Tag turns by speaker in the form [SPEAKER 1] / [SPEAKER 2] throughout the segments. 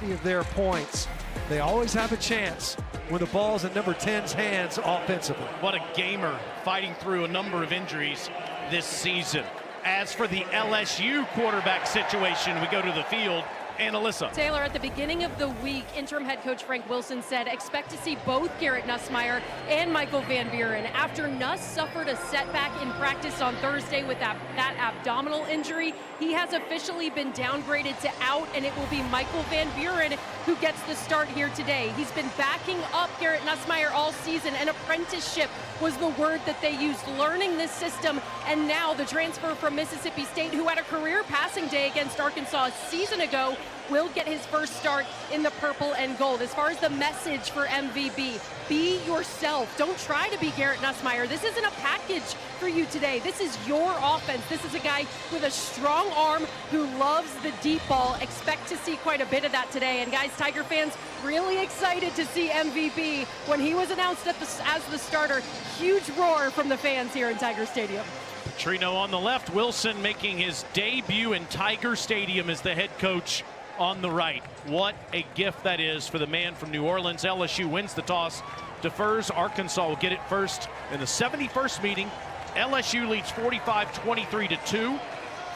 [SPEAKER 1] majority of their points. They always have a chance when the ball's in number 10's hands offensively.
[SPEAKER 2] What a gamer, fighting through a number of injuries this season. As for the LSU quarterback situation, we go to the field. And Alyssa.
[SPEAKER 3] Taylor, at the beginning of the week, interim head coach Frank Wilson said expect to see both Garrett Nussmeier and Michael Van Buren. After Nuss suffered a setback in practice on Thursday with that abdominal injury, he has officially been downgraded to out, and it will be Michael Van Buren who gets the start here today. He's been backing up Garrett Nussmeier all season, and apprenticeship was the word that they used, learning this system. And now the transfer from Mississippi State, who had a career passing day against Arkansas a season ago, will get his first start in the purple and gold. As far as the message for MVB, be yourself. Don't try to be Garrett Nussmeier. This isn't a package for you today. This is your offense. This is a guy with a strong arm who loves the deep ball. Expect to see quite a bit of that today. And guys, Tiger fans, really excited to see MVP. When he was announced as the starter, huge roar from the fans here in Tiger Stadium.
[SPEAKER 2] Petrino on the left, Wilson making his debut in Tiger Stadium as the head coach on the right. What a gift that is for the man from New Orleans. LSU wins the toss, defers. Arkansas will get it first in the 71st meeting. LSU leads 45-23-2.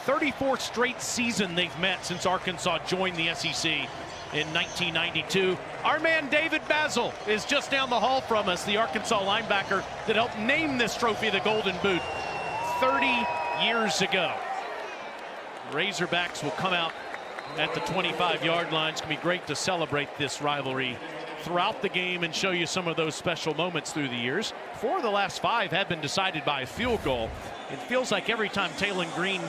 [SPEAKER 2] 34th straight season they've met since Arkansas joined the SEC in 1992. Our man David Basil is just down the hall from us, the Arkansas linebacker that helped name this trophy the Golden Boot 30 years ago. Razorbacks will come out at the 25-yard line. It's going to be great to celebrate this rivalry throughout the game and show you some of those special moments through the years. 4 of the last 5 have been decided by a field goal. It feels like every time Taylon Green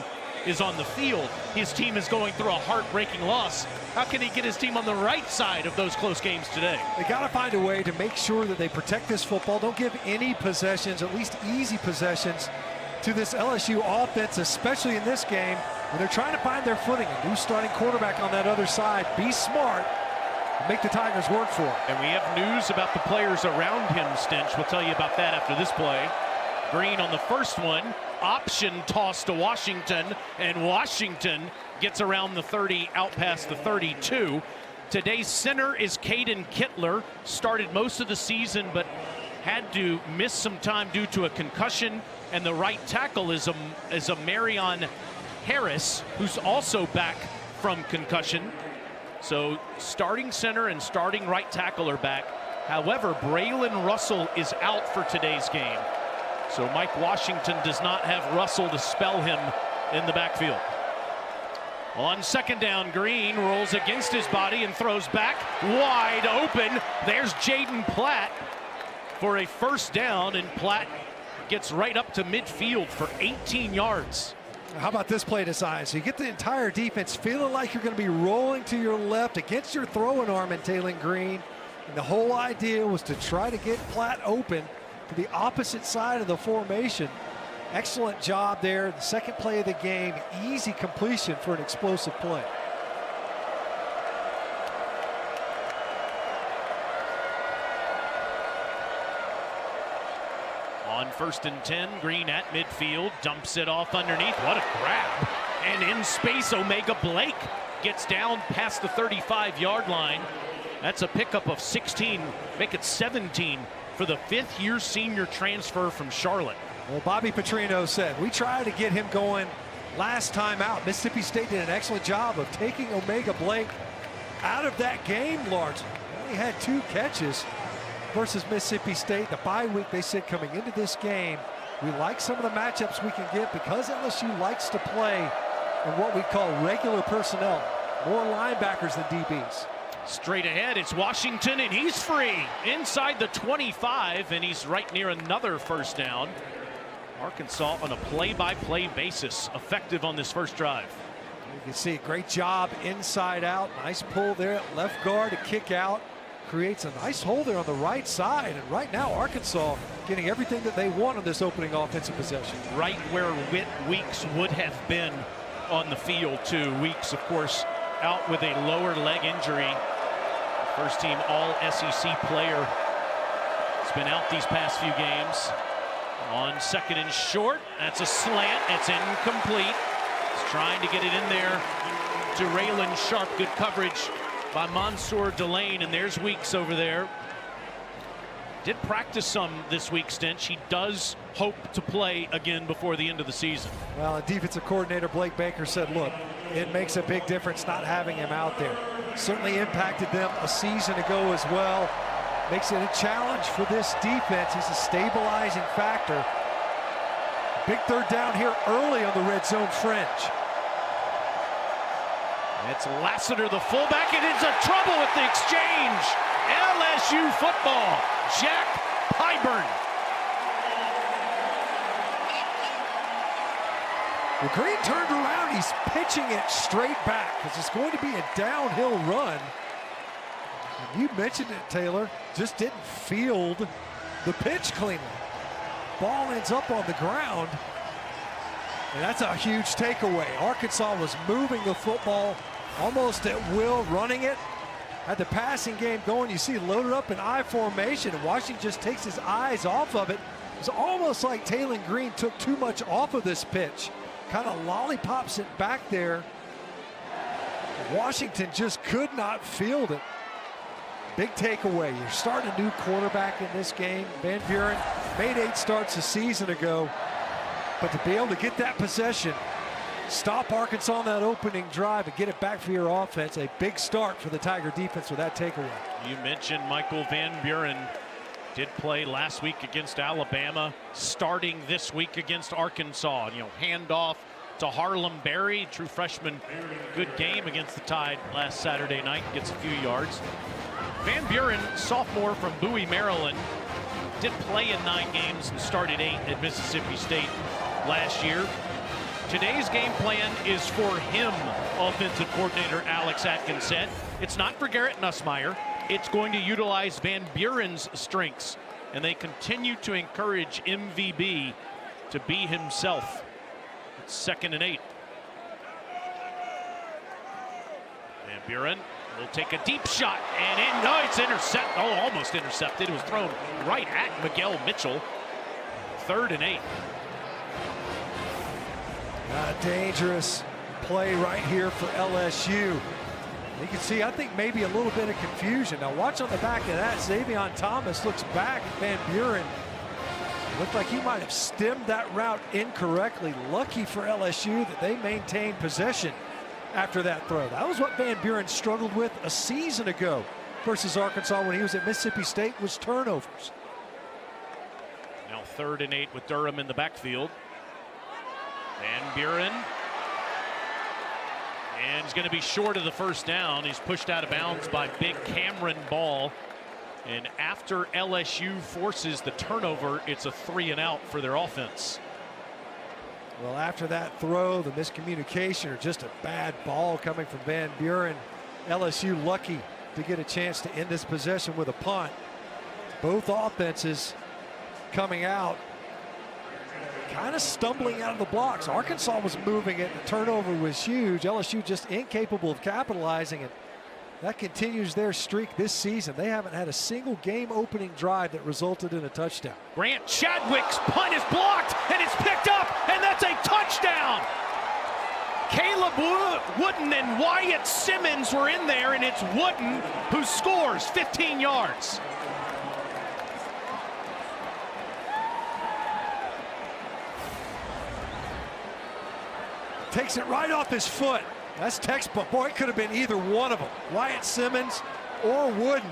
[SPEAKER 2] is on the field, his team is going through a heartbreaking loss. How can he get his team on the right side of those close games today?
[SPEAKER 1] They got to find a way to make sure that they protect this football. Don't give any possessions, at least easy possessions, to this LSU offense, especially in this game when they're trying to find their footing. A new starting quarterback on that other side. Be smart and make the Tigers work for it.
[SPEAKER 2] And we have news about the players around him, Stinch. We'll tell you about that after this play. Green on the first one, option toss to Washington, and Washington gets around the 30, out past the 32. Today's center is Caden Kittler. Started most of the season, but had to miss some time due to a concussion. And the right tackle is a Marion Harris, who's also back from concussion. So starting center and starting right tackle are back. However, Braylon Russell is out for today's game. So Mike Washington does not have Russell to spell him in the backfield. On second down, Green rolls against his body and throws back wide open. There's Jaden Platt for a first down, and Platt gets right up to midfield for 18 yards.
[SPEAKER 1] How about this play design? So you get the entire defense feeling like you're going to be rolling to your left against your throwing arm in Taylon Green. And the whole idea was to try to get Platt open to the opposite side of the formation. Excellent job there. The second play of the game, easy completion for an explosive play.
[SPEAKER 2] On 1st and 10, Green at midfield, dumps it off underneath. What a grab. And in space, Omega Blake gets down past the 35-yard line. That's a pickup of 16, make it 17 for the 5th-year senior transfer from Charlotte.
[SPEAKER 1] Well, Bobby Petrino said, we tried to get him going last time out. Mississippi State did an excellent job of taking Omega Blake out of that game largely. He only had 2 catches versus Mississippi State. The bye week, they said, coming into this game, we like some of the matchups we can get because LSU likes to play in what we call regular personnel, more linebackers than DBs.
[SPEAKER 2] Straight ahead, it's Washington, and he's free inside the 25, and he's right near another first down. Arkansas on a play-by-play basis, effective on this first drive.
[SPEAKER 1] You can see a great job inside out. Nice pull there at left guard to kick out. Creates a nice hole there on the right side. And right now, Arkansas getting everything that they want on this opening offensive possession.
[SPEAKER 2] Right where Whit Weeks would have been on the field, too. Weeks, of course, out with a lower leg injury. First team all-SEC player. He's been out these past few games. On 2nd and short, that's a slant. It's incomplete. He's trying to get it in there to Raylan Sharp. Good coverage by Mansour Delane, and there's Weeks over there. Did practice some this week, Stinch. He does hope to play again before the end of the season.
[SPEAKER 1] Well, and defensive coordinator Blake Baker said, look, it makes a big difference not having him out there. Certainly impacted them a season ago as well. Makes it a challenge for this defense. He's a stabilizing factor. Big third down here early on the red zone fringe.
[SPEAKER 2] It's Lassiter, the fullback, and it's a trouble with the exchange. LSU football. Jack Pyburn.
[SPEAKER 1] Well, Green turned around. He's pitching it straight back because it's going to be a downhill run. And you mentioned it, Taylor. Just didn't field the pitch cleanly. Ball ends up on the ground. And that's a huge takeaway. Arkansas was moving the football almost at will, running it. Had the passing game going. You see loaded up in I formation, and Washington just takes his eyes off of it. It's almost like Taylor Green took too much off of this pitch. Kind of lollipops it back there. Washington just could not field it. Big takeaway. You're starting a new quarterback in this game. Van Buren made 8 starts a season ago. But to be able to get that possession, stop Arkansas on that opening drive and get it back for your offense, a big start for the Tiger defense with that takeaway.
[SPEAKER 2] You mentioned Michael Van Buren did play last week against Alabama, starting this week against Arkansas. You know, handoff to Harlem Berry, true freshman, good game against the Tide last Saturday night, gets a few yards. Van Buren, sophomore from Bowie, Maryland, did play in 9 games and started 8 at Mississippi State last year. Today's game plan is for him, offensive coordinator Alex Atkins said. It's not for Garrett Nussmeier. It's going to utilize Van Buren's strengths, and they continue to encourage MVB to be himself. It's 2nd and 8. Van Buren will take a deep shot, and it's intercepted. Oh, almost intercepted. It was thrown right at Miguel Mitchell. 3rd and 8.
[SPEAKER 1] A dangerous play right here for LSU. You can see, I think, maybe a little bit of confusion. Now watch on the back of that. Xavion Thomas looks back at Van Buren. Looked like he might have stemmed that route incorrectly. Lucky for LSU that they maintained possession after that throw. That was what Van Buren struggled with a season ago versus Arkansas when he was at Mississippi State, was turnovers.
[SPEAKER 2] Now 3rd and 8 with Durham in the backfield. Van Buren. And he's going to be short of the first down. He's pushed out of bounds by big Cameron Ball. And after LSU forces the turnover, it's a 3 and out for their offense.
[SPEAKER 1] Well, after that throw, the miscommunication, or just a bad ball coming from Van Buren, LSU lucky to get a chance to end this possession with a punt. Both offenses coming out kind of stumbling out of the blocks. Arkansas was moving it. The turnover was huge. LSU just incapable of capitalizing it. That continues their streak this season. They haven't had a single game opening drive that resulted in a touchdown.
[SPEAKER 2] Grant Chadwick's punt is blocked, and it's picked up, and that's a touchdown. Caleb Wooden and Wyatt Simmons were in there, and it's Wooden who scores 15 yards.
[SPEAKER 1] Takes it right off his foot. That's textbook. Boy, it could have been either one of them. Wyatt Simmons or Wooden.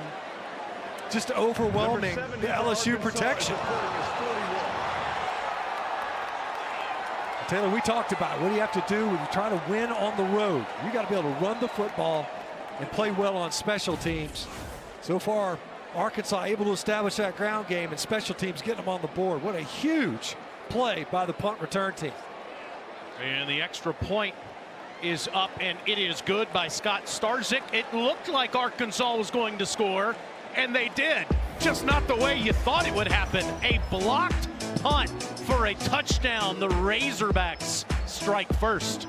[SPEAKER 1] Just overwhelming the LSU protection. Taylor, we talked about it. What do you have to do when you try to win on the road? You got to be able to run the football and play well on special teams. So far, Arkansas able to establish that ground game, and special teams getting them on the board. What a huge play by the punt return team.
[SPEAKER 2] And the extra point is up, and it is good by Scott Starzik. It looked like Arkansas was going to score, and they did. Just not the way you thought it would happen. A blocked punt for a touchdown. The Razorbacks strike first.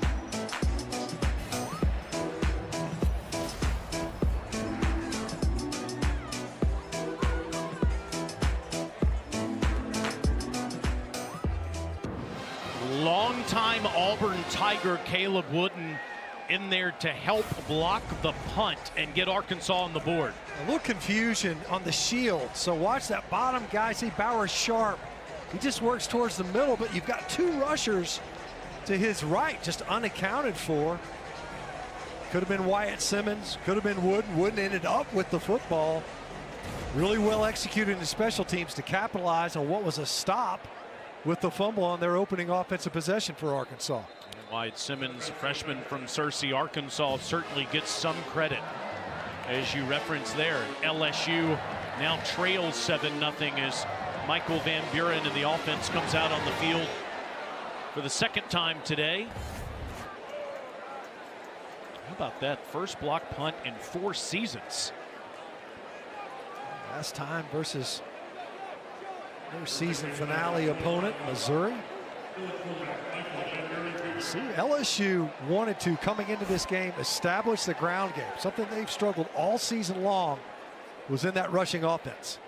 [SPEAKER 2] Longtime Auburn Tiger Caleb Wooden in there to help block the punt and get Arkansas on the board.
[SPEAKER 1] A little confusion on the shield. So watch that bottom guy. See Bauer sharp. He just works towards the middle, but you've got two rushers to his right, just unaccounted for. Could have been Wyatt Simmons, could have been Wooden. Wooden ended up with the football. Really well executed in the special teams to capitalize on what was a stop with the fumble on their opening offensive possession for Arkansas.
[SPEAKER 2] And Wyatt Simmons, a freshman from Searcy, Arkansas, certainly gets some credit. As you referenced there, LSU now trails 7-0 as Michael Van Buren and the offense comes out on the field for the second time today. How about that first block punt in 4 seasons?
[SPEAKER 1] Last time versus their season finale opponent, Missouri. See, LSU wanted to, coming into this game, establish the ground game. Something they've struggled all season long was in that rushing offense.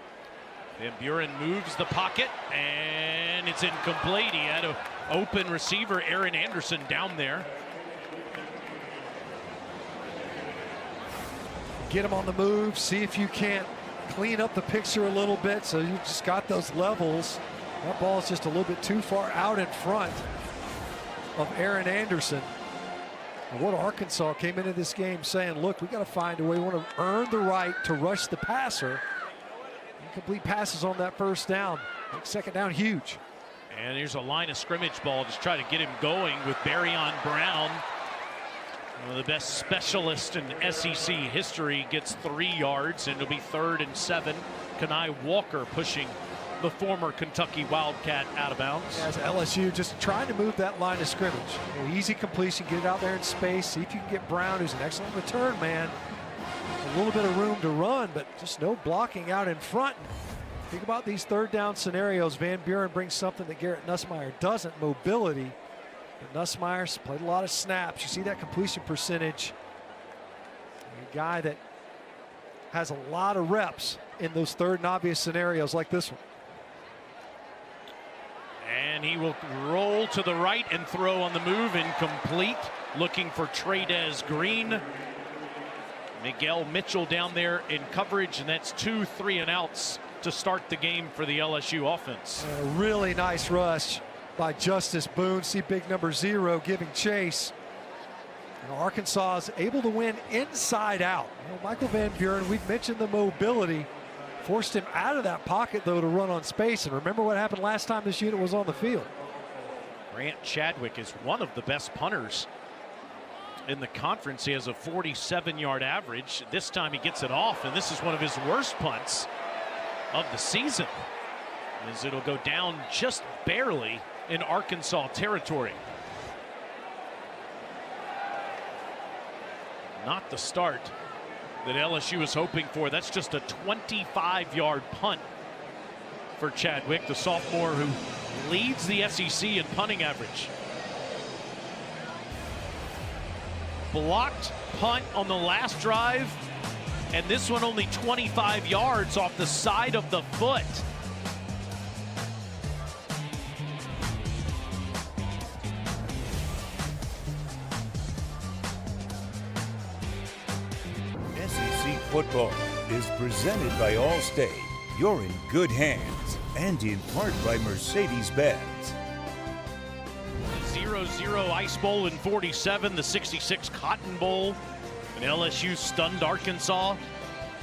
[SPEAKER 2] Van Buren moves the pocket, and it's incomplete. He had an open receiver, Aaron Anderson, down there.
[SPEAKER 1] Get him on the move, see if you can't clean up the picture a little bit so you just got those levels. That ball is just a little bit too far out in front of Aaron Anderson. And what Arkansas came into this game saying, look, we got to find a way. We want to earn the right to rush the passer. Incomplete passes on that first down. Make second down huge.
[SPEAKER 2] And here's a line of scrimmage ball to try to get him going with Barryon Brown. One of the best specialists in SEC history, gets 3 yards, and it'll be 3rd and 7. Kenai Walker pushing the former Kentucky Wildcat out of bounds.
[SPEAKER 1] As LSU just trying to move that line of scrimmage. Easy completion, get it out there in space, see if you can get Brown, who's an excellent return man. A little bit of room to run, but just no blocking out in front. Think about these 3rd down scenarios. Van Buren brings something that Garrett Nussmeier doesn't, mobility. But Nussmeier's played a lot of snaps. You see that completion percentage. A guy that has a lot of reps in those 3rd and obvious scenarios like this one.
[SPEAKER 2] And he will roll to the right and throw on the move, incomplete. Looking for Tradez Green. Miguel Mitchell down there in coverage, and that's 2 3-and-outs to start the game for the LSU offense.
[SPEAKER 1] A really nice rush by Justice Boone. See big number 0 giving chase. Arkansas is able to win inside out. Michael Van Buren, we've mentioned the mobility, forced him out of that pocket though to run on space. And remember what happened last time this unit was on the field.
[SPEAKER 2] Grant Chadwick is one of the best punters in the conference. He has a 47-yard average. This time he gets it off, and this is one of his worst punts of the season, as it'll go down just barely in Arkansas territory. Not the start that LSU was hoping for. That's just a 25-yard punt for Chadwick, the sophomore who leads the SEC in punting average. Blocked punt on the last drive, and this one only 25 yards off the side of the foot.
[SPEAKER 4] SEC football is presented by Allstate. You're in good hands, and in part by Mercedes-Benz.
[SPEAKER 2] 0-0 Ice Bowl in 47, the 66 Cotton Bowl, and LSU stunned Arkansas.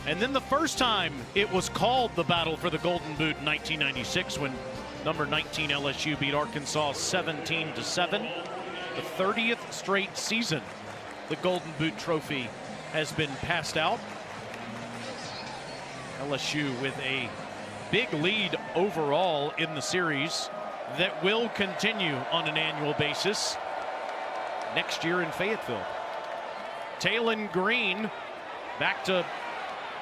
[SPEAKER 2] And then the first time it was called the battle for the Golden Boot in 1996 when number 19 LSU beat Arkansas 17-7. The 30th straight season the Golden Boot trophy has been passed out. LSU with a big lead overall in the series that will continue on an annual basis next year in Fayetteville. Taylon Green back to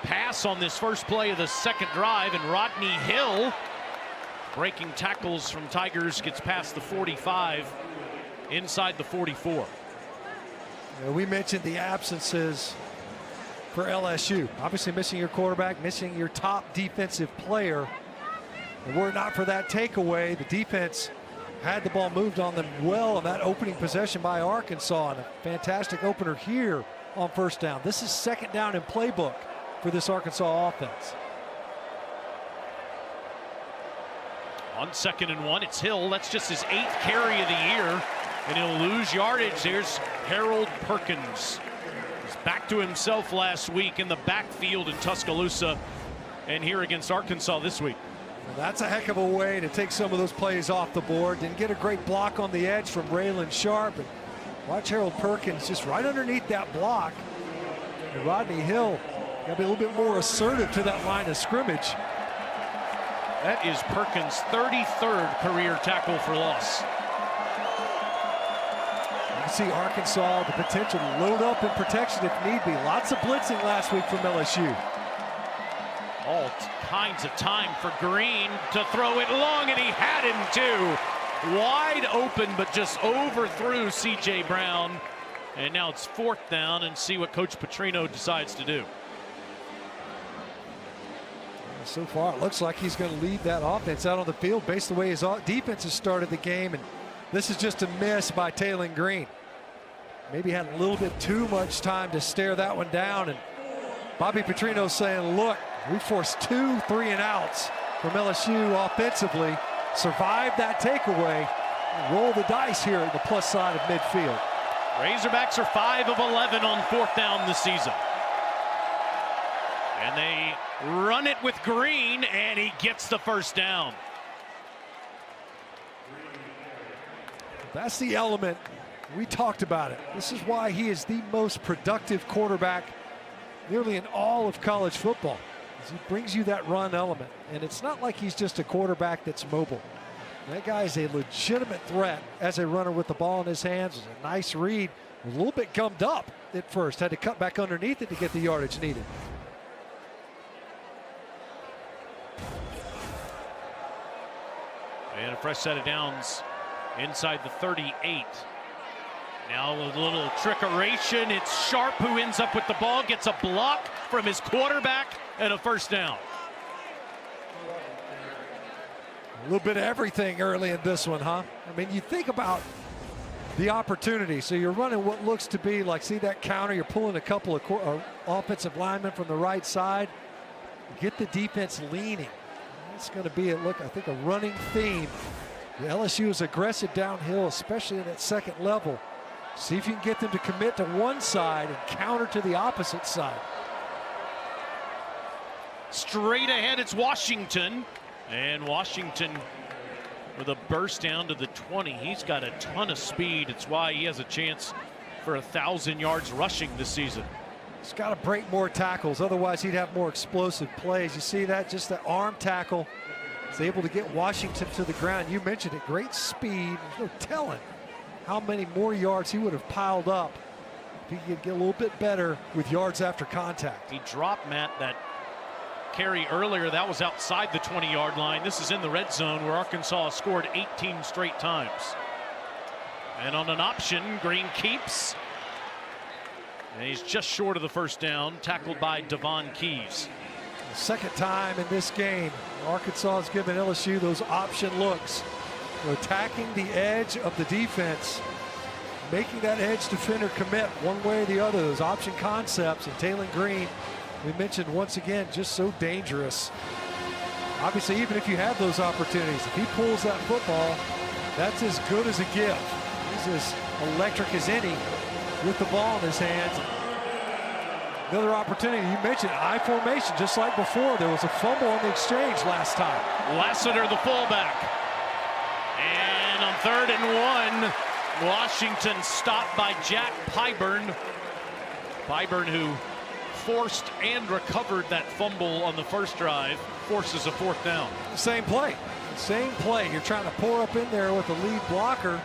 [SPEAKER 2] pass on this first play of the second drive, and Rodney Hill, breaking tackles from Tigers, gets past the 45 inside the 44.
[SPEAKER 1] We mentioned the absences for LSU. Obviously missing your quarterback, missing your top defensive player. And were it not for that takeaway, the defense had the ball moved on them well in that opening possession by Arkansas, and a fantastic opener here on first down. This is second down in playbook for this Arkansas offense.
[SPEAKER 2] On 2nd and 1, it's Hill. That's just his 8th carry of the year, and he'll lose yardage. There's Harold Perkins. He's back to himself last week in the backfield in Tuscaloosa, and here against Arkansas this week.
[SPEAKER 1] Well, that's a heck of a way to take some of those plays off the board. Didn't get a great block on the edge from Raylan Sharp. And watch Harold Perkins just right underneath that block. And Rodney Hill got to be a little bit more assertive to that line of scrimmage.
[SPEAKER 2] That is Perkins' 33rd career tackle for loss.
[SPEAKER 1] You can see Arkansas, the potential to load up in protection if need be. Lots of blitzing last week from LSU.
[SPEAKER 2] All kinds of time for Green to throw it long, and he had him too. Wide open, but just overthrew C.J. Brown. And now it's 4th down, and see what Coach Petrino decides to do.
[SPEAKER 1] So far, it looks like he's going to lead that offense out on the field based on the way his defense has started the game. And this is just a miss by Taylon Green. Maybe had a little bit too much time to stare that one down. And Bobby Petrino saying, look, we forced 2 3-and-outs from LSU offensively, survived that takeaway, and roll the dice here at the plus side of midfield.
[SPEAKER 2] Razorbacks are 5 of 11 on 4th down this season. And they run it with Green, and he gets the first down.
[SPEAKER 1] That's the element. We talked about it. This is why he is the most productive quarterback nearly in all of college football. He brings you that run element. And it's not like he's just a quarterback that's mobile. That guy is a legitimate threat as a runner with the ball in his hands. It was a nice read. A little bit gummed up at first. Had to cut back underneath it to get the yardage needed.
[SPEAKER 2] And a fresh set of downs inside the 38. Now a little trickeration. It's Sharp who ends up with the ball, gets a block from his quarterback, and a first down.
[SPEAKER 1] A little bit of everything early in this one, huh? I mean, you think about the opportunity. So you're running what looks to be like, see that counter, you're pulling a couple of offensive linemen from the right side. Get the defense leaning. It's going to be, I think, a running theme. The LSU is aggressive downhill, especially in that second level. See if you can get them to commit to one side and counter to the opposite side.
[SPEAKER 2] Straight ahead, it's Washington. And Washington with a burst down to the 20. He's got a ton of speed. It's why he has a chance for 1,000 yards rushing this season.
[SPEAKER 1] He's got to break more tackles, otherwise he'd have more explosive plays. You see that, just that arm tackle. He's able to get Washington to the ground. You mentioned it, great speed. There's no telling how many more yards he would have piled up if he could get a little bit better with yards after contact.
[SPEAKER 2] He dropped, Matt, that carry earlier. That was outside the 20-yard line. This is in the red zone where Arkansas scored 18 straight times. And on an option, Green keeps. And he's just short of the first down, tackled by Devon Keys.
[SPEAKER 1] The second time in this game, Arkansas has given LSU those option looks. They're attacking the edge of the defense, making that edge defender commit one way or the other. Those option concepts, and Taylon Green, we mentioned once again, just so dangerous. Obviously, even if you have those opportunities, if he pulls that football, that's as good as a gift. He's as electric as any with the ball in his hands. Another opportunity, you mentioned I formation, just like before. There was a fumble on the exchange last time.
[SPEAKER 2] Lassiter, the fullback. And on 3rd and 1, Washington stopped by Jack Pyburn. Pyburn, who forced and recovered that fumble on the first drive, forces a 4th down.
[SPEAKER 1] Same play. Same play. You're trying to pour up in there with a lead blocker.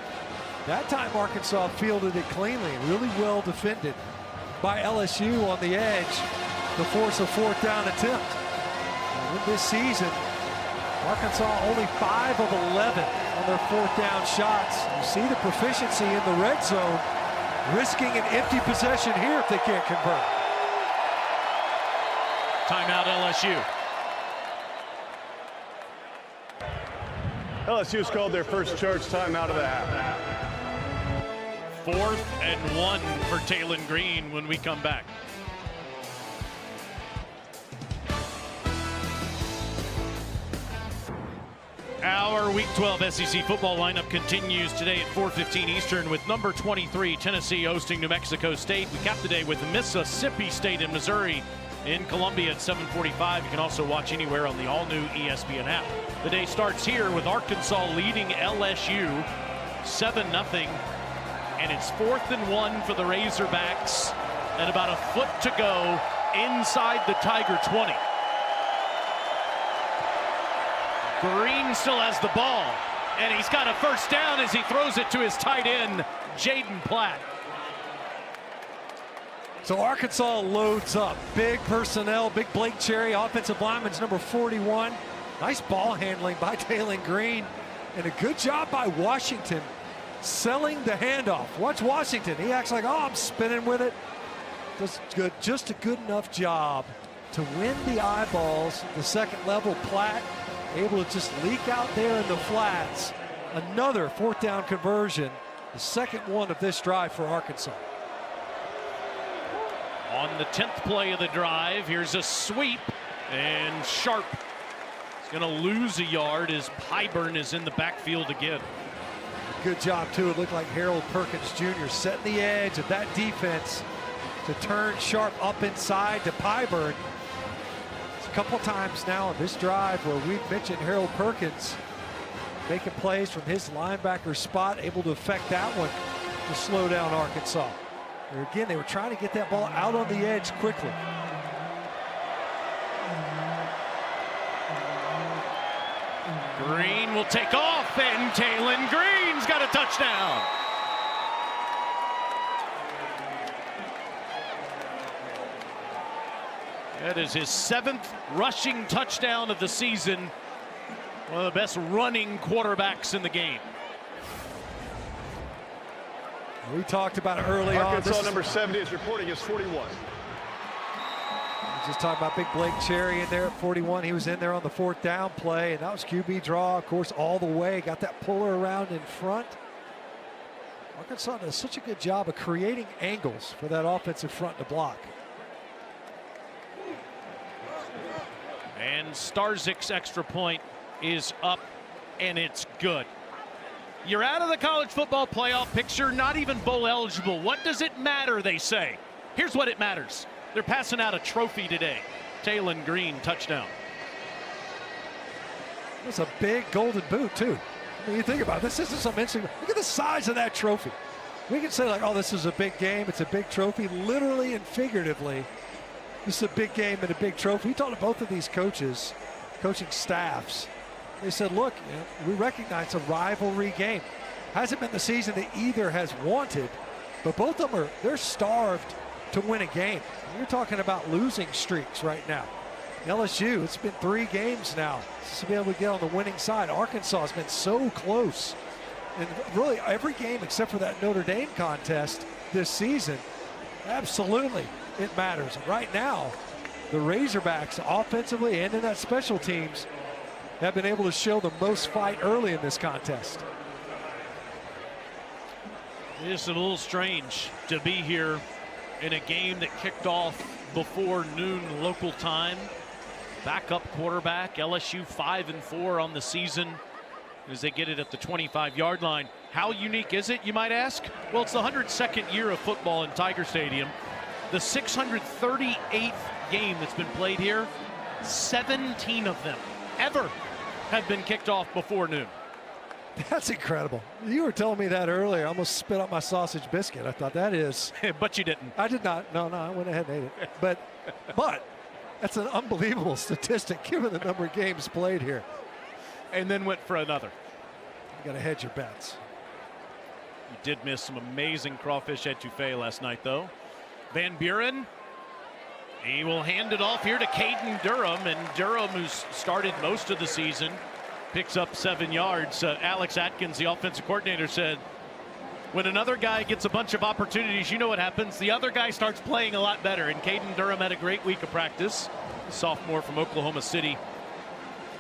[SPEAKER 1] That time Arkansas fielded it cleanly, really well defended by LSU on the edge to force a 4th down attempt. And in this season, Arkansas only 5 of 11 on their 4th down shots. You see the proficiency in the red zone, risking an empty possession here if they can't convert.
[SPEAKER 2] Timeout LSU.
[SPEAKER 5] LSU's called their first charge timeout of the half.
[SPEAKER 2] 4th and 1 for Talon Green when we come back. Our Week 12 SEC football lineup continues today at 4:15 Eastern with number 23 Tennessee hosting New Mexico State. We cap the day with Mississippi State and Missouri in Columbia at 7:45. You can also watch anywhere on the all-new ESPN app. The day starts here with Arkansas leading LSU 7-0, and it's 4th and 1 for the Razorbacks and about a foot to go inside the Tiger 20. Green still has the ball, and he's got a first down as he throws it to his tight end, Jaden Platt.
[SPEAKER 1] So Arkansas loads up. Big personnel, big Blake Cherry, offensive lineman's number 41. Nice ball handling by Talon Green, and a good job by Washington selling the handoff. Watch Washington. He acts like, oh, I'm spinning with it. Just a good enough job to win the eyeballs. The second level, Platt able to just leak out there in the flats. Another 4th down conversion, the second one of this drive for Arkansas.
[SPEAKER 2] On the 10th play of the drive, here's a sweep, and Sharp is going to lose a yard as Pyburn is in the backfield again.
[SPEAKER 1] Good job, too. It looked like Harold Perkins Jr. setting the edge of that defense to turn Sharp up inside to Pyburn. A couple times now on this drive where we've mentioned Harold Perkins making plays from his linebacker spot, able to affect that one to slow down Arkansas. And again, they were trying to get that ball out on the edge quickly.
[SPEAKER 2] Green will take off, and Talon Green's got a touchdown. That is his 7th rushing touchdown of the season. One of the best running quarterbacks in the game.
[SPEAKER 1] We talked about it early on.
[SPEAKER 5] Arkansas number 70 is reporting as 41.
[SPEAKER 1] Just talking about big Blake Cherry in there at 41. He was in there on the 4th down play, and that was QB draw, of course, all the way. Got that puller around in front. Arkansas does such a good job of creating angles for that offensive front to block.
[SPEAKER 2] And Starzik's extra point is up, and it's good. You're out of the college football playoff picture, not even bowl eligible. What does it matter, they say? Here's what it matters. They're passing out a trophy today. Talon Green, touchdown.
[SPEAKER 1] It's a big golden boot, too. I mean, you think about it, this isn't some instant. Look at the size of that trophy. We can say, like, oh, this is a big game. It's a big trophy, literally and figuratively. This is a big game and a big trophy. We talked to both of these coaches, coaching staffs. They said, look, you know, we recognize a rivalry game. Hasn't been the season that either has wanted, but both of them they're starved to win a game. You're talking about losing streaks right now. LSU, it's been 3 games now to be able to get on the winning side. Arkansas has been so close. And really every game except for that Notre Dame contest this season, absolutely. It matters. Right now, the Razorbacks offensively and in that special teams have been able to show the most fight early in this contest.
[SPEAKER 2] It's a little strange to be here in a game that kicked off before noon local time. Backup quarterback, LSU 5-4 on the season as they get it at the 25-yard line. How unique is it, you might ask? Well, it's the 102nd year of football in Tiger Stadium. The 638th game that's been played here, 17 of them ever have been kicked off before noon.
[SPEAKER 1] That's incredible. You were telling me that earlier. I almost spit up my sausage biscuit. I thought that is.
[SPEAKER 2] But you didn't.
[SPEAKER 1] I did not. No, I went ahead and ate it. But that's an unbelievable statistic given the number of games played here.
[SPEAKER 2] And then went for another.
[SPEAKER 1] You got to hedge your bets.
[SPEAKER 2] You did miss some amazing crawfish etouffee last night, though. Van Buren, he will hand it off here to Caden Durham, and Durham, who's started most of the season, picks up 7 yards. Alex Atkins, the offensive coordinator, said when another guy gets a bunch of opportunities, you know what happens. The other guy starts playing a lot better, and Caden Durham had a great week of practice. A sophomore from Oklahoma City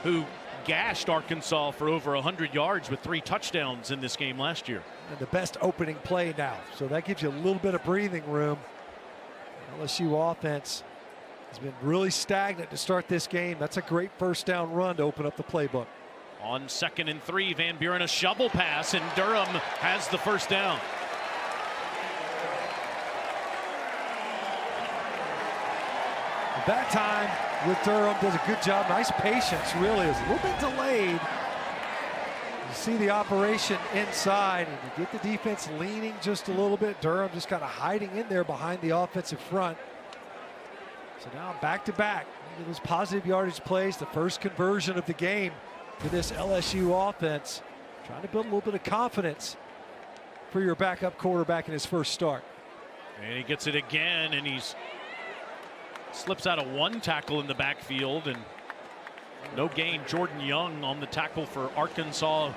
[SPEAKER 2] who gashed Arkansas for over 100 yards with 3 touchdowns in this game last year.
[SPEAKER 1] And the best opening play now. So that gives you a little bit of breathing room. LSU offense has been really stagnant to start this game. That's a great first down run to open up the playbook.
[SPEAKER 2] On 2nd and 3, Van Buren a shovel pass, and Durham has the first down.
[SPEAKER 1] That time with Durham does a good job. Nice patience, really. Is a little bit delayed. You see the operation inside, and you get the defense leaning just a little bit. Durham just kind of hiding in there behind the offensive front. So now back to back. Those positive yardage plays, the first conversion of the game for this LSU offense. Trying to build a little bit of confidence for your backup quarterback in his first start.
[SPEAKER 2] And he gets it again, and he's slips out of 1 tackle in the backfield, and no gain. Jordan Young on the tackle for Arkansas,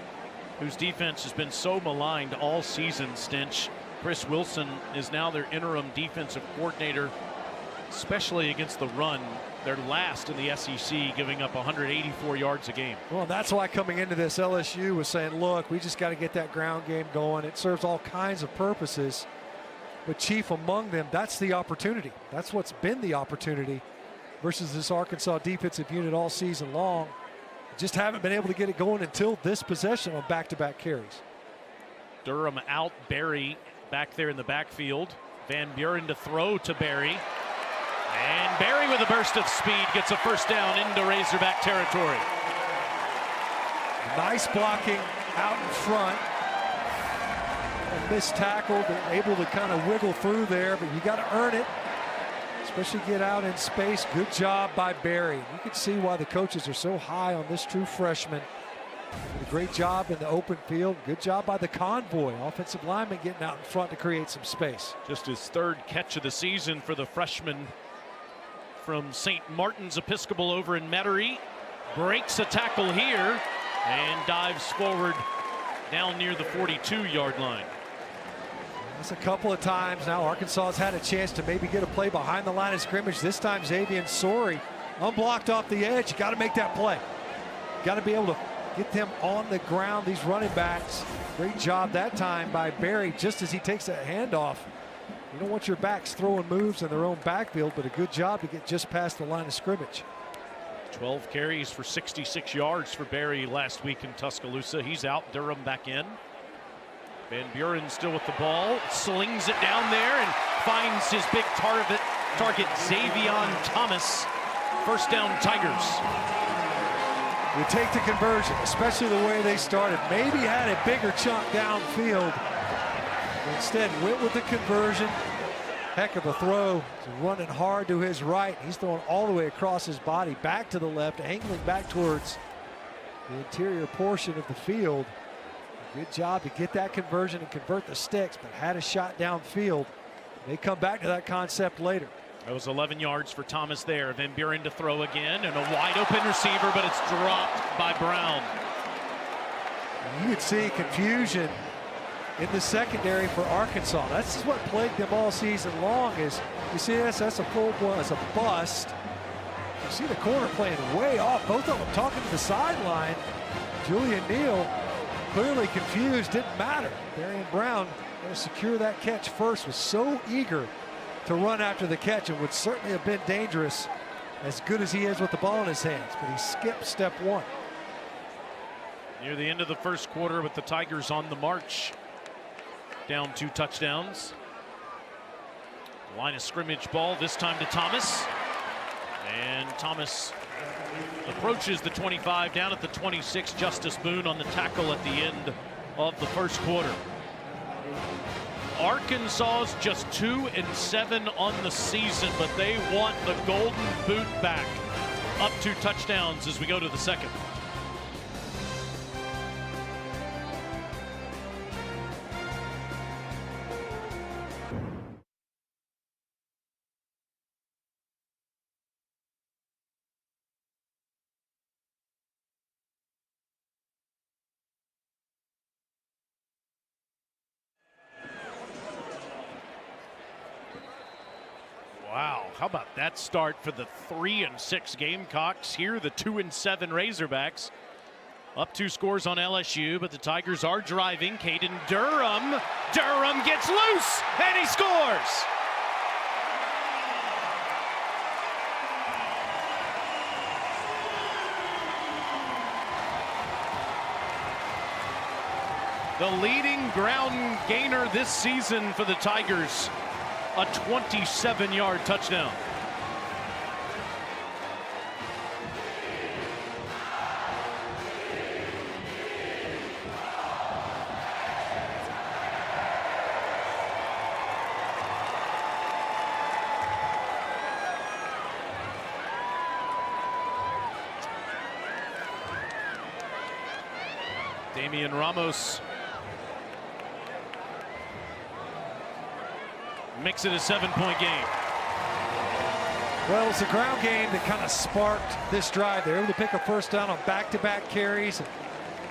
[SPEAKER 2] whose defense has been so maligned all season. Stinch. Chris Wilson is now their interim defensive coordinator, especially against the run. They're last in the SEC, giving up 184 yards a game.
[SPEAKER 1] Well, that's why coming into this, LSU was saying, look, we just got to get that ground game going. It serves all kinds of purposes. But chief among them, that's the opportunity. That's what's been the opportunity versus this Arkansas defensive unit all season long. Just haven't been able to get it going until this possession on back-to-back carries.
[SPEAKER 2] Durham out, Berry back there in the backfield. Van Buren to throw to Berry. And Berry with a burst of speed gets a first down into Razorback territory.
[SPEAKER 1] Nice blocking out in front. And missed tackle, but able to kind of wiggle through there, but you got to earn it, especially get out in space. Good job by Berry. You can see why the coaches are so high on this true freshman. Did a great job in the open field. Good job by the convoy. Offensive lineman getting out in front to create some space.
[SPEAKER 2] Just his 3rd catch of the season for the freshman from St. Martin's Episcopal over in Metairie. Breaks a tackle here and dives forward down near the 42-yard line.
[SPEAKER 1] That's a couple of times now Arkansas has had a chance to maybe get a play behind the line of scrimmage. This time Xavier Sori unblocked off the edge. You got to make that play. Got to be able to get them on the ground, these running backs. Great job that time by Berry just as he takes that handoff. You don't want your backs throwing moves in their own backfield, but a good job to get just past the line of scrimmage.
[SPEAKER 2] 12 carries for 66 yards for Berry last week in Tuscaloosa. He's out, Durham back in. Van Buren still with the ball, slings it down there and finds his big target Xavier Thomas. First down, Tigers.
[SPEAKER 1] You take the conversion, especially the way they started. Maybe had a bigger chunk downfield. Instead went with the conversion. Heck of a throw. He's running hard to his right. He's throwing all the way across his body, back to the left, angling back towards the interior portion of the field. Good job to get that conversion and convert the sticks, but had a shot downfield. They come back to that concept later.
[SPEAKER 2] That was 11 yards for Thomas there. Van Buren to throw again, and a wide open receiver, but it's dropped by Brown.
[SPEAKER 1] You could see confusion in the secondary for Arkansas. That's what plagued them all season long. Is you see this? That's a full blown, it's a bust. You see the corner playing way off. Both of them talking to the sideline. Julian Neal clearly confused. Didn't matter. Darian Brown going to secure that catch first. Was so eager to run after the catch and would certainly have been dangerous, as good as he is with the ball in his hands. But he skipped step 1.
[SPEAKER 2] Near the end of the first quarter with the Tigers on the march. Down 2 touchdowns. Line of scrimmage ball, this time to Thomas. And Thomas approaches the 25, down at the 26. Justice Boone on the tackle at the end of the first quarter. Arkansas's just 2-7 on the season, but they want the golden boot back. Up 2 touchdowns as we go to the second. Wow, how about that start for the 3-6 Gamecocks? Here, the 2-7 Razorbacks Up 2 scores on LSU, but the Tigers are driving. Caden Durham. Durham gets loose, and he scores. The leading ground gainer this season for the Tigers. A 27-yard touchdown. Damian Ramos makes it a 7-point game.
[SPEAKER 1] Well, it's a ground game that kind of sparked this drive. They're able to pick a first down on back-to-back carries.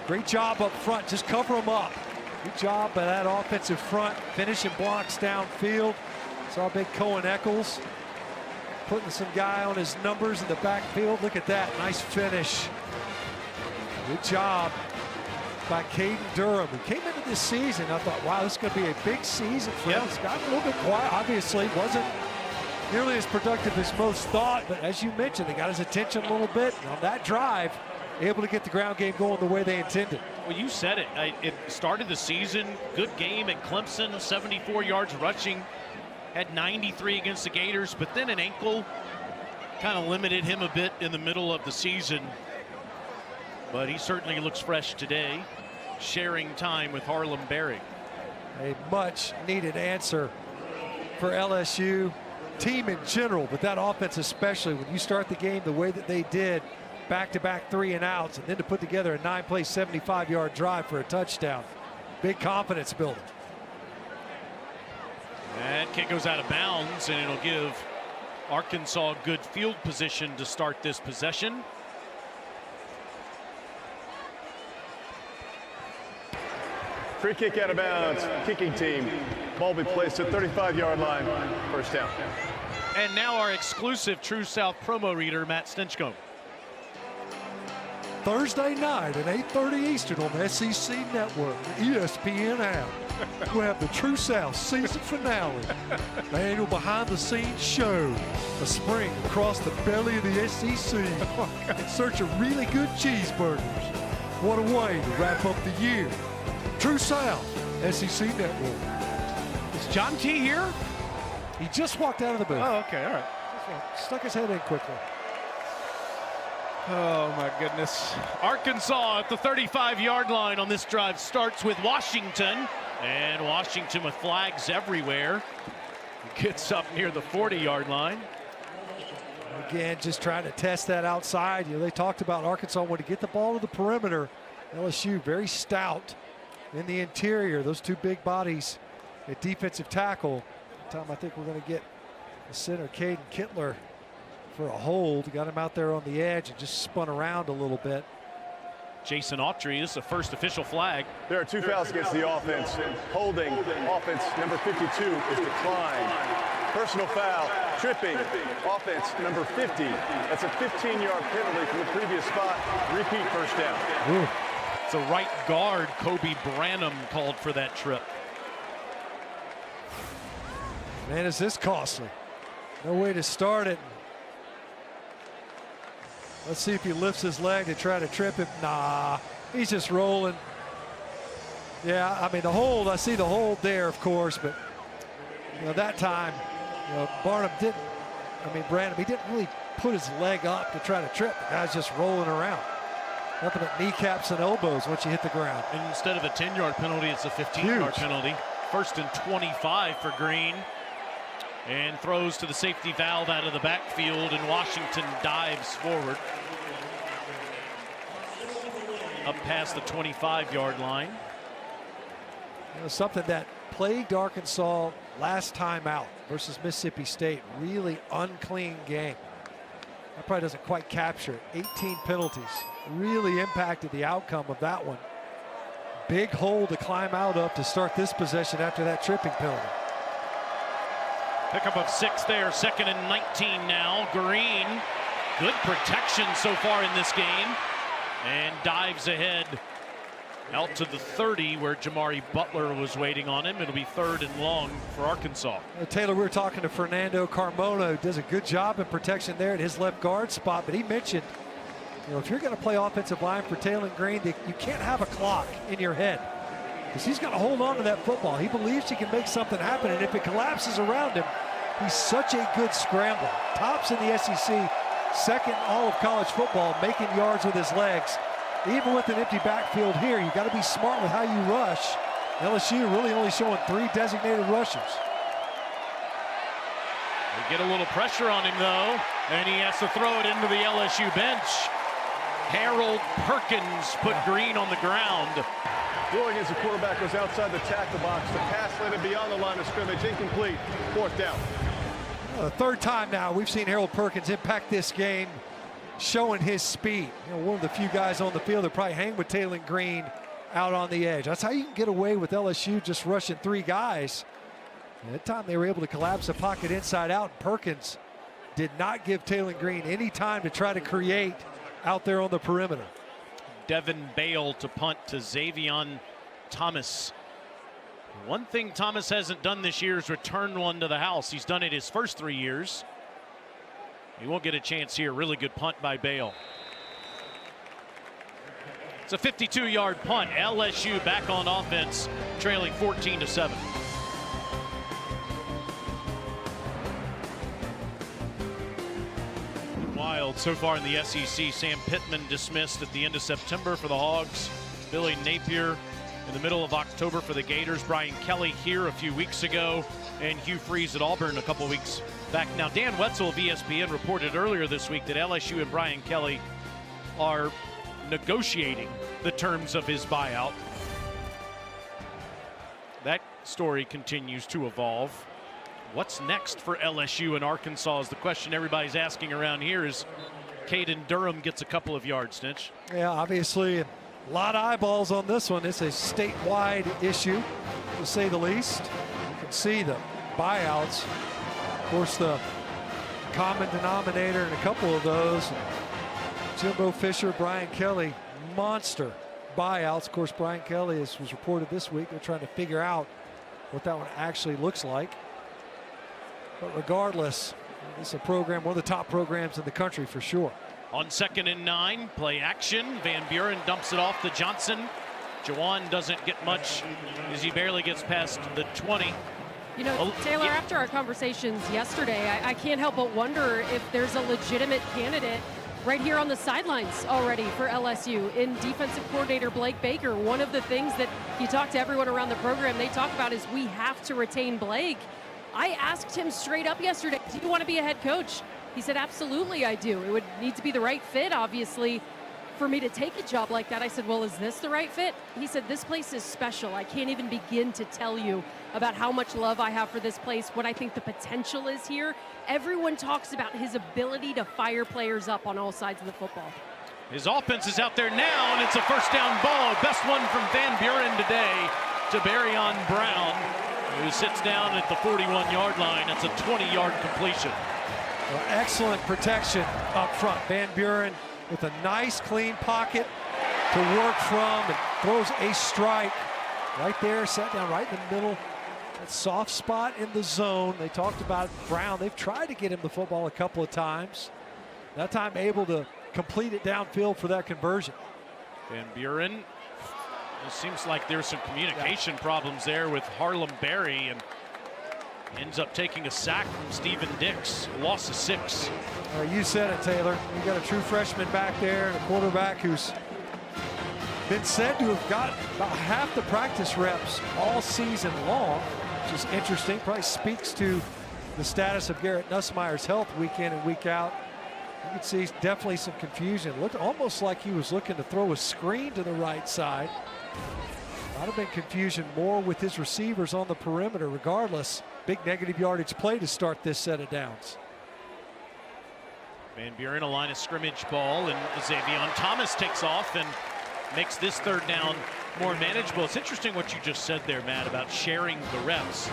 [SPEAKER 1] Great job up front. Just cover them up. Good job by that offensive front, finishing blocks downfield. Saw big Cohen Eccles putting some guy on his numbers in the backfield. Look at that. Nice finish. Good job by Caden Durham, who came into this season. I thought, wow, this is going to be a big season for him. He's gotten a little bit quiet. Obviously, wasn't nearly as productive as most thought, but as you mentioned, they got his attention a little bit. And on that drive, able to get the ground game going the way they intended.
[SPEAKER 2] Well, you said it. It started the season, good game at Clemson, 74 yards rushing, had 93 against the Gators, but then an ankle kind of limited him a bit in the middle of the season. But he certainly looks fresh today, sharing time with Harlem Berry.
[SPEAKER 1] A much needed answer for LSU team in general, but that offense especially, when you start the game the way that they did, back-to-back 3-and-outs, and then to put together a 9-play 75-yard drive for a touchdown. Big confidence builder.
[SPEAKER 2] That kick goes out of bounds, and it'll give Arkansas good field position to start this possession.
[SPEAKER 5] Free kick out of bounds. Kicking team. Ball will be placed at 35-yard line. First down.
[SPEAKER 2] And now our exclusive True South promo reader, Matt Stinchcomb.
[SPEAKER 1] Thursday night at 8:30 Eastern on the SEC Network, the ESPN app. We'll have the True South season finale, the annual behind-the-scenes show, a spring across the belly of the SEC in search of really good cheeseburgers. What a way to wrap up the year. True South, SEC Network.
[SPEAKER 2] Is John T here?
[SPEAKER 1] He just walked out of the booth.
[SPEAKER 2] Oh, okay, all right.
[SPEAKER 1] Stuck his head in quickly.
[SPEAKER 2] Oh, my goodness. Arkansas at the 35-yard line on this drive starts with Washington. And Washington with flags everywhere. Gets up near the 40-yard line.
[SPEAKER 1] Again, just trying to test that outside. You know, they talked about Arkansas wanting to get the ball to the perimeter. LSU very stout in the interior. Those two big bodies at defensive tackle. Time I think we're going to get the center, Caden Kittler, for a hold. Got him out there on the edge and just spun around a little bit.
[SPEAKER 2] Jason Autry, this is the first official flag.
[SPEAKER 5] There are 2 fouls against the offense. Holding, offense number 52 is declined. Personal foul, tripping, offense number 50. That's a 15-yard penalty from the previous spot. Repeat first down.
[SPEAKER 1] Ooh.
[SPEAKER 2] It's a right guard, Kobe Branham, called for that trip.
[SPEAKER 1] Man, is this costly. No way to start it. Let's see if he lifts his leg to try to trip him. Nah, he's just rolling. Yeah, I mean, the hold, I see the hold there, of course, but you know, that time, you know, Branham, he didn't really put his leg up to try to trip. The guy's just rolling around. Nothing but kneecaps and elbows once you hit the ground.
[SPEAKER 2] And instead of a 10-yard penalty, it's a 15-yard penalty. First and 25 for Green. And throws to the safety valve out of the backfield, and Washington dives forward. Up past the 25-yard line.
[SPEAKER 1] You know, something that plagued Arkansas last time out versus Mississippi State. Really unclean game. That probably doesn't quite capture it. 18 penalties. Really impacted the outcome of that one. Big hole to climb out of to start this possession after that tripping penalty.
[SPEAKER 2] Pickup of 6 there, 2nd and 19 now. Green, good protection so far in this game. and dives ahead out to the 30 where Jamari Butler was waiting on him. It'll be 3rd and long for Arkansas.
[SPEAKER 1] Taylor, we were talking to Fernando Carmona, who does a good job in protection there at his left guard spot, but he mentioned, if you're going to play offensive line for Taylor Green, you can't have a clock in your head, because he's going to hold on to that football. He believes he can make something happen, and if it collapses around him, he's such a good scrambler. Tops in the SEC, second in all of college football, making yards with his legs. Even with an empty backfield here, you got to be smart with how you rush. LSU really only showing 3 designated rushers.
[SPEAKER 2] They get a little pressure on him, though, and he has to throw it into the LSU bench. Harold Perkins put Green on the ground.
[SPEAKER 5] Throwing as the quarterback was outside the tackle box. The pass landed beyond the line of scrimmage, incomplete. 4th down.
[SPEAKER 1] The 3rd time now we've seen Harold Perkins impact this game, showing his speed. One of the few guys on the field that probably hang with Taylor Green out on the edge. That's how you can get away with LSU just rushing 3 guys. And that time they were able to collapse the pocket inside out. Perkins did not give Taylor Green any time to try to create out there on the perimeter.
[SPEAKER 2] Devin Bale to punt to Xavion Thomas. One thing Thomas hasn't done this year is return one to the house. He's done it his first 3 years. He won't get a chance here. Really good punt by Bale. It's a 52-yard punt. LSU back on offense, trailing 14-7. Wild so far in the SEC. Sam Pittman dismissed at the end of September for the Hogs. Billy Napier in the middle of October for the Gators. Brian Kelly here a few weeks ago, and Hugh Freeze at Auburn a couple weeks back. Now, Dan Wetzel of ESPN reported earlier this week that LSU and Brian Kelly are negotiating the terms of his buyout. That story continues to evolve. What's next for LSU and Arkansas is the question everybody's asking around here. Is Caden Durham gets a couple of yards, Snitch?
[SPEAKER 1] Yeah, obviously a lot of eyeballs on this one. It's a statewide issue, to say the least. You can see the buyouts. Of course, the common denominator in a couple of those, Jimbo Fisher, Brian Kelly, monster buyouts. Of course, Brian Kelly, as was reported this week, they're trying to figure out what that one actually looks like. But regardless, this is a program, one of the top programs in the country for sure.
[SPEAKER 2] On 2nd and 9, play action. Van Buren dumps it off to Johnson. Jawan doesn't get much as he barely gets past the 20.
[SPEAKER 3] Taylor, after our conversations yesterday, I can't help but wonder if there's a legitimate candidate right here on the sidelines already for LSU in defensive coordinator Blake Baker. One of the things that he talked to everyone around the program, they talk about is we have to retain Blake. I asked him straight up yesterday, do you want to be a head coach? He said, absolutely I do. It would need to be the right fit, obviously, for me to take a job like that. I said, well, is this the right fit? He said, this place is special. I can't even begin to tell you about how much love I have for this place, what I think the potential is here. Everyone talks about his ability to fire players up on all sides of the football.
[SPEAKER 2] His offense is out there now, and it's a 1st down ball. Best one from Van Buren today to Barryon Brown, who sits down at the 41-yard line. It's a 20-yard completion.
[SPEAKER 1] Well, excellent protection up front. Van Buren with a nice clean pocket to work from, and throws a strike right there, sat down right in the middle. That soft spot in the zone. They talked about Brown. They've tried to get him the football a couple of times. That time able to complete it downfield for that conversion.
[SPEAKER 2] Van Buren, it seems like there's some communication problems there with Harlem Berry, and ends up taking a sack from Steven Dix. Loss of 6.
[SPEAKER 1] You said it, Taylor. You got a true freshman back there and a quarterback who's been said to have got about half the practice reps all season long, which is interesting. Probably speaks to the status of Garrett Nussmeier's health week in and week out. You can see definitely some confusion. Looked almost like he was looking to throw a screen to the right side. Might have been confusion more with his receivers on the perimeter. Regardless, big negative yardage play to start this set of downs.
[SPEAKER 2] Van Buren, a line of scrimmage ball, and Xavion Thomas takes off and makes this 3rd down more manageable. It's interesting what you just said there, Matt, about sharing the reps.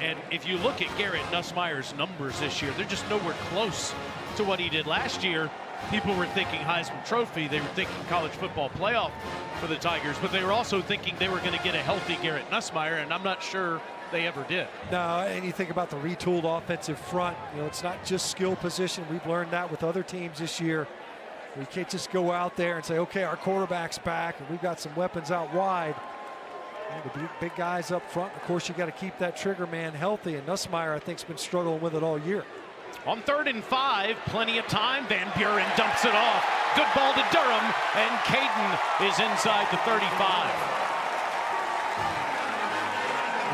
[SPEAKER 2] And if you look at Garrett Nussmeier's numbers this year, they're just nowhere close to what he did last year. people were thinking Heisman Trophy. They were thinking college football playoff for the Tigers, but they were also thinking they were going to get a healthy Garrett Nussmeier, and I'm not sure they ever did.
[SPEAKER 1] No, and you think about the retooled offensive front. It's not just skill position. We've learned that with other teams this year. We can't just go out there and say, okay, our quarterback's back, and we've got some weapons out wide. The big guys up front. Of course, you got to keep that trigger man healthy, and Nussmeier, I think, has been struggling with it all year.
[SPEAKER 2] On 3rd and 5, plenty of time. Van Buren dumps it off. Good ball to Durham, and Caden is inside the 35.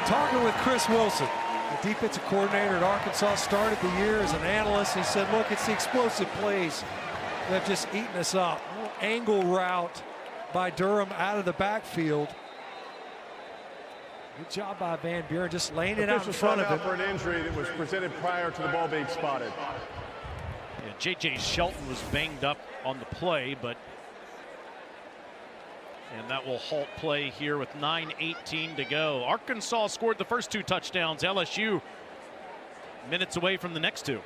[SPEAKER 1] Talking with Chris Wilson, the defensive coordinator at Arkansas, started the year as an analyst. He said, look, it's the explosive plays that have just eaten us up. Angle route by Durham out of the backfield. Good job by Van Buren, just laying it out in front of him.
[SPEAKER 5] For an injury that was presented prior to the ball being spotted.
[SPEAKER 2] Yeah, J.J. Shelton was banged up on the play, and that will halt play here with 9:18 to go. Arkansas scored the first 2 touchdowns. LSU minutes away from the next 2.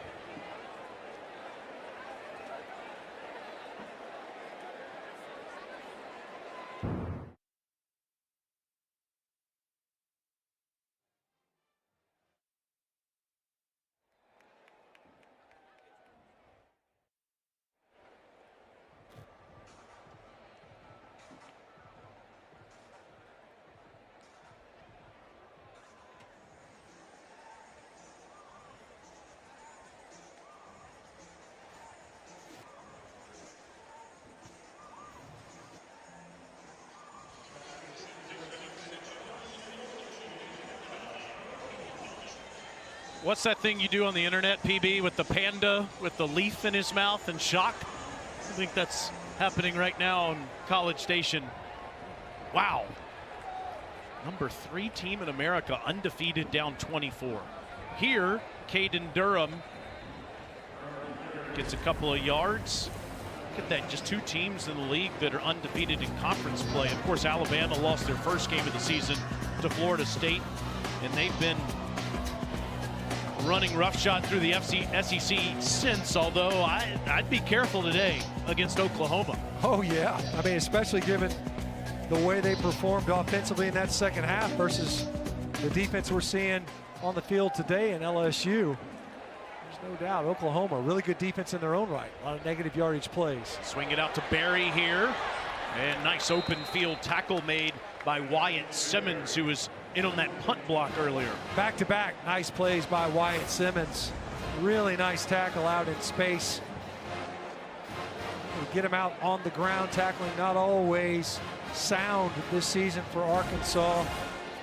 [SPEAKER 2] What's that thing you do on the internet, PB, with the panda with the leaf in his mouth and shock? I think that's happening right now on College Station. Wow. Number 3 team in America, undefeated, down 24. Here, Caden Durham gets a couple of yards. Look at that, just 2 teams in the league that are undefeated in conference play. Of course, Alabama lost their first game of the season to Florida State, and they've been running roughshod through the SEC since, although I'd be careful today against Oklahoma.
[SPEAKER 1] Oh, yeah. I mean, especially given the way they performed offensively in that second half versus the defense we're seeing on the field today in LSU. There's no doubt Oklahoma, really good defense in their own right. A lot of negative yardage plays.
[SPEAKER 2] Swing it out to Barry here. And nice open field tackle made by Wyatt Simmons, who was in on that punt block earlier.
[SPEAKER 1] Back-to-back nice plays by Wyatt Simmons. Really nice tackle out in space. We get him out on the ground, tackling not always sound this season for Arkansas.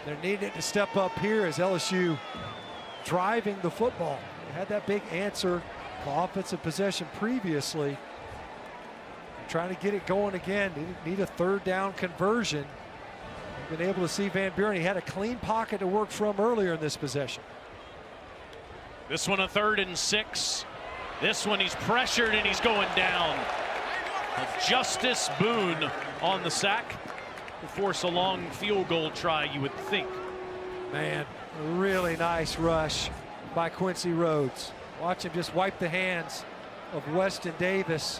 [SPEAKER 1] They're needing to step up here as LSU driving the football. They had that big answer for offensive possession previously. They're trying to get it going again. They need a 3rd down conversion. Been able to see Van Buren. He had a clean pocket to work from earlier in this possession.
[SPEAKER 2] This one a 3rd and 6. This one he's pressured and he's going down. Justice Boone on the sack to force a long field goal try, you would think.
[SPEAKER 1] Man, a really nice rush by Quincy Rhodes. Watch him just wipe the hands of Weston Davis,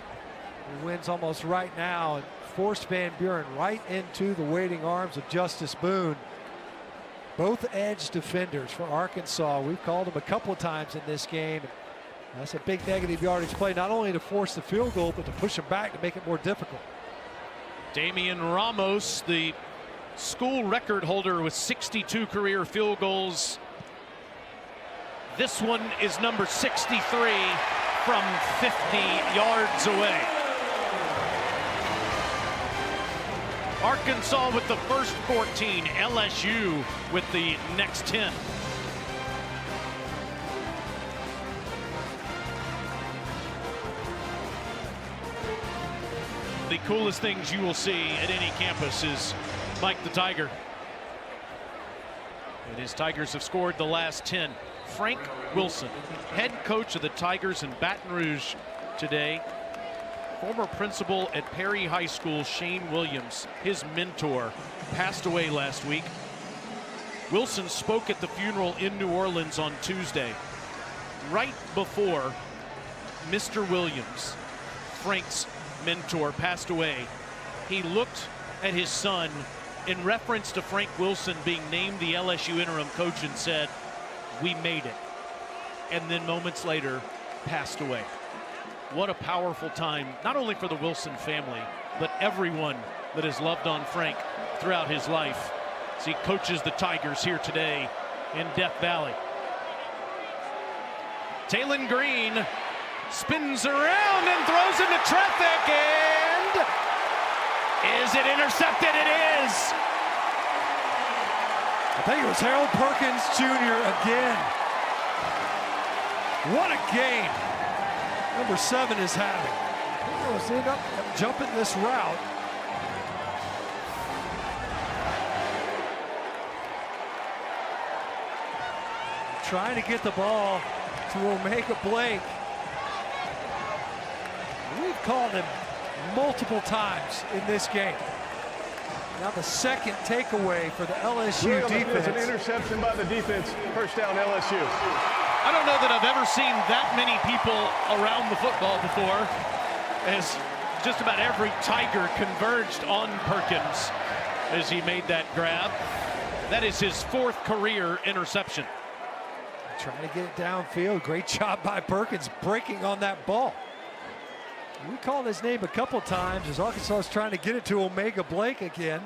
[SPEAKER 1] who wins almost right now, and forced Van Buren right into the waiting arms of Justice Boone. Both edge defenders for Arkansas. We've called them a couple of times in this game. That's a big negative yardage play, not only to force the field goal, but to push them back to make it more difficult.
[SPEAKER 2] Damian Ramos, the school record holder with 62 career field goals. This one is number 63 from 50 yards away. Arkansas with the first 14, LSU with the next 10. The coolest things you will see at any campus is Mike the Tiger. And his Tigers have scored the last 10. Frank Wilson, head coach of the Tigers in Baton Rouge today. Former principal at Perry High School, Shane Williams, his mentor, passed away last week. Wilson spoke at the funeral in New Orleans on Tuesday. Right before Mr. Williams Frank's mentor, passed away, he looked at his son in reference to Frank Wilson being named the LSU interim coach and said, "We made it." And then moments later, passed away. What a powerful time, not only for the Wilson family, but everyone that has loved on Frank throughout his life as he coaches the Tigers here today in Death Valley. Talon Green spins around and throws into traffic, and is it intercepted? It is.
[SPEAKER 1] I think it was Harold Perkins Jr. again. What a game number 7 is having. He was end up jumping this route. Trying to get the ball to Omega Blake. We've called him multiple times in this game. Now the second takeaway for the LSU defense.
[SPEAKER 5] An interception by the defense. First down LSU.
[SPEAKER 2] I don't know that I've ever seen that many people around the football before, as just about every Tiger converged on Perkins as he made that grab. That is his 4th career interception.
[SPEAKER 1] Trying to get it downfield. Great job by Perkins breaking on that ball. We called his name a couple times as Arkansas is trying to get it to Omega Blake again.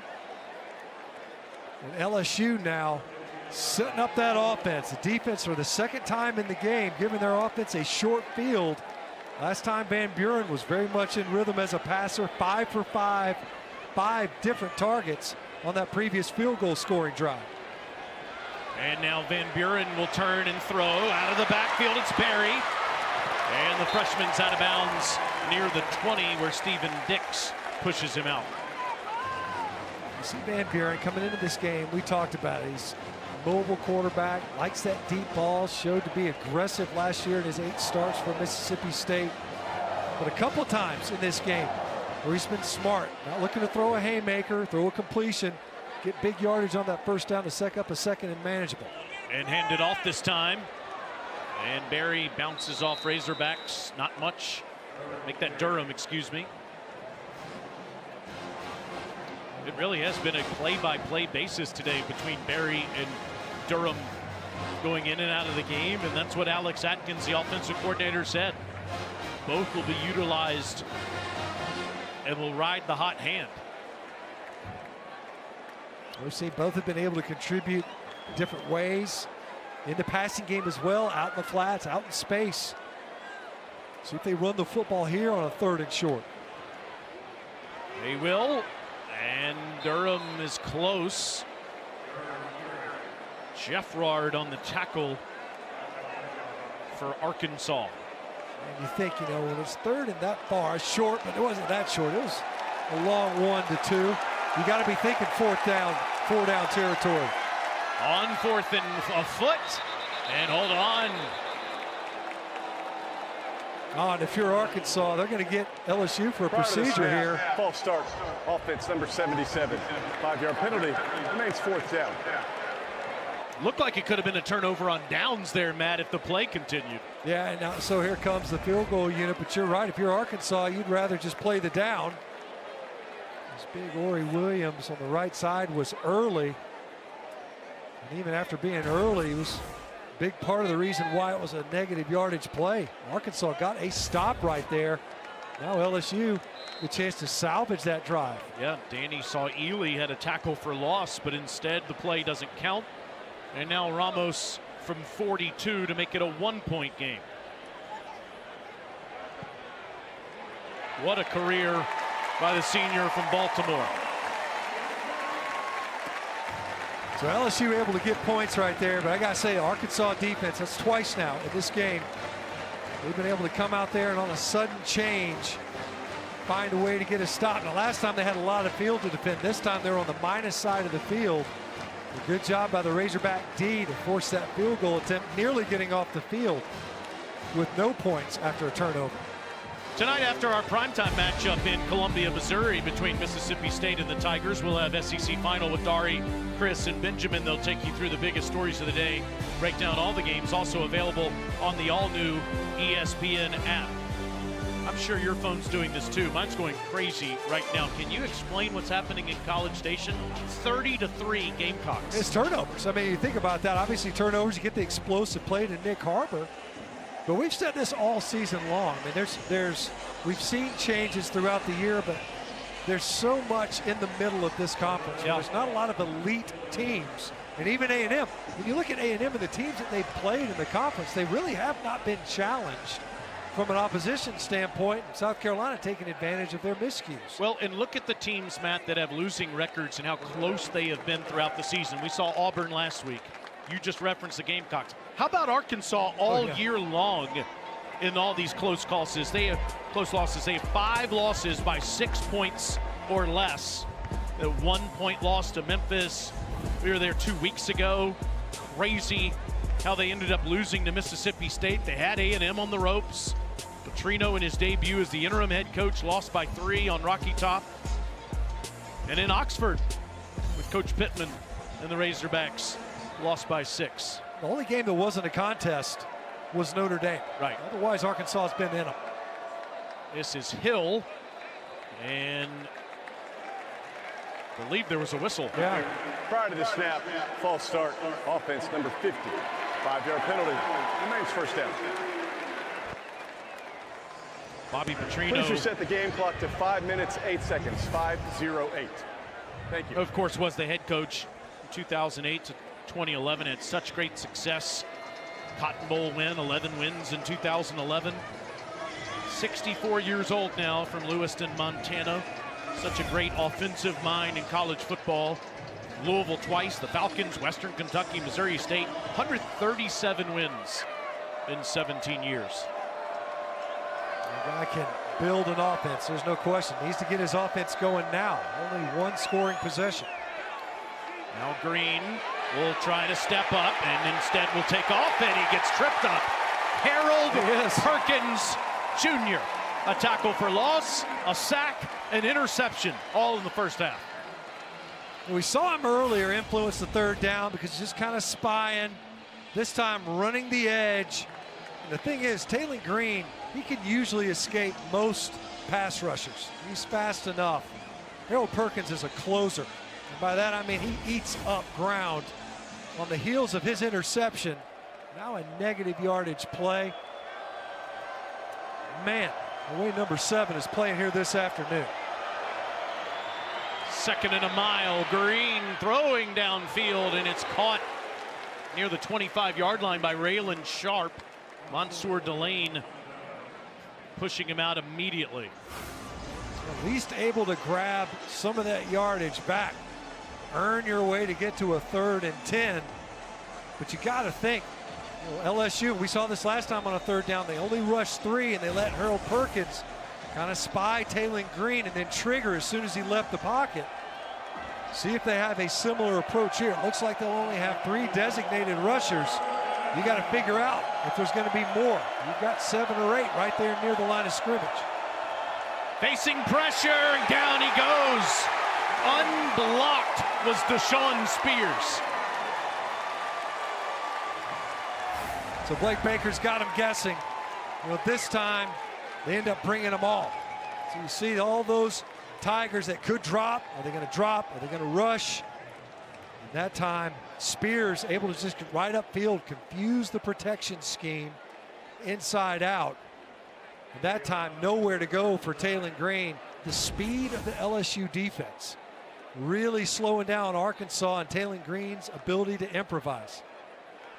[SPEAKER 1] And LSU now setting up that offense. The defense for the second time in the game giving their offense a short field. Last time Van Buren was very much in rhythm as a passer. 5 for 5, 5 different targets on that previous field goal scoring drive.
[SPEAKER 2] And now Van Buren will turn and throw out of the backfield. It's Barry. And the freshman's out of bounds near the 20 where Stephen Dix pushes him out.
[SPEAKER 1] You see Van Buren coming into this game. We talked about it. He's a mobile quarterback, likes that deep ball, showed to be aggressive last year in his 8 starts for Mississippi State. But a couple times in this game where he's been smart, not looking to throw a haymaker, throw a completion, get big yardage on that first down to set up a second and manageable.
[SPEAKER 2] And handed off this time. And Barry bounces off Razorbacks. Not much. Make that Durham, excuse me. It really has been a play-by-play basis today between Barry and Durham going in and out of the game. And that's what Alex Atkins, the offensive coordinator, said. Both will be utilized and will ride the hot hand.
[SPEAKER 1] We've seen both have been able to contribute different ways in the passing game as well, out in the flats, out in space. See if they run the football here on a 3rd and short.
[SPEAKER 2] They will, and Durham is close. Jeffrard on the tackle for Arkansas.
[SPEAKER 1] And you think, you know, when it's 3rd and that far, short, but it wasn't that short. It was a long 1 to 2. You got to be thinking 4th down, 4-down territory.
[SPEAKER 2] On 4th and a foot, and hold on.
[SPEAKER 1] Oh, and if you're Arkansas, they're going to get LSU for a procedure here.
[SPEAKER 5] False start. Offense number 77. 5-yard penalty. Remains 4th down.
[SPEAKER 2] Looked like it could have been a turnover on downs there, Matt, if the play continued.
[SPEAKER 1] Yeah, and now, so here comes the field goal unit, but you're right. If you're Arkansas, you'd rather just play the down. This big Ori Williams on the right side was early. And even after being early, he was a big part of the reason why it was a negative yardage play. Arkansas got a stop right there. Now LSU the chance to salvage that drive.
[SPEAKER 2] Yeah, Danny saw Ely had a tackle for loss, but instead the play doesn't count. And now Ramos from 42 to make it a 1-point game. What a career by the senior from Baltimore.
[SPEAKER 1] So LSU able to get points right there, but I gotta say, Arkansas defense, that's twice now in this game. They've been able to come out there and on a sudden change, find a way to get a stop. Now last time they had a lot of field to defend. This time they're on the minus side of the field. A good job by the Razorback D to force that field goal attempt, nearly getting off the field with no points after a turnover.
[SPEAKER 2] Tonight, after our primetime matchup in Columbia, Missouri, between Mississippi State and the Tigers, we'll have SEC Final with Dari, Chris, and Benjamin. They'll take you through the biggest stories of the day, break down all the games, also available on the all-new ESPN app. I'm sure your phone's doing this too. Mine's going crazy right now. Can you explain what's happening in College Station? 30-3 Gamecocks.
[SPEAKER 1] It's turnovers. I mean, you think about that. Obviously, turnovers, you get the explosive play to Nick Harbor. But we've said this all season long. I mean, we've seen changes throughout the year, but there's so much in the middle of this conference.
[SPEAKER 2] Yeah.
[SPEAKER 1] There's not a lot of elite teams. And even A&M, when you look at A&M and the teams that they've played in the conference, they really have not been challenged from an opposition standpoint. South Carolina taking advantage of their miscues.
[SPEAKER 2] Well, and look at the teams, Matt, that have losing records and how close they have been throughout the season. We saw Auburn last week. You just referenced the Gamecocks. How about Arkansas all year long in all these close losses? They have 5 losses by 6 points or less. A 1-point loss to Memphis. We were there 2 weeks ago. Crazy how they ended up losing to Mississippi State. They had A&M on the ropes. Petrino in his debut as the interim head coach lost by 3 on Rocky Top. And in Oxford with Coach Pittman and the Razorbacks lost by 6.
[SPEAKER 1] The only game that wasn't a contest was Notre Dame.
[SPEAKER 2] Right.
[SPEAKER 1] Otherwise, Arkansas has been in them.
[SPEAKER 2] This is Hill, and I believe there was a whistle.
[SPEAKER 1] Yeah.
[SPEAKER 5] Prior to the snap, false start, offense number 50. 5-yard penalty, remains first down.
[SPEAKER 2] Bobby Petrino.
[SPEAKER 5] Please reset the game clock to 5 minutes, 8 seconds, 5:08. Thank you.
[SPEAKER 2] Of course, was the head coach from 2008 to 2011. Had such great success. Cotton Bowl win, 11 wins in 2011. 64 years old now from Lewiston, Montana. Such a great offensive mind in college football. Louisville twice, the Falcons, Western Kentucky, Missouri State. 137 wins in 17 years.
[SPEAKER 1] The guy can build an offense, there's no question. Needs to get his offense going now. Only 1 scoring possession.
[SPEAKER 2] Now Green will try to step up and instead will take off, and he gets tripped up. Harold Perkins Jr. A tackle for loss, a sack, an interception, all in the first half.
[SPEAKER 1] We saw him earlier influence the 3rd down because he's just kind of spying. This time running the edge. And the thing is, Taylor Green, he can usually escape most pass rushers. He's fast enough. Harold Perkins is a closer. And by that, I mean he eats up ground. On the heels of his interception, now a negative yardage play. Man, the way number 7 is playing here this afternoon.
[SPEAKER 2] 2nd and a mile. Green throwing downfield, and it's caught near the 25-yard line by Raylan Sharp. Mansour Delane pushing him out immediately.
[SPEAKER 1] At least able to grab some of that yardage back. Earn your way to get to a 3rd and 10. But you got to think, LSU, we saw this last time on a 3rd down. They only rushed 3, and they let Harold Perkins kind of spy Taylor Green and then trigger as soon as he left the pocket. See if they have a similar approach here. It looks like they'll only have 3 designated rushers. You got to figure out if there's going to be more. You've got 7 or 8 right there near the line of scrimmage.
[SPEAKER 2] Facing pressure, and down he goes. Unblocked was Deshaun Spears.
[SPEAKER 1] So Blake Baker's got him guessing. This time they end up bringing them all. So you see all those Tigers that could drop. Are they going to drop? Are they going to rush? And that time, Spears able to just get right upfield, confuse the protection scheme inside out. And that time, nowhere to go for Taylor Green. The speed of the LSU defense really slowing down Arkansas and Taylor Green's ability to improvise.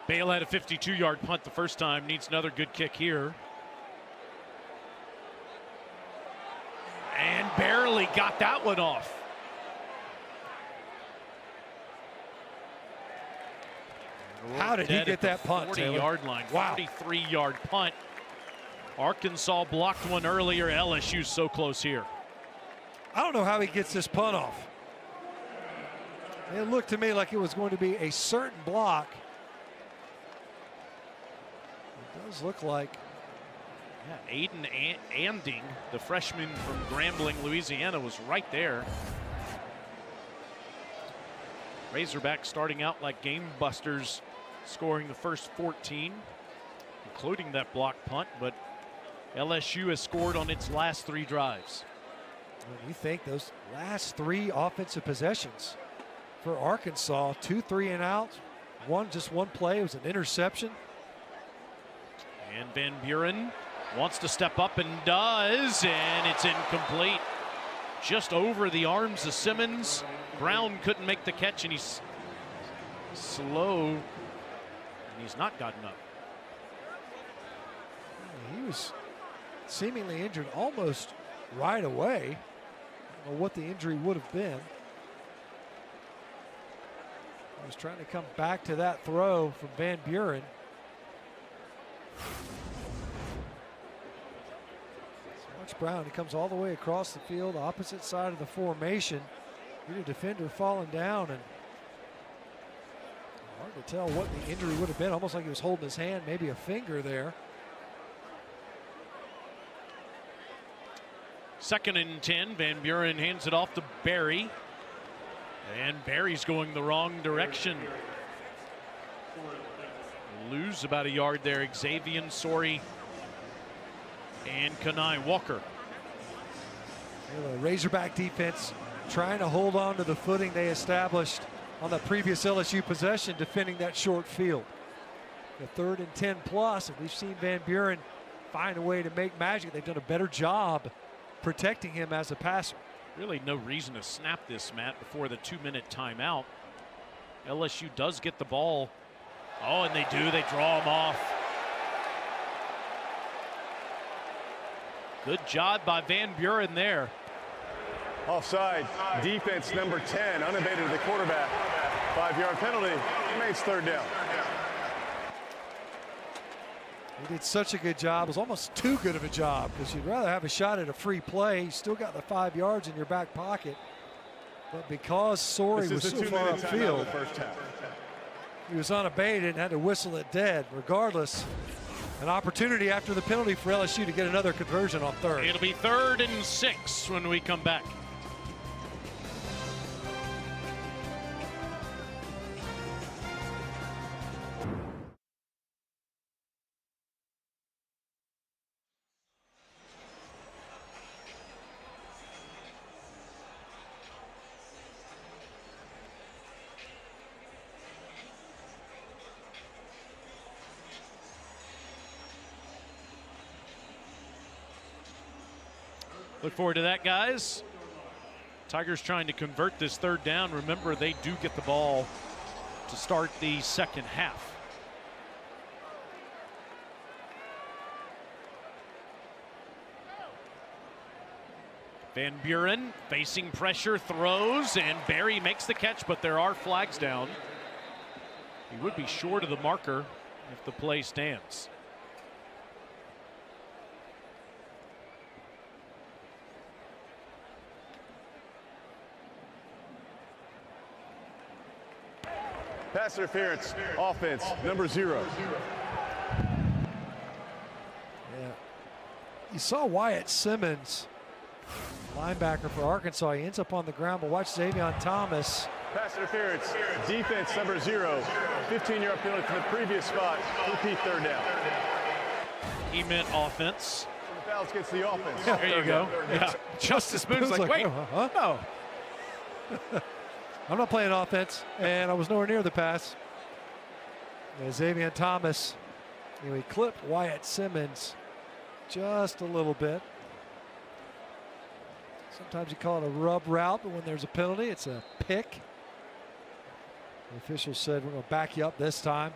[SPEAKER 2] Bale had a 52-yard punt the first time, needs another good kick here. And barely got that one off.
[SPEAKER 1] How did he get that punt,
[SPEAKER 2] 40-yard line,
[SPEAKER 1] wow.
[SPEAKER 2] 43-yard punt. Arkansas blocked one earlier. LSU's so close here.
[SPEAKER 1] I don't know how he gets this punt off. It looked to me like it was going to be a certain block. It does look like.
[SPEAKER 2] Yeah, Aiden Anding, the freshman from Grambling, Louisiana, was right there. Razorbacks starting out like game busters, scoring the first 14, including that block punt, but LSU has scored on its last 3 drives.
[SPEAKER 1] When you think those last 3 offensive possessions for Arkansas, 2 3-and-outs, just one play, it was an interception.
[SPEAKER 2] And Van Buren wants to step up and does, and it's incomplete. Just over the arms of Simmons. Brown couldn't make the catch, and he's slow, and he's not gotten up.
[SPEAKER 1] He was seemingly injured almost right away. I don't know what the injury would have been. He was trying to come back to that throw from Van Buren. Watch Brown, he comes all the way across the field, opposite side of the formation. Need a defender falling down, and hard to tell what the injury would have been. Almost like he was holding his hand, maybe a finger there.
[SPEAKER 2] 2nd and 10. Van Buren hands it off to Barry. And Barry's going the wrong direction. Lose about a yard there. Xavier, Sori, and Kanai Walker.
[SPEAKER 1] The Razorback defense trying to hold on to the footing they established on the previous LSU possession, defending that short field. The 3rd and 10 plus, and we've seen Van Buren find a way to make magic. They've done a better job protecting him as a passer.
[SPEAKER 2] Really no reason to snap this, Matt, before the 2-minute timeout. LSU does get the ball. Oh, and they do. They draw him off. Good job by Van Buren there.
[SPEAKER 5] Offside. Defense number 10, unabated to the quarterback. 5-yard penalty. Remains 3rd down.
[SPEAKER 1] He did such a good job. It was almost too good of a job, because you'd rather have a shot at a free play. You still got the 5 yards in your back pocket. But because Sori was so far upfield, he was unabated and had to whistle it dead. Regardless, an opportunity after the penalty for LSU to get another conversion on 3rd.
[SPEAKER 2] It'll be 3rd and 6 when we come back. Look forward to that, guys. Tigers trying to convert this 3rd down. Remember, they do get the ball to start the 2nd half. Van Buren facing pressure, throws, and Barry makes the catch, but there are flags down. He would be short of the marker if the play stands.
[SPEAKER 5] Pass interference, offense, number 0.
[SPEAKER 1] Yeah. You saw Wyatt Simmons, linebacker for Arkansas. He ends up on the ground, but watch Xavier Thomas.
[SPEAKER 5] Pass interference, defense, number 0. 15-yard penalty from the previous spot. Repeat 3rd down.
[SPEAKER 2] He meant offense.
[SPEAKER 5] The fouls gets the offense.
[SPEAKER 2] Yeah, there you go. Yeah. Justice Boone's like, wait,
[SPEAKER 1] huh?
[SPEAKER 2] no.
[SPEAKER 1] I'm not playing offense, and I was nowhere near the pass. Xavier Thomas, he clipped Wyatt Simmons just a little bit. Sometimes you call it a rub route, but when there's a penalty, it's a pick. The official said, we're going to back you up this time.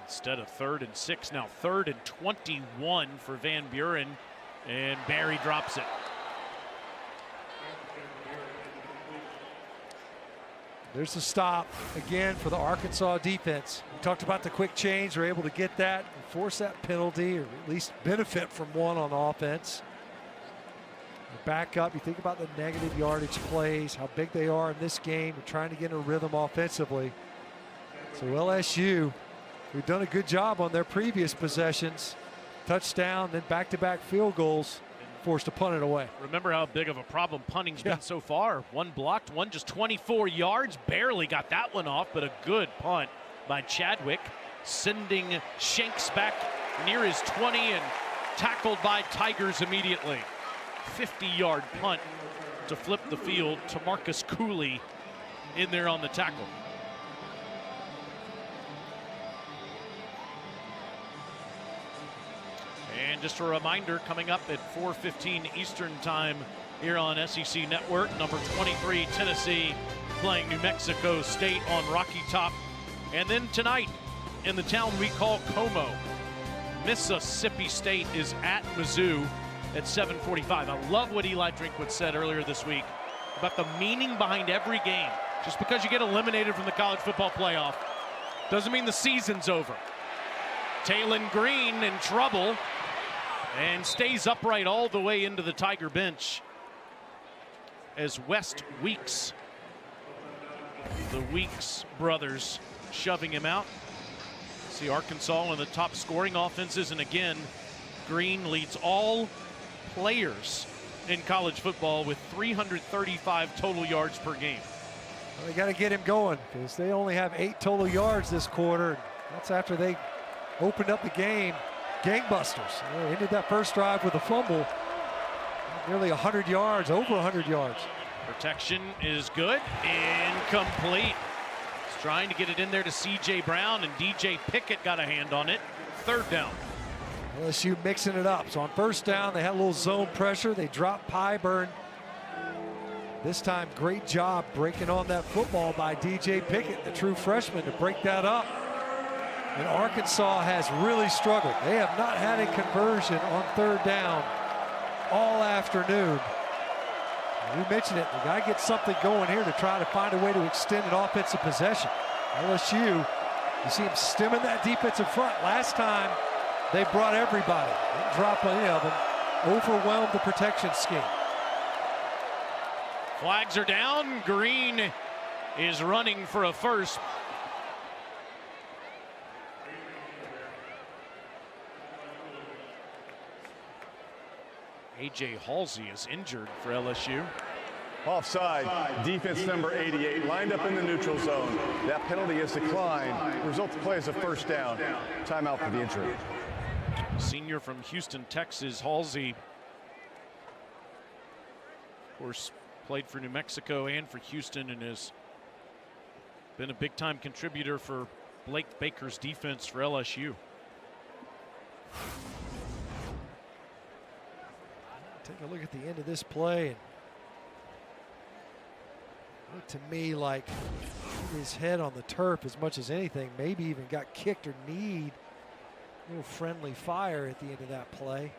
[SPEAKER 2] Instead of 3rd and 6, now 3rd and 21 for Van Buren. And Barry drops it.
[SPEAKER 1] There's the stop again for the Arkansas defense. We talked about the quick change. They're able to get that and force that penalty, or at least benefit from one on offense. Back up, you think about the negative yardage plays, how big they are in this game. We're trying to get in a rhythm offensively. So LSU, we've done a good job on their previous possessions. Touchdown, then back-to-back field goals, forced to punt it away.
[SPEAKER 2] Remember how big of a problem punting's been so far. One blocked, one just 24 yards. Barely got that one off, but a good punt by Chadwick, sending Shanks back near his 20 and tackled by Tigers immediately. 50-yard punt to flip the field to Marcus Cooley in there on the tackle. And just a reminder, coming up at 4:15 Eastern time here on SEC Network, number 23 Tennessee playing New Mexico State on Rocky Top. And then tonight in the town we call Como, Mississippi State is at Mizzou at 7:45. I love what Eli Drinkwitz said earlier this week about the meaning behind every game. Just because you get eliminated from the college football playoff doesn't mean the season's over. Taylon Green in trouble and stays upright all the way into the Tiger bench as West Weeks, the Weeks brothers, shoving him out. See Arkansas one of the top scoring offenses, and again, Green leads all players in college football with 335 total yards per game.
[SPEAKER 1] Well, they got to get him going because they only have 8 total yards this quarter. That's after they opened up the game gangbusters. They ended that first drive with a fumble. Nearly 100 yards, over 100 yards.
[SPEAKER 2] Protection is good. Incomplete. He's trying to get it in there to C.J. Brown, and D.J. Pickett got a hand on it. Third down.
[SPEAKER 1] LSU mixing it up. So on first down, they had a little zone pressure. They dropped Pyburn. This time, great job breaking on that football by D.J. Pickett, the true freshman, to break that up. And Arkansas has really struggled. They have not had a conversion on third down all afternoon. We mentioned it. They got to get something going here to try to find a way to extend an offensive possession. LSU, you see them stemming that defensive front. Last time, they brought everybody. Didn't drop any of them. Overwhelmed the protection scheme.
[SPEAKER 2] Flags are down. Green is running for a first. A.J. Halsey is injured for LSU.
[SPEAKER 5] Offside, defense number 88, lined up in the neutral zone. That penalty is declined. Result of play is a first down. Timeout for the injury.
[SPEAKER 2] Senior from Houston, Texas, Halsey, of course, played for New Mexico and for Houston and has been a big-time contributor for Blake Baker's defense for LSU.
[SPEAKER 1] Take a look at the end of this play. And looked to me like his head on the turf as much as anything. Maybe even got kicked or kneed. A little friendly fire at the end of that play.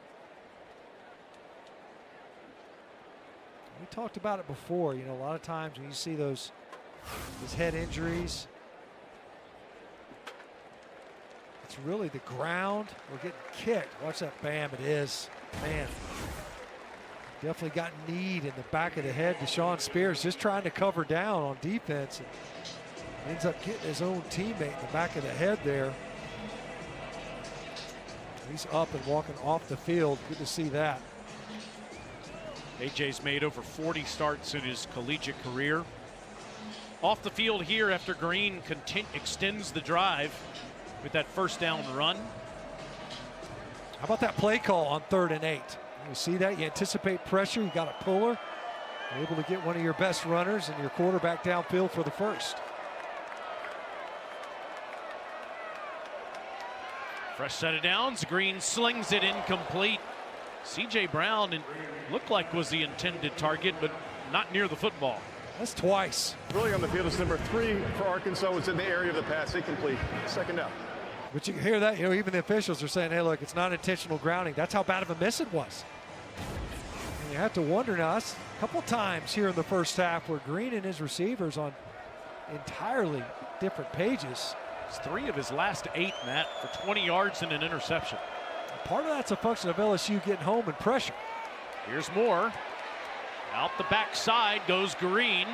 [SPEAKER 1] We talked about it before. You know, a lot of times when you see those head injuries, it's really the ground or getting kicked. Watch that, bam, it is. Man. Definitely got kneed in the back of the head. Deshaun Spears just trying to cover down on defense and ends up getting his own teammate in the back of the head there. He's up and walking off the field. Good to see that.
[SPEAKER 2] AJ's made over 40 starts in his collegiate career. Off the field here after Green extends the drive with that first down run.
[SPEAKER 1] How about that play call on 3rd and 8? You see that, you anticipate pressure, you got a puller. You're able to get one of your best runners and your quarterback downfield for the first.
[SPEAKER 2] Fresh set of downs, Green slings it incomplete. C.J. Brown looked like was the intended target, but not near the football.
[SPEAKER 1] That's twice.
[SPEAKER 5] Really on the field is number 3 for Arkansas, was in the area of the pass, incomplete. Second down.
[SPEAKER 1] But you can hear that, you know, even the officials are saying, hey, look, it's not intentional grounding. That's how bad of a miss it was. And you have to wonder now, that's a couple times here in the first half where Green and his receivers on entirely different pages.
[SPEAKER 2] It's 3 of his last 8, Matt, for 20 yards and an interception.
[SPEAKER 1] Part of that's a function of LSU getting home and pressure.
[SPEAKER 2] Here's more. Out the backside goes Green.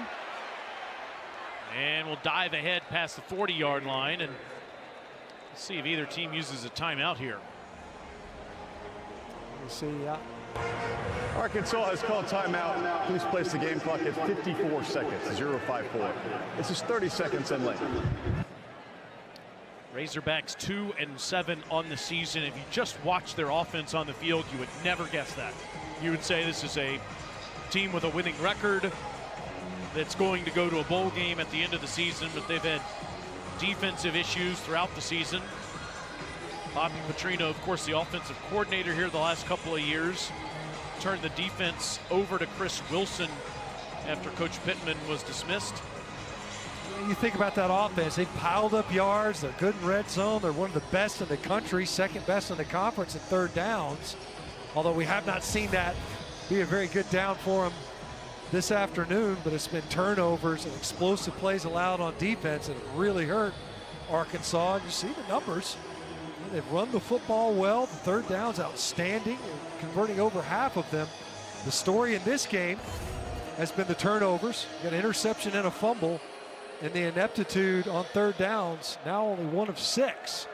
[SPEAKER 2] And will dive ahead past the 40-yard line. And let's see if either team uses a timeout here.
[SPEAKER 1] You see,
[SPEAKER 5] Arkansas has called timeout. Please place the game clock at 54 seconds, 0-5-4. This is 30 seconds in length.
[SPEAKER 2] Razorbacks 2-7 on the season. If you just watch their offense on the field, you would never guess that. You would say this is a team with a winning record that's going to go to a bowl game at the end of the season, but they've had defensive issues throughout the season. Bobby Petrino, of course, the offensive coordinator here the last couple of years, turned the defense over to Chris Wilson after Coach Pittman was dismissed.
[SPEAKER 1] You think about that offense, they've piled up yards, they're good in red zone, they're one of the best in the country, second best in the conference in third downs. Although we have not seen that be a very good down for them this afternoon, but it's been turnovers and explosive plays allowed on defense, and it really hurt Arkansas. You see the numbers. They've run the football well. The third down's outstanding, converting over half of them. The story in this game has been the turnovers. You got an interception and a fumble, and the ineptitude on third downs, now only 1 of 6.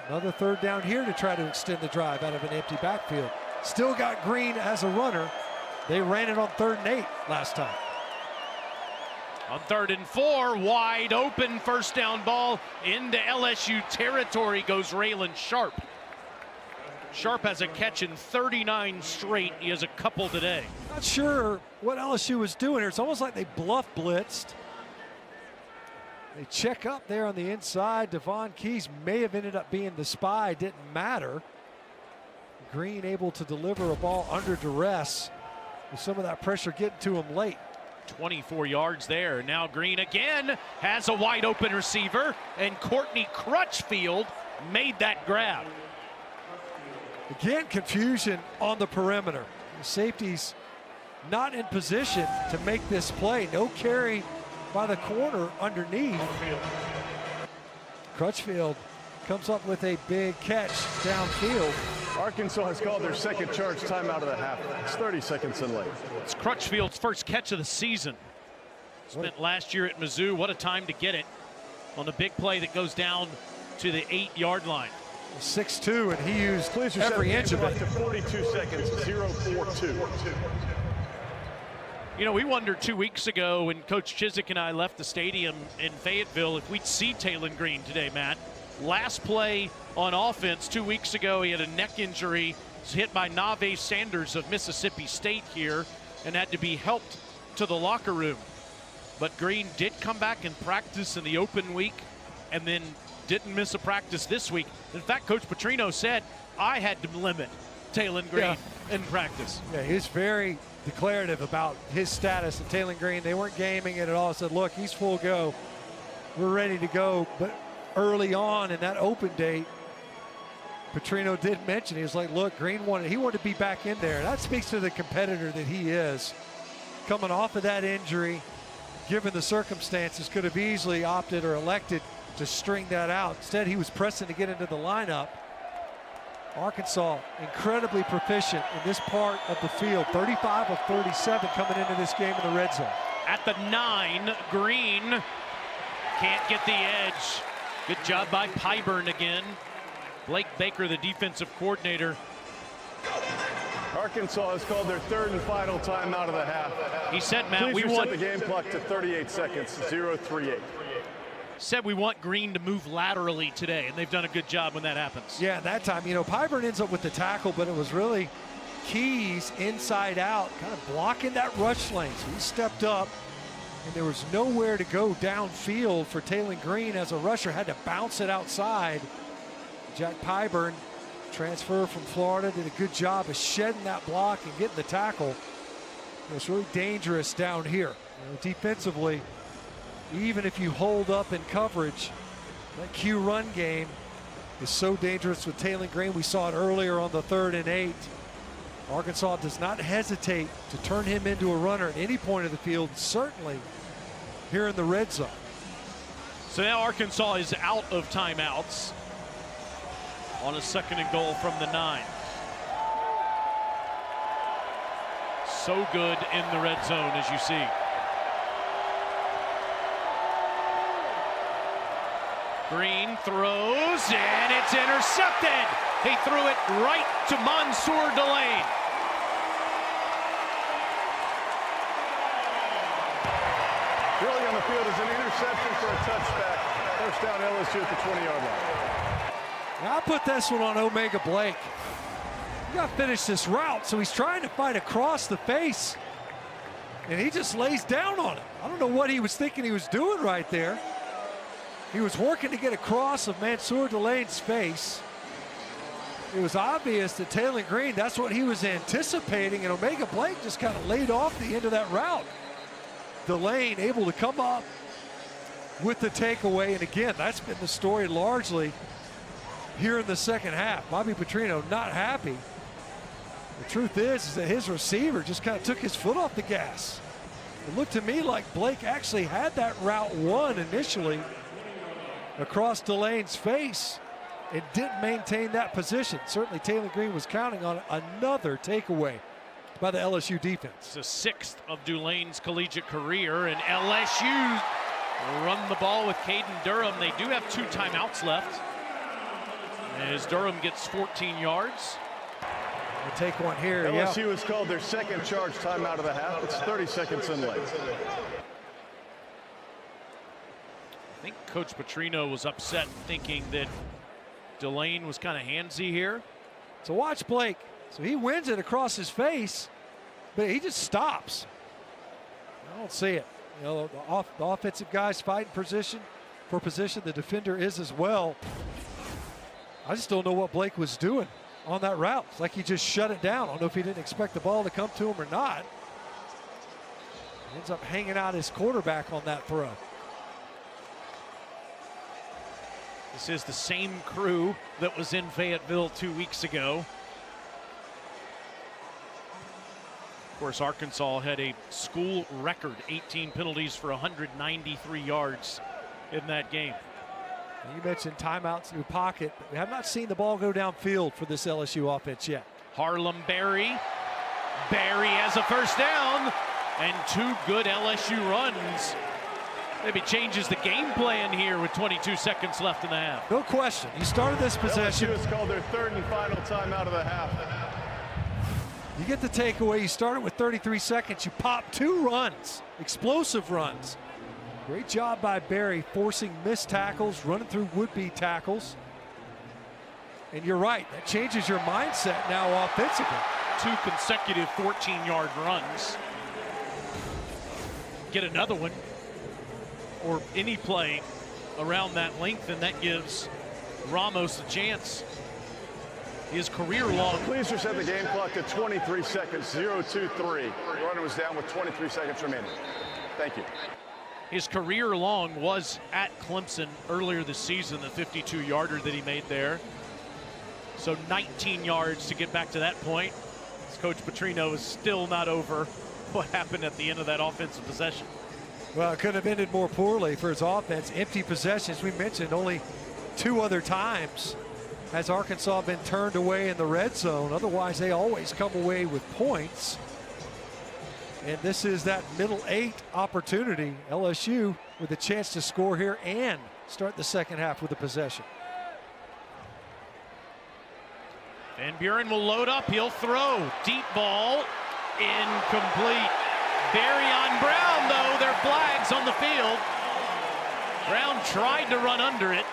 [SPEAKER 1] Another third down here to try to extend the drive out of an empty backfield. Still got Green as a runner. They ran it on 3rd and 8 last time.
[SPEAKER 2] On 3rd and 4, wide open first down ball into LSU territory goes Raylan Sharp. Sharp has a catch in 39 straight. He has a couple today.
[SPEAKER 1] Not sure what LSU was doing here. It's almost like they bluff blitzed. They check up there on the inside. Devon Keys may have ended up being the spy. Didn't matter. Green able to deliver a ball under duress with some of that pressure getting to him late.
[SPEAKER 2] 24 yards there. Now Green again has a wide open receiver, and Courtney Crutchfield made that grab.
[SPEAKER 1] Again, confusion on the perimeter. The safety's not in position to make this play. No carry by the corner underneath. Crutchfield comes up with a big catch downfield.
[SPEAKER 5] Arkansas has called their second charge timeout of the half. It's 30 seconds in late.
[SPEAKER 2] It's Crutchfield's first catch of the season. Spent last year at Mizzou. What a time to get it on a big play that goes down to the 8-yard line.
[SPEAKER 1] 6'2", and he used every inch of it.
[SPEAKER 5] To 42 seconds, 0-4-2.
[SPEAKER 2] You know, we wondered 2 weeks ago when Coach Chiswick and I left the stadium in Fayetteville if we'd see Talon Green today, Matt. Last play on offense 2 weeks ago, he had a neck injury. Was hit by Nave Sanders of Mississippi State here and had to be helped to the locker room. But Green did come back and practice in the open week and then didn't miss a practice this week. In fact, Coach Petrino said, I had to limit Talon Green in practice.
[SPEAKER 1] Yeah, he was very declarative about his status of Talon Green. They weren't gaming it at all. Said, look, he's full go. We're ready to go. But early on in that open date, Petrino did mention, he was like, look, Green wanted to be back in there. That speaks to the competitor that he is. Coming off of that injury, given the circumstances, could have easily opted or elected to string that out. Instead, he was pressing to get into the lineup. Arkansas incredibly proficient in this part of the field. 35 of 37 coming into this game in the red zone.
[SPEAKER 2] At the 9, Green can't get the edge. Good job by Pyburn again. Blake Baker, the defensive coordinator.
[SPEAKER 5] Arkansas has called their 3rd and final timeout of the half.
[SPEAKER 2] He said, Matt,
[SPEAKER 5] Please
[SPEAKER 2] we want
[SPEAKER 5] the game clock to 38 seconds, 0-3-8.
[SPEAKER 2] Said we want Green to move laterally today, and they've done a good job when that happens.
[SPEAKER 1] Yeah, that time, you know, Pyburn ends up with the tackle, but it was really Keys inside out, kind of blocking that rush lane. So he stepped up, and there was nowhere to go downfield for Talon Green as a rusher. Had to bounce it outside. Jack Pyburn, transfer from Florida, did a good job of shedding that block and getting the tackle. It was really dangerous down here. You know, defensively, even if you hold up in coverage, that Q run game is so dangerous with Talon Green. We saw it earlier on the 3rd and 8. Arkansas does not hesitate to turn him into a runner at any point of the field, certainly here in the red zone.
[SPEAKER 2] So now Arkansas is out of timeouts on a 2nd and goal from the 9. So good in the red zone, as you see. Green throws, and it's intercepted. He threw it right to Mansour Delane.
[SPEAKER 5] Really on the field is an interception for a touchback. First down, LSU at the 20-yard line.
[SPEAKER 1] Now I put this one on Omega Blake. You got to finish this route, so he's trying to fight across the face, and he just lays down on it. I don't know what he was thinking he was doing right there. He was working to get across of Mansour Delane's face. It was obvious that Taylor Green, that's what he was anticipating, and Omega Blake just kind of laid off the end of that route. Delane able to come up with the takeaway, and again, that's been the story largely here in the second half. Bobby Petrino not happy. The truth is that his receiver just kind of took his foot off the gas. It looked to me like Blake actually had that route won initially across Delane's face. It didn't maintain that position. Certainly Taylor Green was counting on another takeaway by the LSU defense.
[SPEAKER 2] It's the sixth of Delane's collegiate career, and LSU will run the ball with Caden Durham. They do have 2 timeouts left as Durham gets 14 yards.
[SPEAKER 1] We'll take one here.
[SPEAKER 5] LSU has called their second charge timeout of the half. It's 30 seconds in late.
[SPEAKER 2] I think Coach Petrino was upset thinking that Delane was kind of handsy here.
[SPEAKER 1] So watch Blake. So he wins it across his face, but he just stops. I don't see it. You know, the offensive guys fighting position for position. The defender is as well. I just don't know what Blake was doing on that route. It's like he just shut it down. I don't know if he didn't expect the ball to come to him or not. He ends up hanging out his quarterback on that throw.
[SPEAKER 2] This is the same crew that was in Fayetteville 2 weeks ago. Of course, Arkansas had a school record 18 penalties for 193 yards in that game.
[SPEAKER 1] You mentioned timeouts, new pocket. But we have not seen the ball go downfield for this LSU offense yet.
[SPEAKER 2] Harlem Berry. Berry has a first down and 2 good LSU runs. Maybe changes the game plan here with 22 seconds left in the half.
[SPEAKER 1] No question. You started this possession.
[SPEAKER 5] LSU has called their 3rd and final timeout of the half.
[SPEAKER 1] You get the takeaway. You started with 33 seconds. You pop 2 runs, explosive runs. Great job by Berry forcing missed tackles, running through would-be tackles. And you're right, that changes your mindset now offensively.
[SPEAKER 2] 2 consecutive 14-yard runs. Get another one, or any play around that length, and that gives Ramos a chance. His career long.
[SPEAKER 5] Please reset the game clock to 23 seconds, 0-2-3. The runner was down with 23 seconds remaining. Thank you.
[SPEAKER 2] His career long was at Clemson earlier this season, the 52-yarder that he made there. So 19 yards to get back to that point. As Coach Petrino is still not over what happened at the end of that offensive possession.
[SPEAKER 1] Well, it couldn't have ended more poorly for his offense. Empty possessions, we mentioned only 2 other times has Arkansas been turned away in the red zone. Otherwise, they always come away with points. And this is that middle 8 opportunity. LSU with a chance to score here and start the second half with a possession.
[SPEAKER 2] Van Buren will load up. He'll throw. Deep ball. Incomplete. Berry on Brown, though. There are flags on the field. Brown tried to run under it.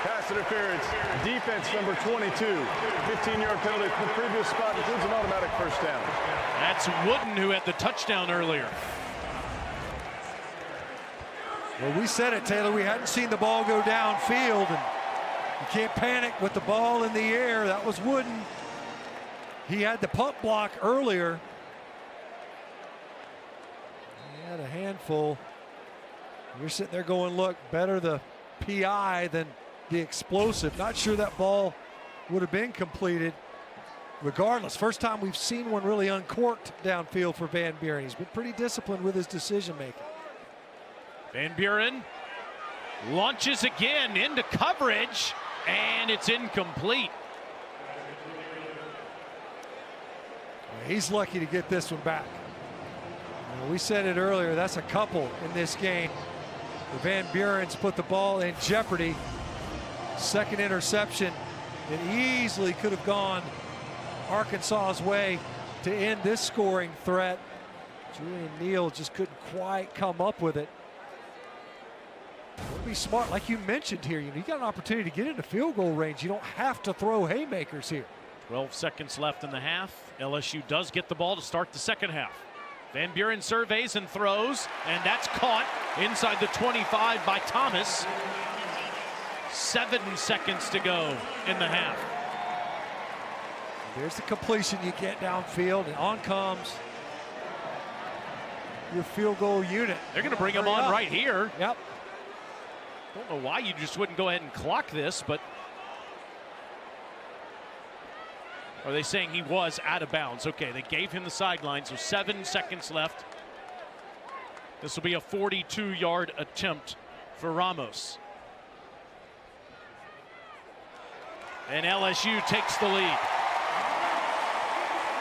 [SPEAKER 5] Pass interference, defense number 22. 15-yard penalty from the previous spot, includes an automatic first down.
[SPEAKER 2] That's Wooden who had the touchdown earlier.
[SPEAKER 1] Well, we said it, Taylor. We hadn't seen the ball go downfield, and you can't panic with the ball in the air. That was Wooden. He had the punt block earlier. He had a handful. You're sitting there going, look, better the PI than the explosive. Not sure that ball would have been completed. Regardless, first time we've seen one really uncorked downfield for Van Buren. He's been pretty disciplined with his decision making.
[SPEAKER 2] Van Buren launches again into coverage, and it's incomplete.
[SPEAKER 1] He's lucky to get this one back. We said it earlier, that's a couple in this game. The Van Buren's put the ball in jeopardy. Second interception that easily could have gone Arkansas's way to end this scoring threat. Julian Neal just couldn't quite come up with it. Be smart, like you mentioned here. You got an opportunity to get into field goal range. You don't have to throw haymakers here.
[SPEAKER 2] 12 seconds left in the half. LSU does get the ball to start the second half. Van Buren surveys and throws, and that's caught inside the 25 by Thomas. 7 seconds to go in the half.
[SPEAKER 1] There's the completion you get downfield, and on comes your field goal unit.
[SPEAKER 2] They're going to bring him on right here.
[SPEAKER 1] Yep.
[SPEAKER 2] Don't know why you just wouldn't go ahead and clock this, but are they saying he was out of bounds? Okay, they gave him the sideline, so 7 seconds left. This will be a 42-yard attempt for Ramos. And LSU takes the lead.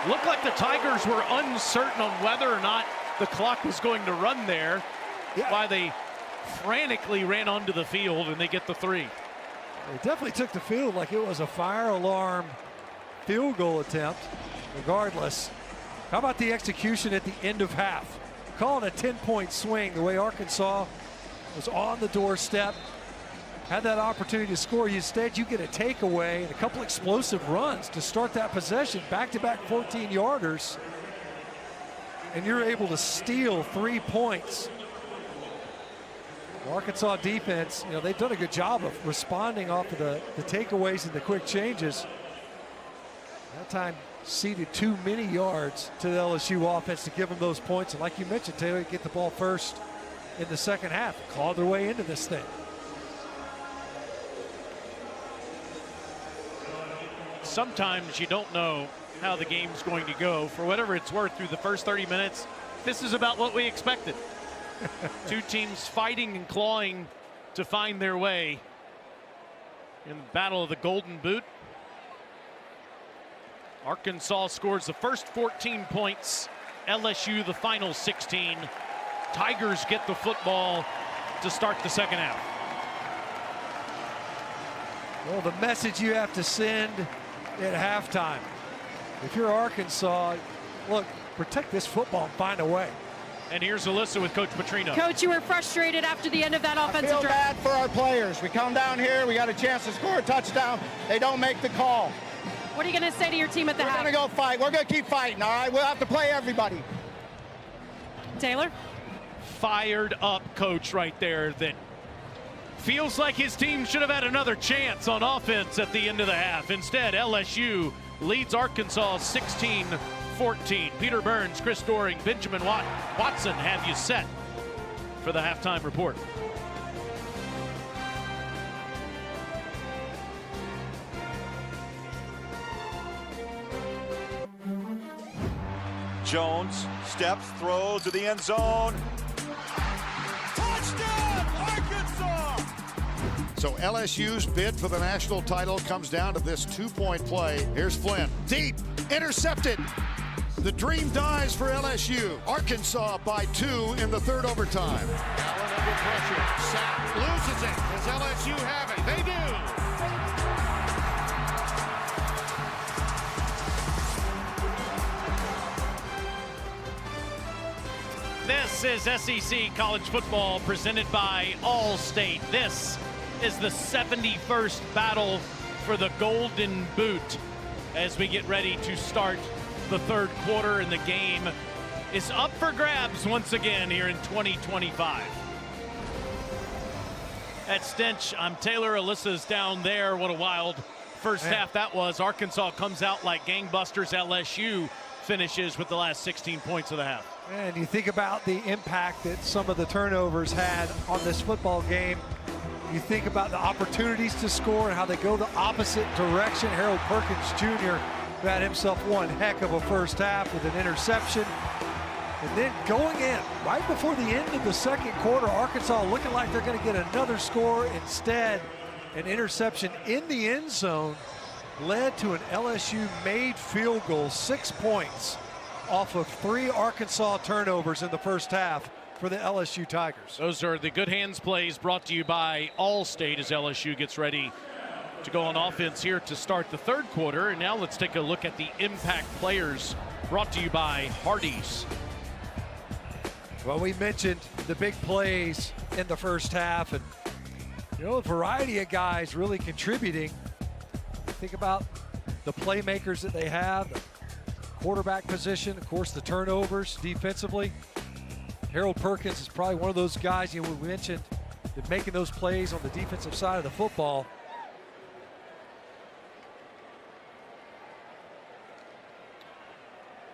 [SPEAKER 2] Looked like the Tigers were uncertain on whether or not the clock was going to run there.
[SPEAKER 1] Yeah.
[SPEAKER 2] Why they frantically ran onto the field, and they get the 3.
[SPEAKER 1] They definitely took the field like it was a fire alarm field goal attempt. Regardless, how about the execution at the end of half? Call it a 10-point swing, the way Arkansas was on the doorstep, had that opportunity to score. Instead, you get a takeaway and a couple explosive runs to start that possession, back-to-back 14-yarders, and you're able to steal 3 points. Arkansas defense, they've done a good job of responding off of the takeaways and the quick changes. That time ceded too many yards to the LSU offense to give them those points. And like you mentioned, Taylor, get the ball first in the second half, clawed their way into this thing.
[SPEAKER 2] Sometimes you don't know how the game's going to go. For whatever it's worth, through the first 30 minutes, this is about what we expected. Two teams fighting and clawing to find their way in the battle of the Golden Boot. Arkansas scores the first 14 points. LSU the final 16. Tigers get the football to start the second half.
[SPEAKER 1] Well, the message you have to send at halftime. If you're Arkansas, look, protect this football and find a way.
[SPEAKER 2] And here's Alyssa with Coach Petrino.
[SPEAKER 3] Coach, you were frustrated after the end of that offensive
[SPEAKER 6] I feel
[SPEAKER 3] drive.
[SPEAKER 6] bad for our players. We come down here, we got a chance to score a touchdown. They don't make the call.
[SPEAKER 3] What are you going to say to your team at the half?
[SPEAKER 6] We're going to go fight. We're going to keep fighting, all right? We'll have to play everybody.
[SPEAKER 3] Taylor?
[SPEAKER 2] Fired up coach right there that feels like his team should have had another chance on offense at the end of the half. Instead, LSU leads Arkansas 16-14. Peter Burns, Chris Doring, Benjamin Watson have you set for the halftime report.
[SPEAKER 7] Jones steps, throws to the end zone. Touchdown, Arkansas!
[SPEAKER 8] So LSU's bid for the national title comes down to this two-point play. Here's Flynn, deep, intercepted. The dream dies for LSU. Arkansas by 2 in the third overtime. Allen under pressure, sacked, loses it. Does LSU have it? They do.
[SPEAKER 2] This is SEC College Football presented by Allstate. This is the 71st battle for the Golden Boot as we get ready to start the third quarter, and the game is up for grabs once again here in 2025. At Stench, I'm Taylor. Alyssa's down there. What a wild first half that was. Arkansas comes out like gangbusters. LSU finishes with the last 16 points of the half.
[SPEAKER 1] And you think about the impact that some of the turnovers had on this football game. You think about the opportunities to score and how they go the opposite direction. Harold Perkins Jr. had himself one heck of a first half with an interception. And then going in right before the end of the second quarter, Arkansas looking like they're going to get another score. Instead, an interception in the end zone led to an LSU made field goal, 6 points off of 3 Arkansas turnovers in the first half for the LSU Tigers.
[SPEAKER 2] Those are the good hands plays brought to you by Allstate as LSU gets ready to go on offense here to start the third quarter. And now let's take a look at the impact players brought to you by Hardee's.
[SPEAKER 1] Well, we mentioned the big plays in the first half, and You know, a variety of guys really contributing. Think about the playmakers that they have, the quarterback position, of course, the turnovers defensively. Harold Perkins is probably one of those guys, you know, we mentioned that making those plays on the defensive side of the football.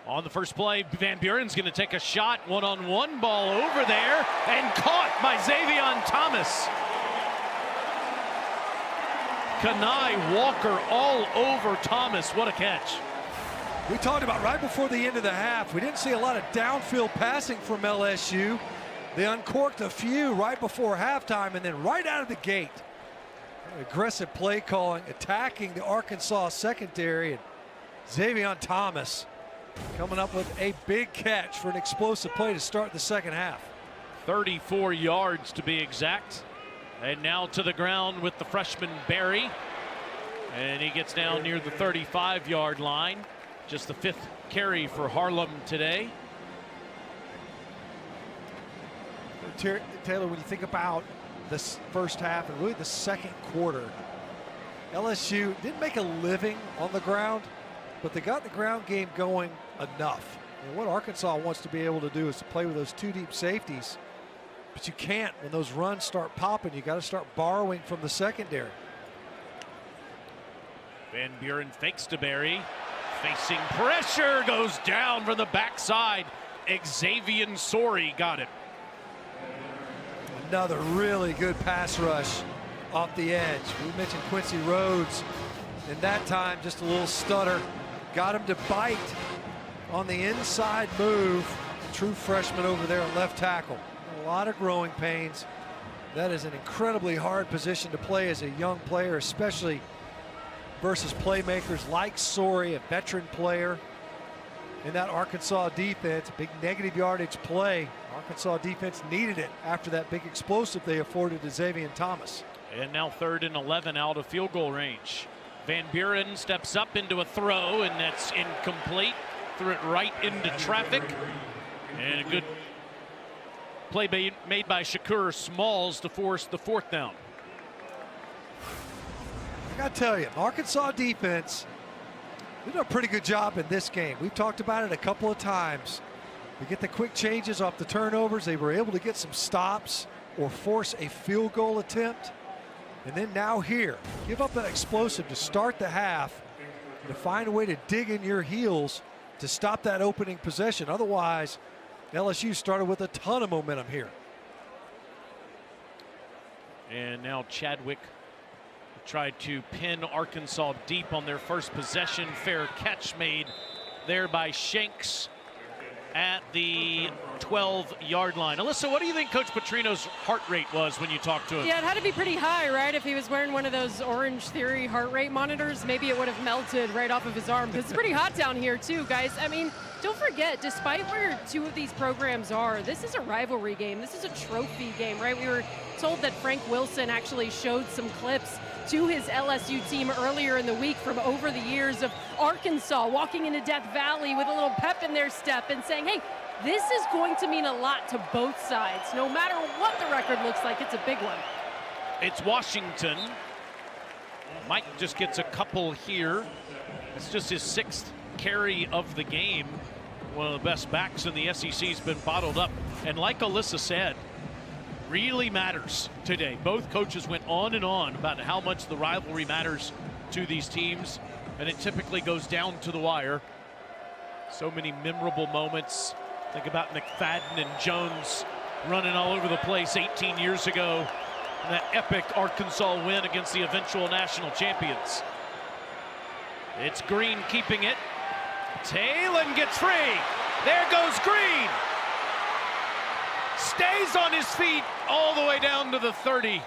[SPEAKER 2] On the first play, Van Buren's going to take a shot, one-on-one ball over there, and caught by Xavier Thomas. Kanai Walker all over Thomas. What a catch.
[SPEAKER 1] We talked about right before the end of the half, we didn't see a lot of downfield passing from LSU. They uncorked a few right before halftime, and then right out of the gate, aggressive play calling, attacking the Arkansas secondary, and Xavier Thomas coming up with a big catch for an explosive play to start the second half.
[SPEAKER 2] 34 yards to be exact. And now to the ground with the freshman Barry. And he gets down near the 35-yard line. Just the 5th carry for Harlem today.
[SPEAKER 1] Taylor, when you think about this first half and really the second quarter, LSU didn't make a living on the ground, but they got the ground game going enough. And what Arkansas wants to be able to do is to play with those 2 deep safeties, but you can't when those runs start popping. You got to start borrowing from the secondary.
[SPEAKER 2] Van Buren fakes to Barry, facing pressure, goes down from the backside. Xavier Sori got it.
[SPEAKER 1] Another really good pass rush off the edge. We mentioned Quincy Rhodes, and that time just a little stutter. Got him to bite on the inside move. True freshman over there at left tackle. A lot of growing pains. That is an incredibly hard position to play as a young player, especially versus playmakers like Sori, a veteran player in that Arkansas defense. Big negative yardage play. Arkansas defense needed it after that big explosive they afforded to Xavier Thomas.
[SPEAKER 2] And now 3rd and 11 out of field goal range. Van Buren steps up into a throw, and that's incomplete. Threw it right into traffic. And a good play made by Shakur Smalls to force the 4th down.
[SPEAKER 1] I got to tell you, Arkansas defense did a pretty good job in this game. We've talked about it a couple of times. They get the quick changes off the turnovers. They were able to get some stops or force a field goal attempt. And then now here, give up an explosive to start the half, to find a way to dig in your heels to stop that opening possession. Otherwise, LSU started with a ton of momentum here.
[SPEAKER 2] And now Chadwick tried to pin Arkansas deep on their first possession. Fair catch made there by Shanks at the 12-yard line. Alyssa, what do you think Coach Petrino's heart rate was when you talked to him?
[SPEAKER 3] Yeah, it had to be pretty high, right? If he was wearing one of those Orange Theory heart rate monitors, maybe it would have melted right off of his arm, because it's pretty hot down here too, guys. I mean, don't forget, despite where 2 of these programs are, this is a rivalry game. This is a trophy game, right? We were told that Frank Wilson actually showed some clips to his LSU team earlier in the week from over the years of Arkansas walking into Death Valley with a little pep in their step and saying, hey, this is going to mean a lot to both sides. No matter what the record looks like, it's a big one.
[SPEAKER 2] It's Washington. Mike just gets a couple here. It's just his 6th carry of the game. One of the best backs in the SEC's been bottled up. And like Alyssa said, really matters today. Both coaches went on and on about how much the rivalry matters to these teams, and it typically goes down to the wire. So many memorable moments. Think about McFadden and Jones running all over the place 18 years ago, and that epic Arkansas win against the eventual national champions. It's Green keeping it. Talon gets free. There goes Green. Stays on his feet all the way down to the 30.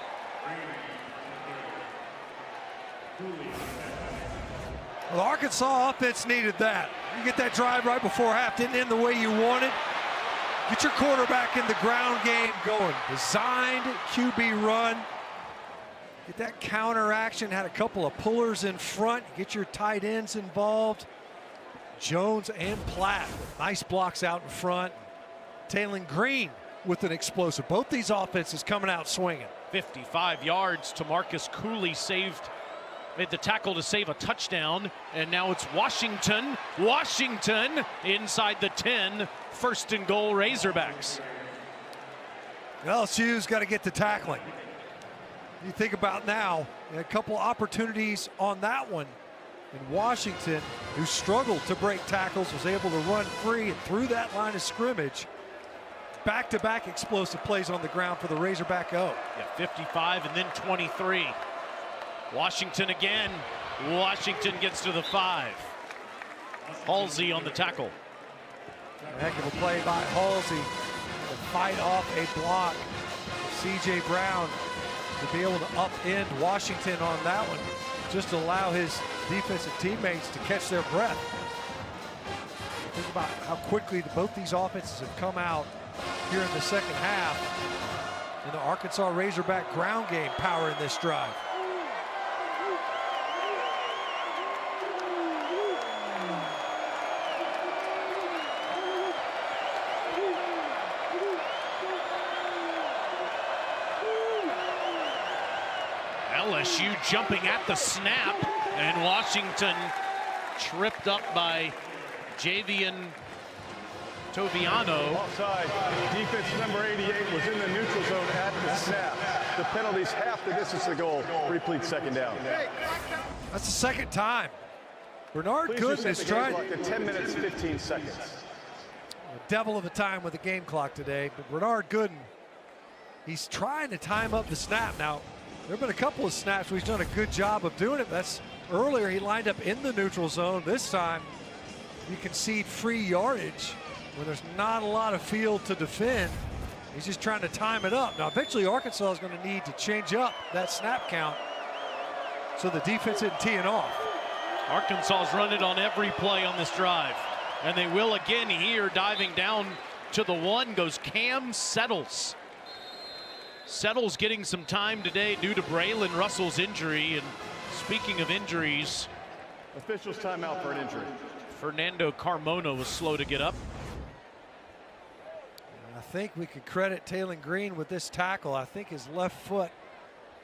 [SPEAKER 1] Well, Arkansas offense needed that. You get that drive right before half, didn't end the way you wanted. Get your quarterback in the ground game going. Designed QB run. Get that counter action, had a couple of pullers in front. Get your tight ends involved. Jones and Platt, nice blocks out in front. Talon Green with an explosive. Both these offenses coming out swinging.
[SPEAKER 2] 55 yards. Marcus Cooley made the tackle to save a touchdown, and now it's Washington. Washington inside the 10, 1st and goal, Razorbacks.
[SPEAKER 1] LSU's got to get to tackling. You think about now, a couple opportunities on that one. And Washington, who struggled to break tackles, was able to run free and through that line of scrimmage. Back-to-back explosive plays on the ground for the Razorback O.
[SPEAKER 2] Yeah, 55 and then 23. Washington again. Washington gets to the 5. Halsey on the tackle.
[SPEAKER 1] A heck of a play by Halsey to fight off a block. C.J. Brown to be able to upend Washington on that one, just to allow his defensive teammates to catch their breath. Think about how quickly both these offenses have come out here in the second half. And the Arkansas Razorback ground game power in this drive.
[SPEAKER 2] LSU jumping at the snap, and Washington tripped up by Javian Toviano.
[SPEAKER 5] Offside. Defense number 88 was in the neutral zone at the snap. The penalty's half the distance to the goal. Replete 2nd down.
[SPEAKER 1] That's the 2nd time. Bernard
[SPEAKER 5] Please
[SPEAKER 1] Gooden is trying.
[SPEAKER 5] 10 minutes, 15 seconds.
[SPEAKER 1] A devil of a time with the game clock today, but Bernard Gooden, he's trying to time up the snap. Now, there have been a couple of snaps where he's done a good job of doing it. That's earlier he lined up in the neutral zone. This time you concede free yardage when there's not a lot of field to defend. He's just trying to time it up. Now eventually Arkansas is going to need to change up that snap count so the defense isn't teeing off.
[SPEAKER 2] Arkansas's run it on every play on this drive, and they will again here. Diving down to the 1 goes Cam Settles. Settles getting some time today due to Braylon Russell's injury. And speaking of injuries,
[SPEAKER 5] officials timeout for an injury.
[SPEAKER 2] Fernando Carmona was slow to get up.
[SPEAKER 1] I think we could credit Taylon Green with this tackle. I think his left foot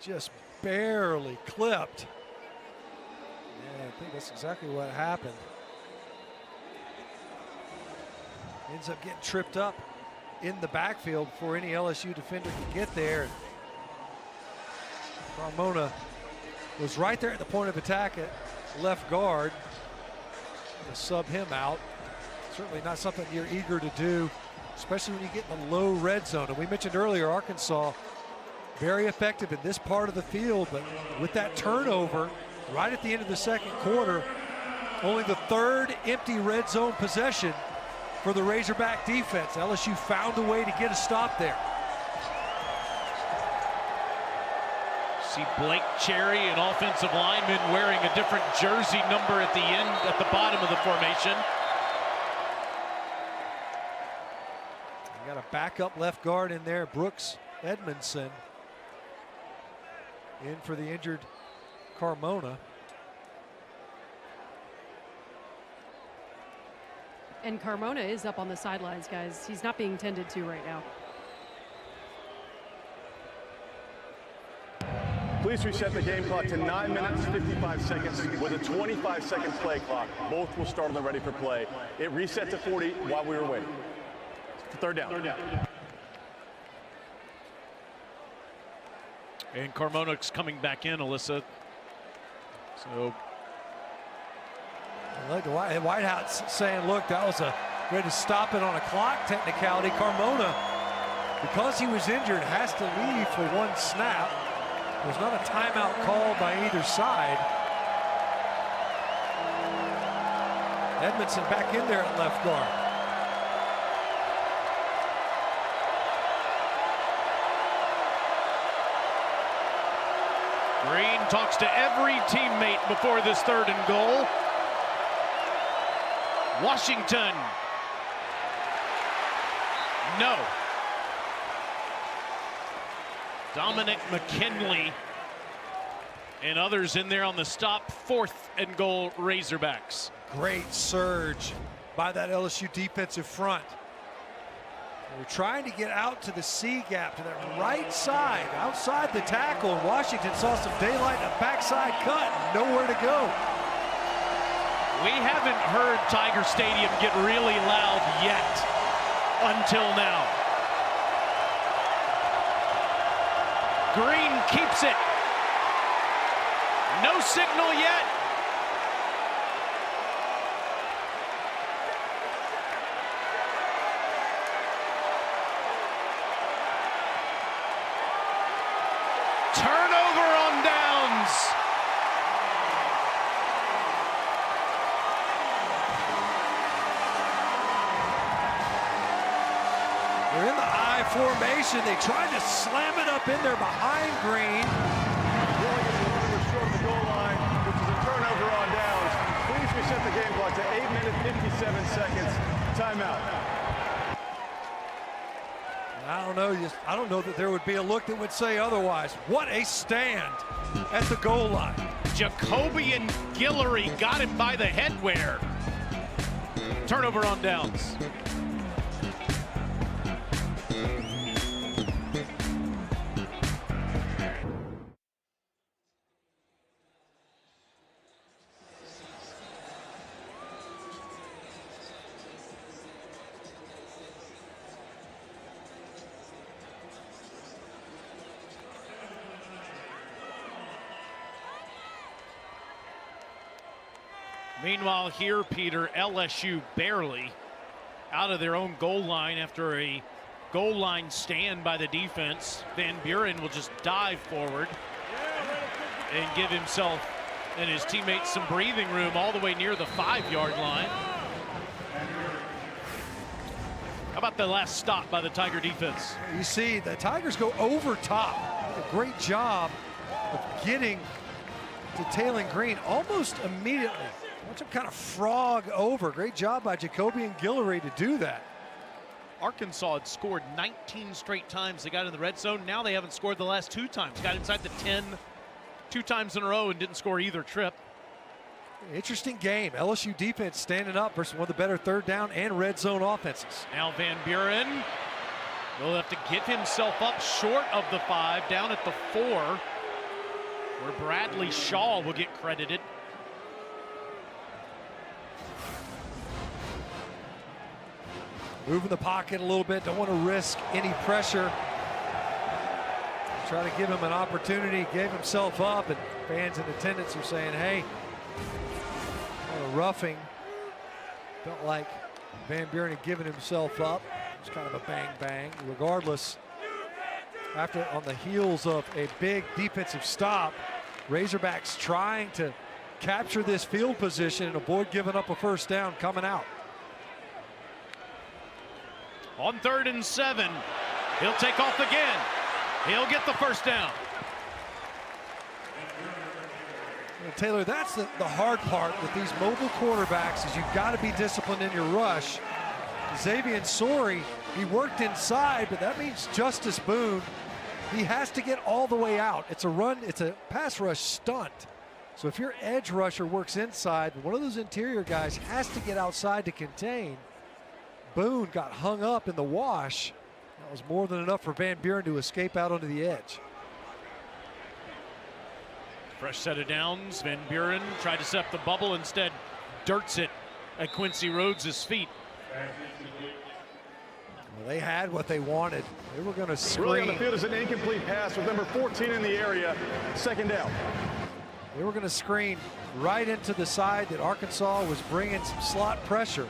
[SPEAKER 1] just barely clipped. Yeah, I think that's exactly what happened. Ends up getting tripped up in the backfield before any LSU defender could get there. Carmona was right there at the point of attack at left guard to sub him out. Certainly not something you're eager to do, especially when you get in the low red zone. And we mentioned earlier, Arkansas very effective in this part of the field, but with that turnover right at the end of the 2nd quarter, only the 3rd empty red zone possession for the Razorback defense. LSU found a way to get a stop there.
[SPEAKER 2] See Blake Cherry, an offensive lineman, wearing a different jersey number at the end, at the bottom of the formation.
[SPEAKER 1] You got a backup left guard in there, Brooks Edmondson, in for the injured Carmona.
[SPEAKER 3] And Carmona is up on the sidelines, guys. He's not being tended to right now.
[SPEAKER 5] Please reset the game clock to 9 minutes, 55 seconds with a 25-second play clock. Both will start on the ready for play. It reset to 40 while we were waiting. 3rd down.
[SPEAKER 2] And Carmona's coming back in, Alyssa. So
[SPEAKER 1] Look, the White House saying, look, that was a way to stop it on a clock technicality. Carmona, because he was injured, has to leave for 1 snap. There's not a timeout called by either side. Edmondson back in there at left guard.
[SPEAKER 2] Green talks to every teammate before this 3rd and goal. Washington. No. Dominic McKinley and others in there on the stop. 4th and goal, Razorbacks.
[SPEAKER 1] Great surge by that LSU defensive front. They're trying to get out to the C gap, to that right side, outside the tackle. Washington saw some daylight, a backside cut, nowhere to go.
[SPEAKER 2] We haven't heard Tiger Stadium get really loud yet until now. Green keeps it. No signal yet. Turnover on downs.
[SPEAKER 1] They're in the I formation. They tried to slam it up in there behind Green.
[SPEAKER 5] Really gets a little bit short of the goal line, which is a turnover on downs. Please reset the game clock to 8 minutes, 57 seconds. Timeout.
[SPEAKER 1] I don't know that there would be a look that would say otherwise. What a stand at the goal line.
[SPEAKER 2] Jacoby and Guillory got him by the headwear. Turnover on downs. Meanwhile here, Peter, LSU barely out of their own goal line after a goal line stand by the defense. Van Buren will just dive forward and give himself and his teammates some breathing room all the way near the 5-yard line. How about the last stop by the Tiger defense?
[SPEAKER 1] You see the Tigers go over top. A great job of getting to Taylen Green almost immediately. Watch him kind of frog over. Great job by Jacoby and Guillory to do that.
[SPEAKER 2] Arkansas had scored 19 straight times. They got in the red zone. Now they haven't scored the last 2 times. Got inside the 10 2 times in a row and didn't score either trip.
[SPEAKER 1] Interesting game. LSU defense standing up versus one of the better third down and red zone offenses.
[SPEAKER 2] Now Van Buren will have to get himself up short of the 5, down at the 4, where Bradley Shaw will get credited.
[SPEAKER 1] Moving the pocket a little bit, don't want to risk any pressure. Try to give him an opportunity, gave himself up, and fans in attendance are saying, hey, what a roughing. Felt like Van Buren had given himself up. It's kind of a bang-bang. Regardless, after on the heels of a big defensive stop, Razorbacks trying to capture this field position and avoid giving up a first down coming out.
[SPEAKER 2] On 3rd and 7, he'll take off again. He'll get the first down.
[SPEAKER 1] Well, Taylor, that's the hard part with these mobile quarterbacks is you've got to be disciplined in your rush. Xavier Sori, he worked inside, but that means Justice Boone, he has to get all the way out. It's a pass rush stunt. So if your edge rusher works inside, one of those interior guys has to get outside to contain. Boone got hung up in the wash. That was more than enough for Van Buren to escape out onto the edge.
[SPEAKER 2] Fresh set of downs. Van Buren tried to set up the bubble, instead dirts it at Quincy Rhodes' feet.
[SPEAKER 1] Well, they had what they wanted. They were going to screen.
[SPEAKER 5] Really on the field is an incomplete pass with number 14 in the area. 2nd down.
[SPEAKER 1] They were going to screen right into the side that Arkansas was bringing some slot pressure.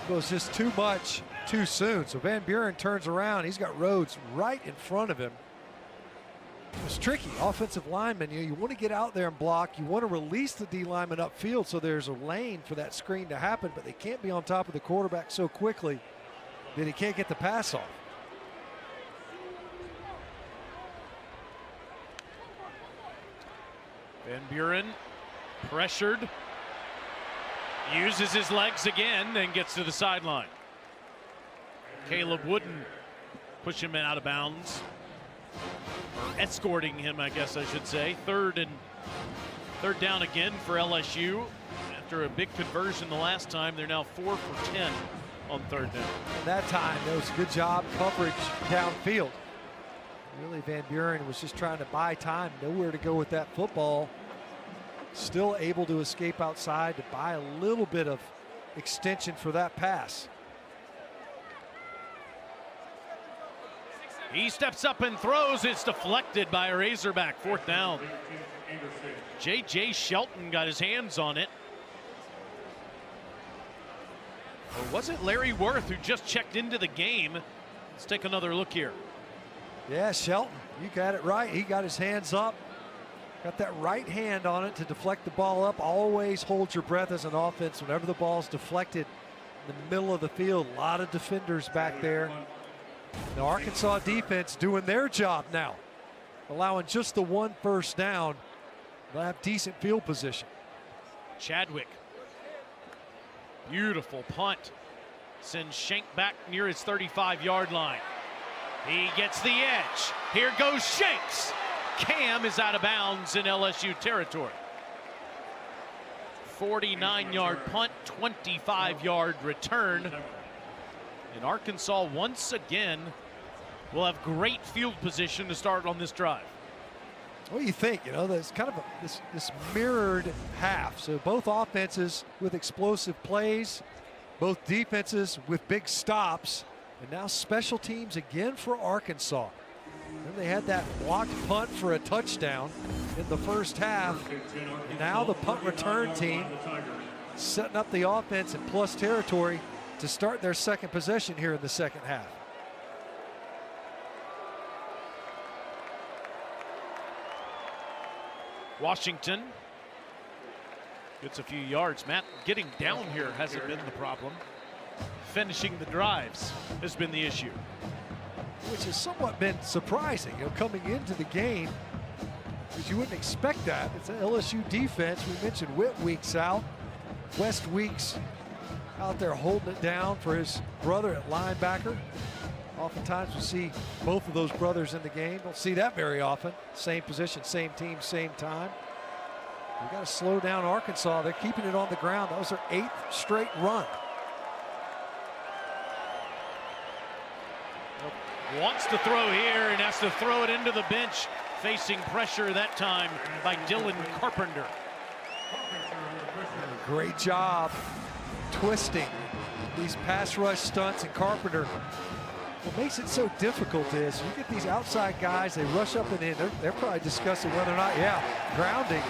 [SPEAKER 1] It was just too much too soon. So Van Buren turns around. He's got Rhodes right in front of him. It was tricky. Offensive lineman, you want to get out there and block. You want to release the D lineman upfield so there's a lane for that screen to happen, but they can't be on top of the quarterback so quickly that he can't get the pass off.
[SPEAKER 2] Van Buren pressured, uses his legs again, and gets to the sideline. Caleb wouldn't push him out of bounds. Or escorting him, I guess I should say. Third down again for LSU. After a big conversion the last time, they're now 4 for 10 on third down.
[SPEAKER 1] And that time, there was a good job coverage downfield. Really, Van Buren was just trying to buy time, nowhere to go with that football. Still able to escape outside to buy a little bit of extension for that pass.
[SPEAKER 2] He steps up and throws. It's deflected by a Razorback. Fourth down. J.J. Shelton got his hands on it. Or was it Larry Worth who just checked into the game? Let's take another look here.
[SPEAKER 1] Yeah, Shelton, you got it right. He got his hands up. Got that right hand on it to deflect the ball up. Always hold your breath as an offense whenever the ball's deflected in the middle of the field. A lot of defenders back there. The Arkansas defense doing their job now, allowing just the 1 first down. They'll have decent field position.
[SPEAKER 2] Chadwick. Beautiful punt. Sends Shank back near his 35-yard line. He gets the edge. Here goes Shanks. Cam is out of bounds in LSU territory. 49-yard punt, 25-yard return. And Arkansas once again will have great field position to start on this drive.
[SPEAKER 1] What do you think? You know, there's kind of this mirrored half. So both offenses with explosive plays, both defenses with big stops, and now special teams again for Arkansas. And they had that blocked punt for a touchdown in the first half. And now the punt return team setting up the offense in plus territory to start their second possession here in the second half.
[SPEAKER 2] Washington gets a few yards. Matt, getting down here hasn't been the problem. Finishing the drives has been the issue.
[SPEAKER 1] Which has somewhat been surprising, you know, coming into the game, because you wouldn't expect that. It's an LSU defense. We mentioned Whit Weeks out. West Weeks out there holding it down for his brother at linebacker. Oftentimes we see both of those brothers in the game. Don't see that very often. Same position, same team, same time. We got to slow down Arkansas. They're keeping it on the ground. That was their 8th straight run.
[SPEAKER 2] Wants to throw here and has to throw it into the bench. Facing pressure that time by Dylan Carpenter.
[SPEAKER 1] Great job twisting these pass rush stunts, and Carpenter. What makes it so difficult is you get these outside guys, they rush up and in. They're probably discussing whether or not, grounding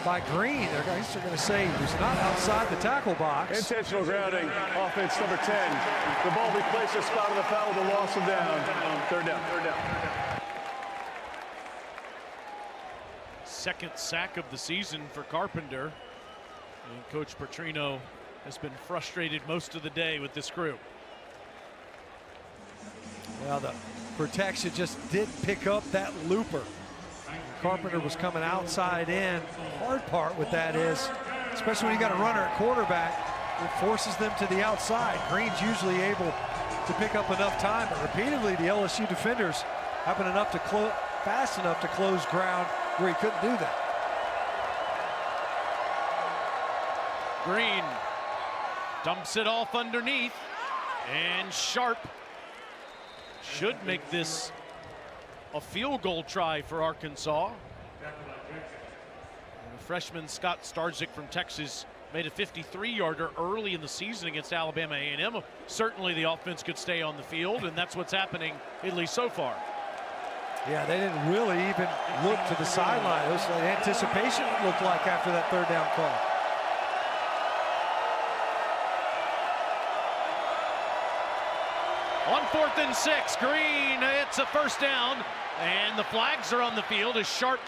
[SPEAKER 1] by Green. Their guys are going to say he's not outside the tackle box.
[SPEAKER 5] Intentional grounding, offense number 10. The ball be placed at spot of the foul with a loss of down. Third down.
[SPEAKER 2] Second sack of the season for Carpenter. And Coach Petrino has been frustrated most of the day with this group.
[SPEAKER 1] Well, the protection just did pick up that looper. Carpenter was coming outside in. The hard part with that is, especially when you got a runner at quarterback, it forces them to the outside. Green's usually able to pick up enough time, but repeatedly the LSU defenders having enough to fast enough to close ground where he couldn't do that.
[SPEAKER 2] Green dumps it off underneath, and Sharp should make this a field goal try for Arkansas. And freshman Scott Starzik from Texas made a 53-yarder early in the season against Alabama A&M. Certainly the offense could stay on the field, and that's what's happening, at least so far.
[SPEAKER 1] Yeah, they didn't really even look to the sideline. It was the anticipation it looked like after that third down call.
[SPEAKER 2] On 4th and 6, Green, it's a first down, and the flags are on the field as Sharp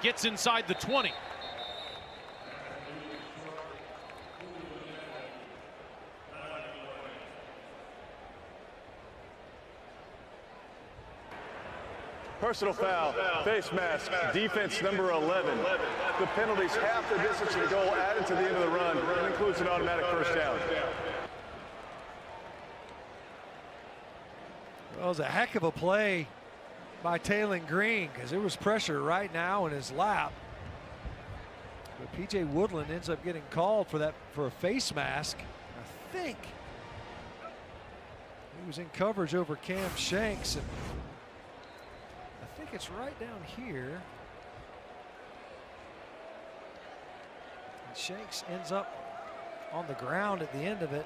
[SPEAKER 2] gets inside the 20.
[SPEAKER 5] Personal foul, face mask, defense number 11. The penalty's half the distance to the goal added to the end of the run. It includes an automatic first down.
[SPEAKER 1] Well, it was a heck of a play by Taylon Green, because there was pressure right now in his lap. But P.J. Woodland ends up getting called for a face mask. I think He was in coverage over Cam Shanks, and I think it's right down here. And Shanks ends up on the ground at the end of it.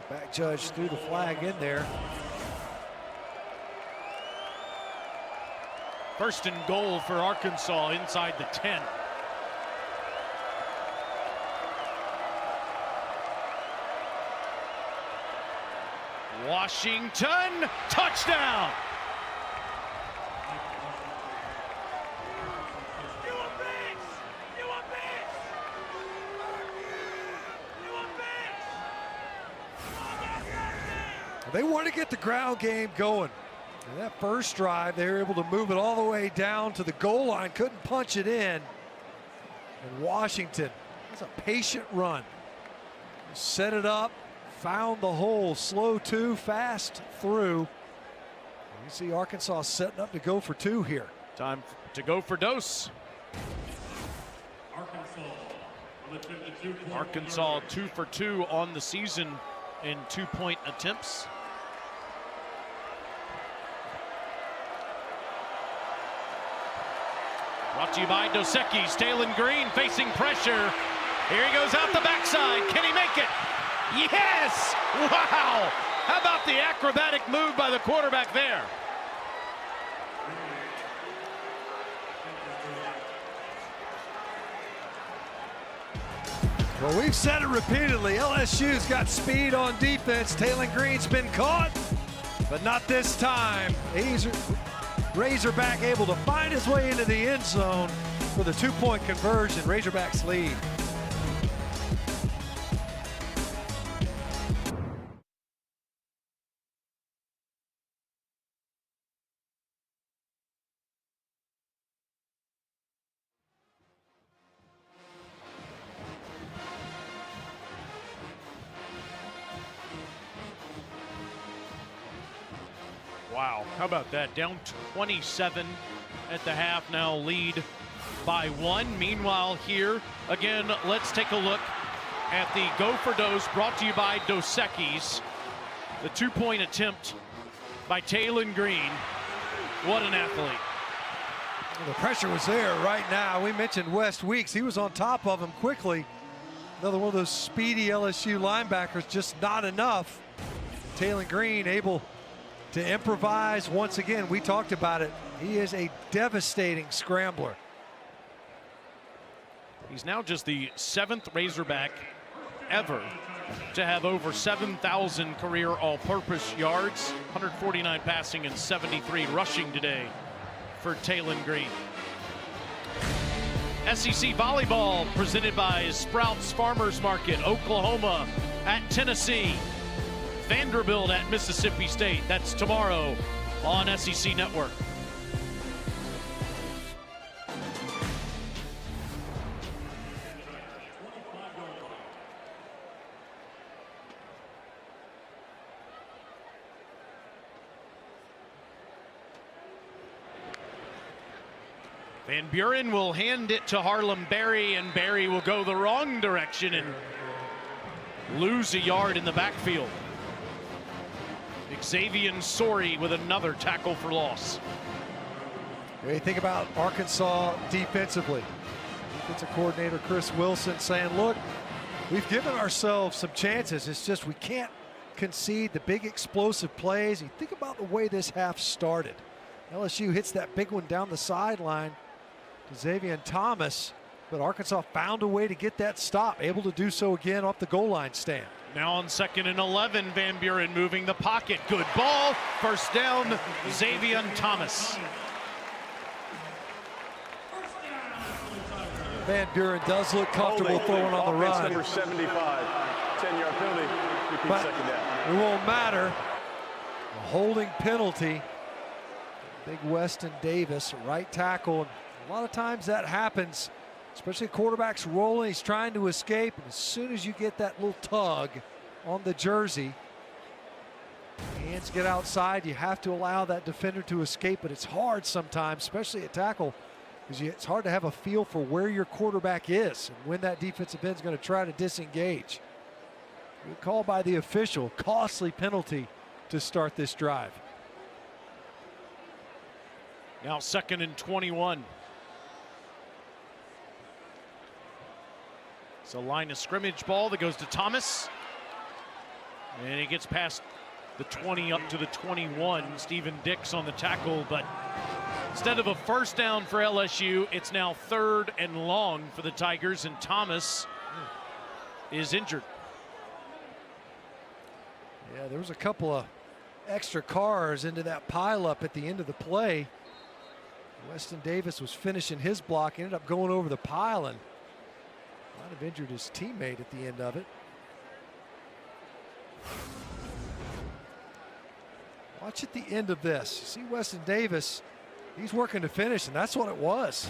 [SPEAKER 1] The back judge threw the flag in there.
[SPEAKER 2] First and goal for Arkansas inside the 10. Washington, touchdown!
[SPEAKER 1] They want to get the ground game going. And that first drive, they were able to move it all the way down to the goal line, couldn't punch it in. And Washington, that's a patient run. Set it up, found the hole, slow two, fast through. You see Arkansas setting up to go for two here.
[SPEAKER 2] Time to go for dose. Arkansas 2 for 2 on the season in 2-point attempts. Brought to you by Dos Equis. Talon Green facing pressure. Here he goes out the backside. Can he make it? Yes! Wow! How about the acrobatic move by the quarterback there?
[SPEAKER 1] Well, we've said it repeatedly. LSU's got speed on defense. Talon Green's been caught, but not this time. Razorback able to find his way into the end zone for the 2-point conversion. Razorbacks lead.
[SPEAKER 2] Wow, how about that? Down 27 at the half, now lead by 1. Meanwhile here, again, let's take a look at the go for dose brought to you by Dos Equis. The 2-point attempt by Talon Green. What an athlete.
[SPEAKER 1] Well, the pressure was there right now. We mentioned West Weeks. He was on top of him quickly. Another one of those speedy LSU linebackers, just not enough. Talon Green able to improvise once again. We talked about it. He is a devastating scrambler.
[SPEAKER 2] He's now just the 7th Razorback ever to have over 7,000 career all-purpose yards, 149 passing and 73 rushing today for Talon Green. SEC volleyball presented by Sprouts Farmers Market, Oklahoma at Tennessee. Vanderbilt at Mississippi State. That's tomorrow on SEC Network. Van Buren will hand it to Harlem Berry, and Berry will go the wrong direction and lose a yard in the backfield. Xavier Sori with another tackle for loss.
[SPEAKER 1] What do you think about Arkansas defensively? Defensive coordinator Chris Wilson saying, look, we've given ourselves some chances. It's just we can't concede the big explosive plays. You think about the way this half started. LSU hits that big one down the sideline to Xavier Thomas, but Arkansas found a way to get that stop, able to do so again off the goal line stand.
[SPEAKER 2] Now on 2nd and 11, Van Buren moving the pocket. Good ball. First down, Xavier Thomas.
[SPEAKER 1] Van Buren does look comfortable throwing on the run.
[SPEAKER 5] Number 75, 10-yard penalty. Repeat second down.
[SPEAKER 1] It won't matter. A holding penalty. Big Weston Davis, right tackle. And a lot of times that happens, especially quarterback's rolling, he's trying to escape, and as soon as you get that little tug on the jersey, hands get outside, you have to allow that defender to escape, but it's hard sometimes, especially at tackle, because it's hard to have a feel for where your quarterback is and when that defensive end is going to try to disengage. Good call by the official, costly penalty to start this drive.
[SPEAKER 2] Now 2nd and 21. It's a line of scrimmage ball that goes to Thomas. And he gets past the 20 up to the 21. Stephen Dix on the tackle, but instead of a first down for LSU, it's now 3rd and long for the Tigers, and Thomas is injured.
[SPEAKER 1] Yeah, there was a couple of extra cars into that pileup at the end of the play. Weston Davis was finishing his block, ended up going over the pile and might have injured his teammate at the end of it. Watch at the end of this. See Weston Davis, he's working to finish, and that's what it was.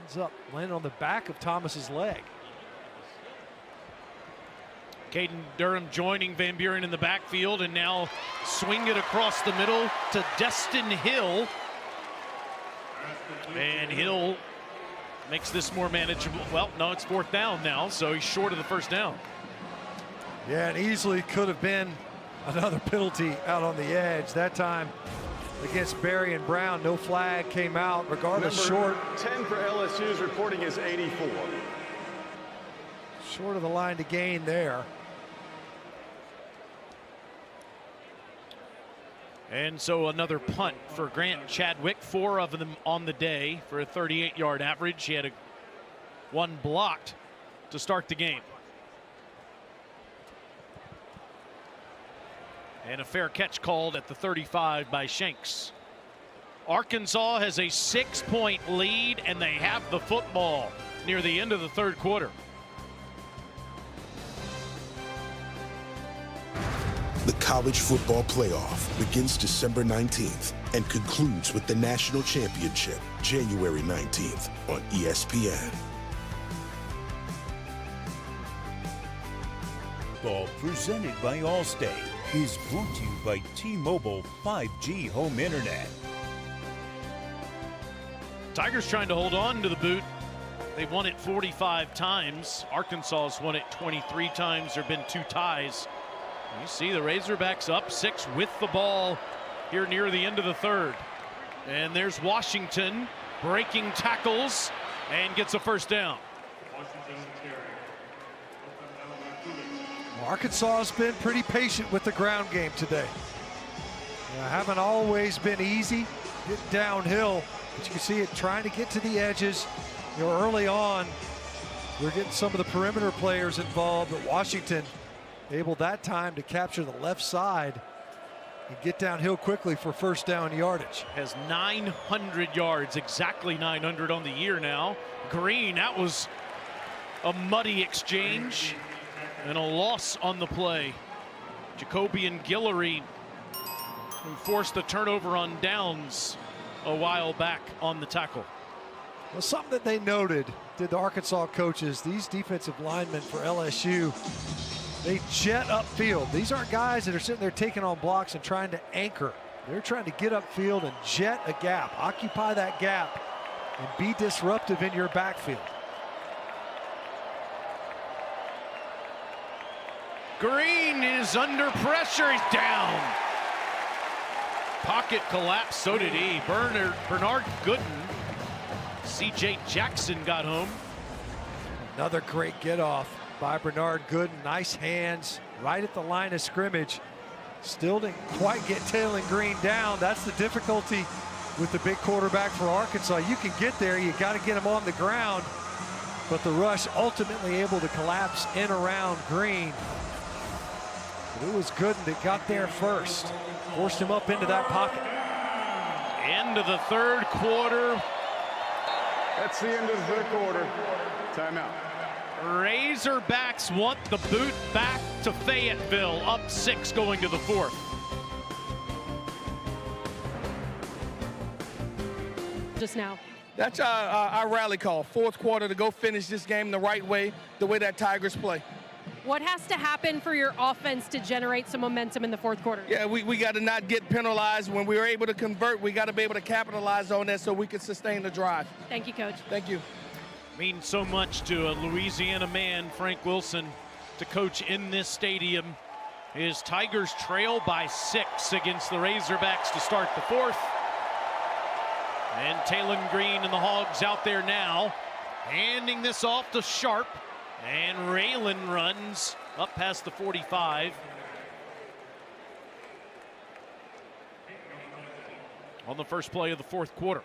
[SPEAKER 1] Ends up landing on the back of Thomas's leg.
[SPEAKER 2] Caden Durham joining Van Buren in the backfield, and now swing it across the middle to Destin Hill. And Hill makes this more manageable. Well, no, it's 4th down now, so he's short of the first down.
[SPEAKER 1] Yeah, and easily could have been another penalty out on the edge. That time against Barry and Brown, no flag came out, regardless.
[SPEAKER 5] Number
[SPEAKER 1] short.
[SPEAKER 5] 10 for LSU's reporting is 84.
[SPEAKER 1] Short of the line to gain there.
[SPEAKER 2] And so another punt for Grant Chadwick, 4 of them on the day for a 38-yard average. He had one blocked to start the game. And a fair catch called at the 35 by Shanks. Arkansas has a 6-point lead, and they have the football near the end of the 3rd quarter.
[SPEAKER 9] The college football playoff begins December 19th and concludes with the national championship January 19th on ESPN.
[SPEAKER 4] Ball presented by Allstate is brought to you by T-Mobile 5G Home Internet.
[SPEAKER 2] Tigers trying to hold on to the boot. They've won it 45 times. Arkansas has won it 23 times. There have been 2 ties. You see the Razorbacks up 6 with the ball here near the end of the 3rd. And there's Washington breaking tackles and gets a first down.
[SPEAKER 1] Arkansas has been pretty patient with the ground game today. Haven't always been easy. Get downhill, but you can see it trying to get to the edges. Early on, we're getting some of the perimeter players involved, but Washington able that time to capture the left side and get downhill quickly for first down yardage.
[SPEAKER 2] Has 900 yards, exactly 900 on the year now. Green, that was a muddy exchange and a loss on the play. Jacobian Guillory, who forced the turnover on downs a while back on the tackle.
[SPEAKER 1] Well, something that they noted, did the Arkansas coaches, these defensive linemen for LSU, they jet upfield. These aren't guys that are sitting there taking on blocks and trying to anchor. They're trying to get upfield and jet a gap, occupy that gap, and be disruptive in your backfield.
[SPEAKER 2] Green is under pressure. He's down. Pocket collapse. So did he. Bernard Gooden. C.J. Jackson got home.
[SPEAKER 1] Another great get off by Bernard Gooden. Nice hands right at the line of scrimmage. Still didn't quite get Taylor Green down. That's the difficulty with the big quarterback for Arkansas. You can get there, you got to get him on the ground, but the rush ultimately able to collapse in around Green. But it was Gooden that got there first, forced him up into that pocket.
[SPEAKER 2] End of the 3rd quarter.
[SPEAKER 5] That's the end of the 3rd quarter. Timeout.
[SPEAKER 2] Razorbacks want the boot back to Fayetteville, up 6 going to the 4th.
[SPEAKER 3] Just now.
[SPEAKER 6] That's our rally call. 4th quarter to go finish this game the right way, the way that Tigers play.
[SPEAKER 3] What has to happen for your offense to generate some momentum in the 4th quarter?
[SPEAKER 6] Yeah, we got to not get penalized. When we were able to convert, we got to be able to capitalize on that so we can sustain the drive.
[SPEAKER 3] Thank you, Coach.
[SPEAKER 6] Thank you.
[SPEAKER 2] Means so much to a Louisiana man, Frank Wilson, to coach in this stadium His Tigers trail by 6 against the Razorbacks to start the 4th. And Talon Green and the Hogs out there now, handing this off to Sharp. And Raylan runs up past the 45. On the first play of the 4th quarter.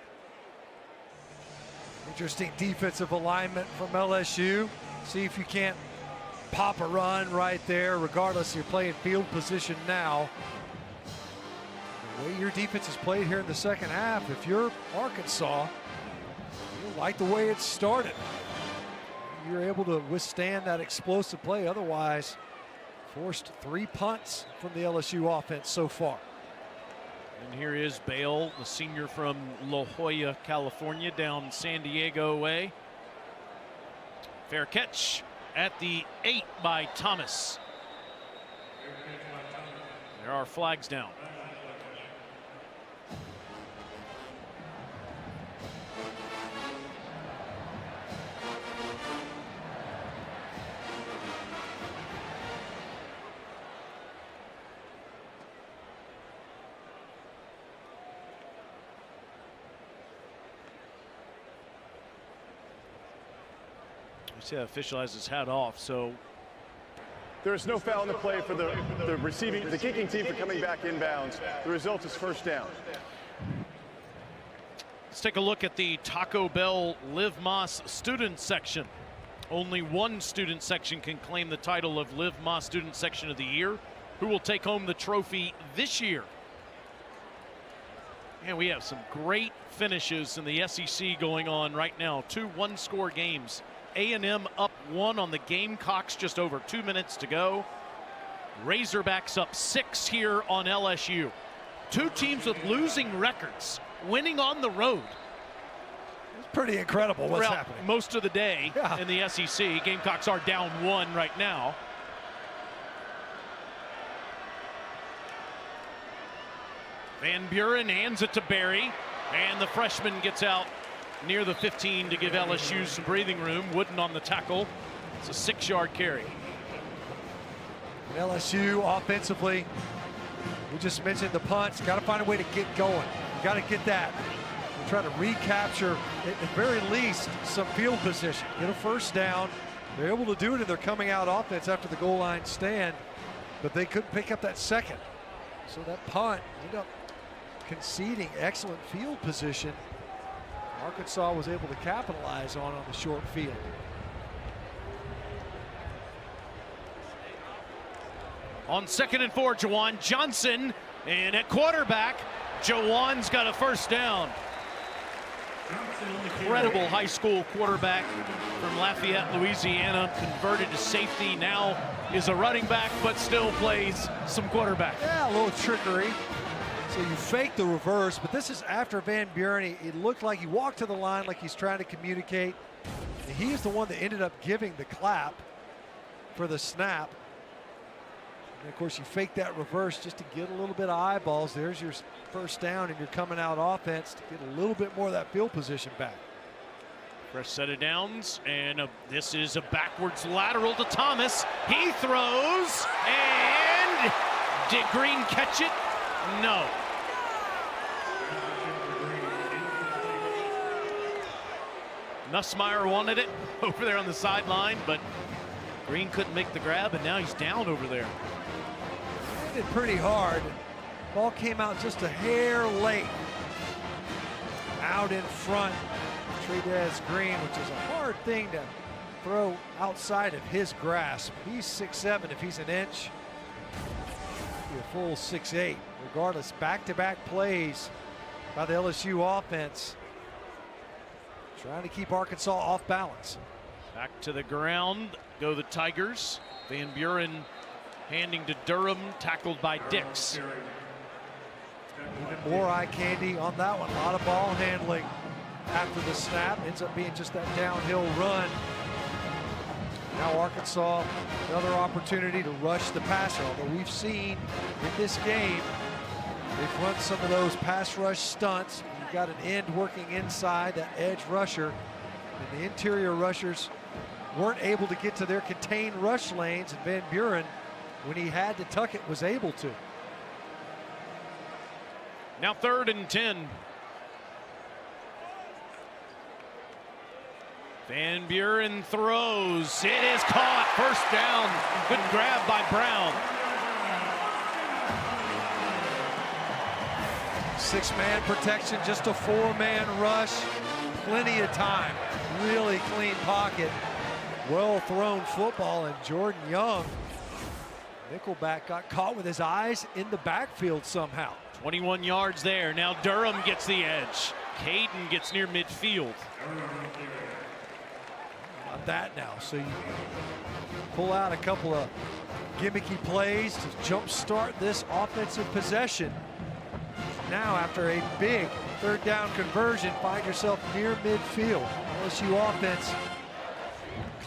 [SPEAKER 1] Interesting defensive alignment from LSU. See if you can't pop a run right there, regardless you're playing field position now. The way your defense is played here in the second half, if you're Arkansas, you like the way it started. You're able to withstand that explosive play. Otherwise, forced 3 punts from the LSU offense so far.
[SPEAKER 2] And here is Bale, the senior from La Jolla, California, down San Diego way. Fair catch at the 8 by Thomas. There are flags down. See, official has his hat off, so
[SPEAKER 5] There is no foul in the play for the kicking team for coming back inbounds. The result is first down.
[SPEAKER 2] let's take a look at the Taco Bell Liv Moss student section. Only one student section can claim the title of Liv Moss Student Section of the Year. Who will take home the trophy this year? And we have some great finishes in the SEC going on right now. 2 one-score games. A&M up 1 on the Gamecocks, just over 2 minutes to go. Razorbacks up 6 here on LSU. 2 teams with losing records, winning on the road.
[SPEAKER 1] It's pretty incredible what's
[SPEAKER 2] Throughout
[SPEAKER 1] happening.
[SPEAKER 2] most of the day in the SEC. Gamecocks are down 1 right now. Van Buren hands it to Barry, and the freshman gets out near the 15 to give LSU some breathing room. Wooden on the tackle. It's a 6-yard carry.
[SPEAKER 1] LSU offensively, we just mentioned the punts. Got to find a way to get going. You got to get that. Try to recapture, at the very least, some field position. Get a first down. They're able to do it in their coming out offense after the goal line stand, but they couldn't pick up that second. So that punt ended up conceding excellent field position. Arkansas was able to capitalize on the short field.
[SPEAKER 2] On 2nd and 4, Jawan Johnson, and at quarterback, Jawan's got a first down. Incredible high school quarterback from Lafayette, Louisiana, converted to safety, now is a running back, but still plays some quarterback.
[SPEAKER 1] Yeah, a little trickery. So you fake the reverse, but this is after Van Buren. It looked like he walked to the line like he's trying to communicate. He's the one that ended up giving the clap for the snap. And of course, you fake that reverse just to get a little bit of eyeballs. There's your first down and your coming out offense to get a little bit more of that field position back.
[SPEAKER 2] Fresh set of downs, and this is a backwards lateral to Thomas. He throws, and did Green catch it? No. Nussmeier wanted it over there on the sideline, but Green couldn't make the grab, and now he's down over there.
[SPEAKER 1] Hit it pretty hard. Ball came out just a hair late. Out in front, Trey'Dez Green, which is a hard thing to throw outside of his grasp. He's 6'7", if he's an inch, a full 6'8". Regardless, back-to-back plays by the LSU offense, trying to keep Arkansas off balance.
[SPEAKER 2] Back to the ground go the Tigers. Van Buren handing to Durham, tackled by Dix.
[SPEAKER 1] Even more eye candy on that one. A lot of ball handling after the snap. Ends up being just that downhill run. Now Arkansas, another opportunity to rush the passer. Although we've seen in this game, they've run some of those pass rush stunts. You've got an end working inside, that edge rusher. And the interior rushers weren't able to get to their contained rush lanes. And Van Buren when he had to tuck it, was able to.
[SPEAKER 2] Now 3rd and 10. Van Buren throws. It is caught. First down. Good grab by Brown.
[SPEAKER 1] 6-man protection, just a 4-man rush. Plenty of time. Really clean pocket. Well thrown football, and Jordan Young, nickelback, got caught with his eyes in the backfield somehow.
[SPEAKER 2] 21 yards there. Now Durham gets the edge. Caden gets near midfield.
[SPEAKER 1] Not that now. So you pull out a couple of gimmicky plays to jumpstart this offensive possession. Now, after a big 3rd down conversion, find yourself near midfield. LSU offense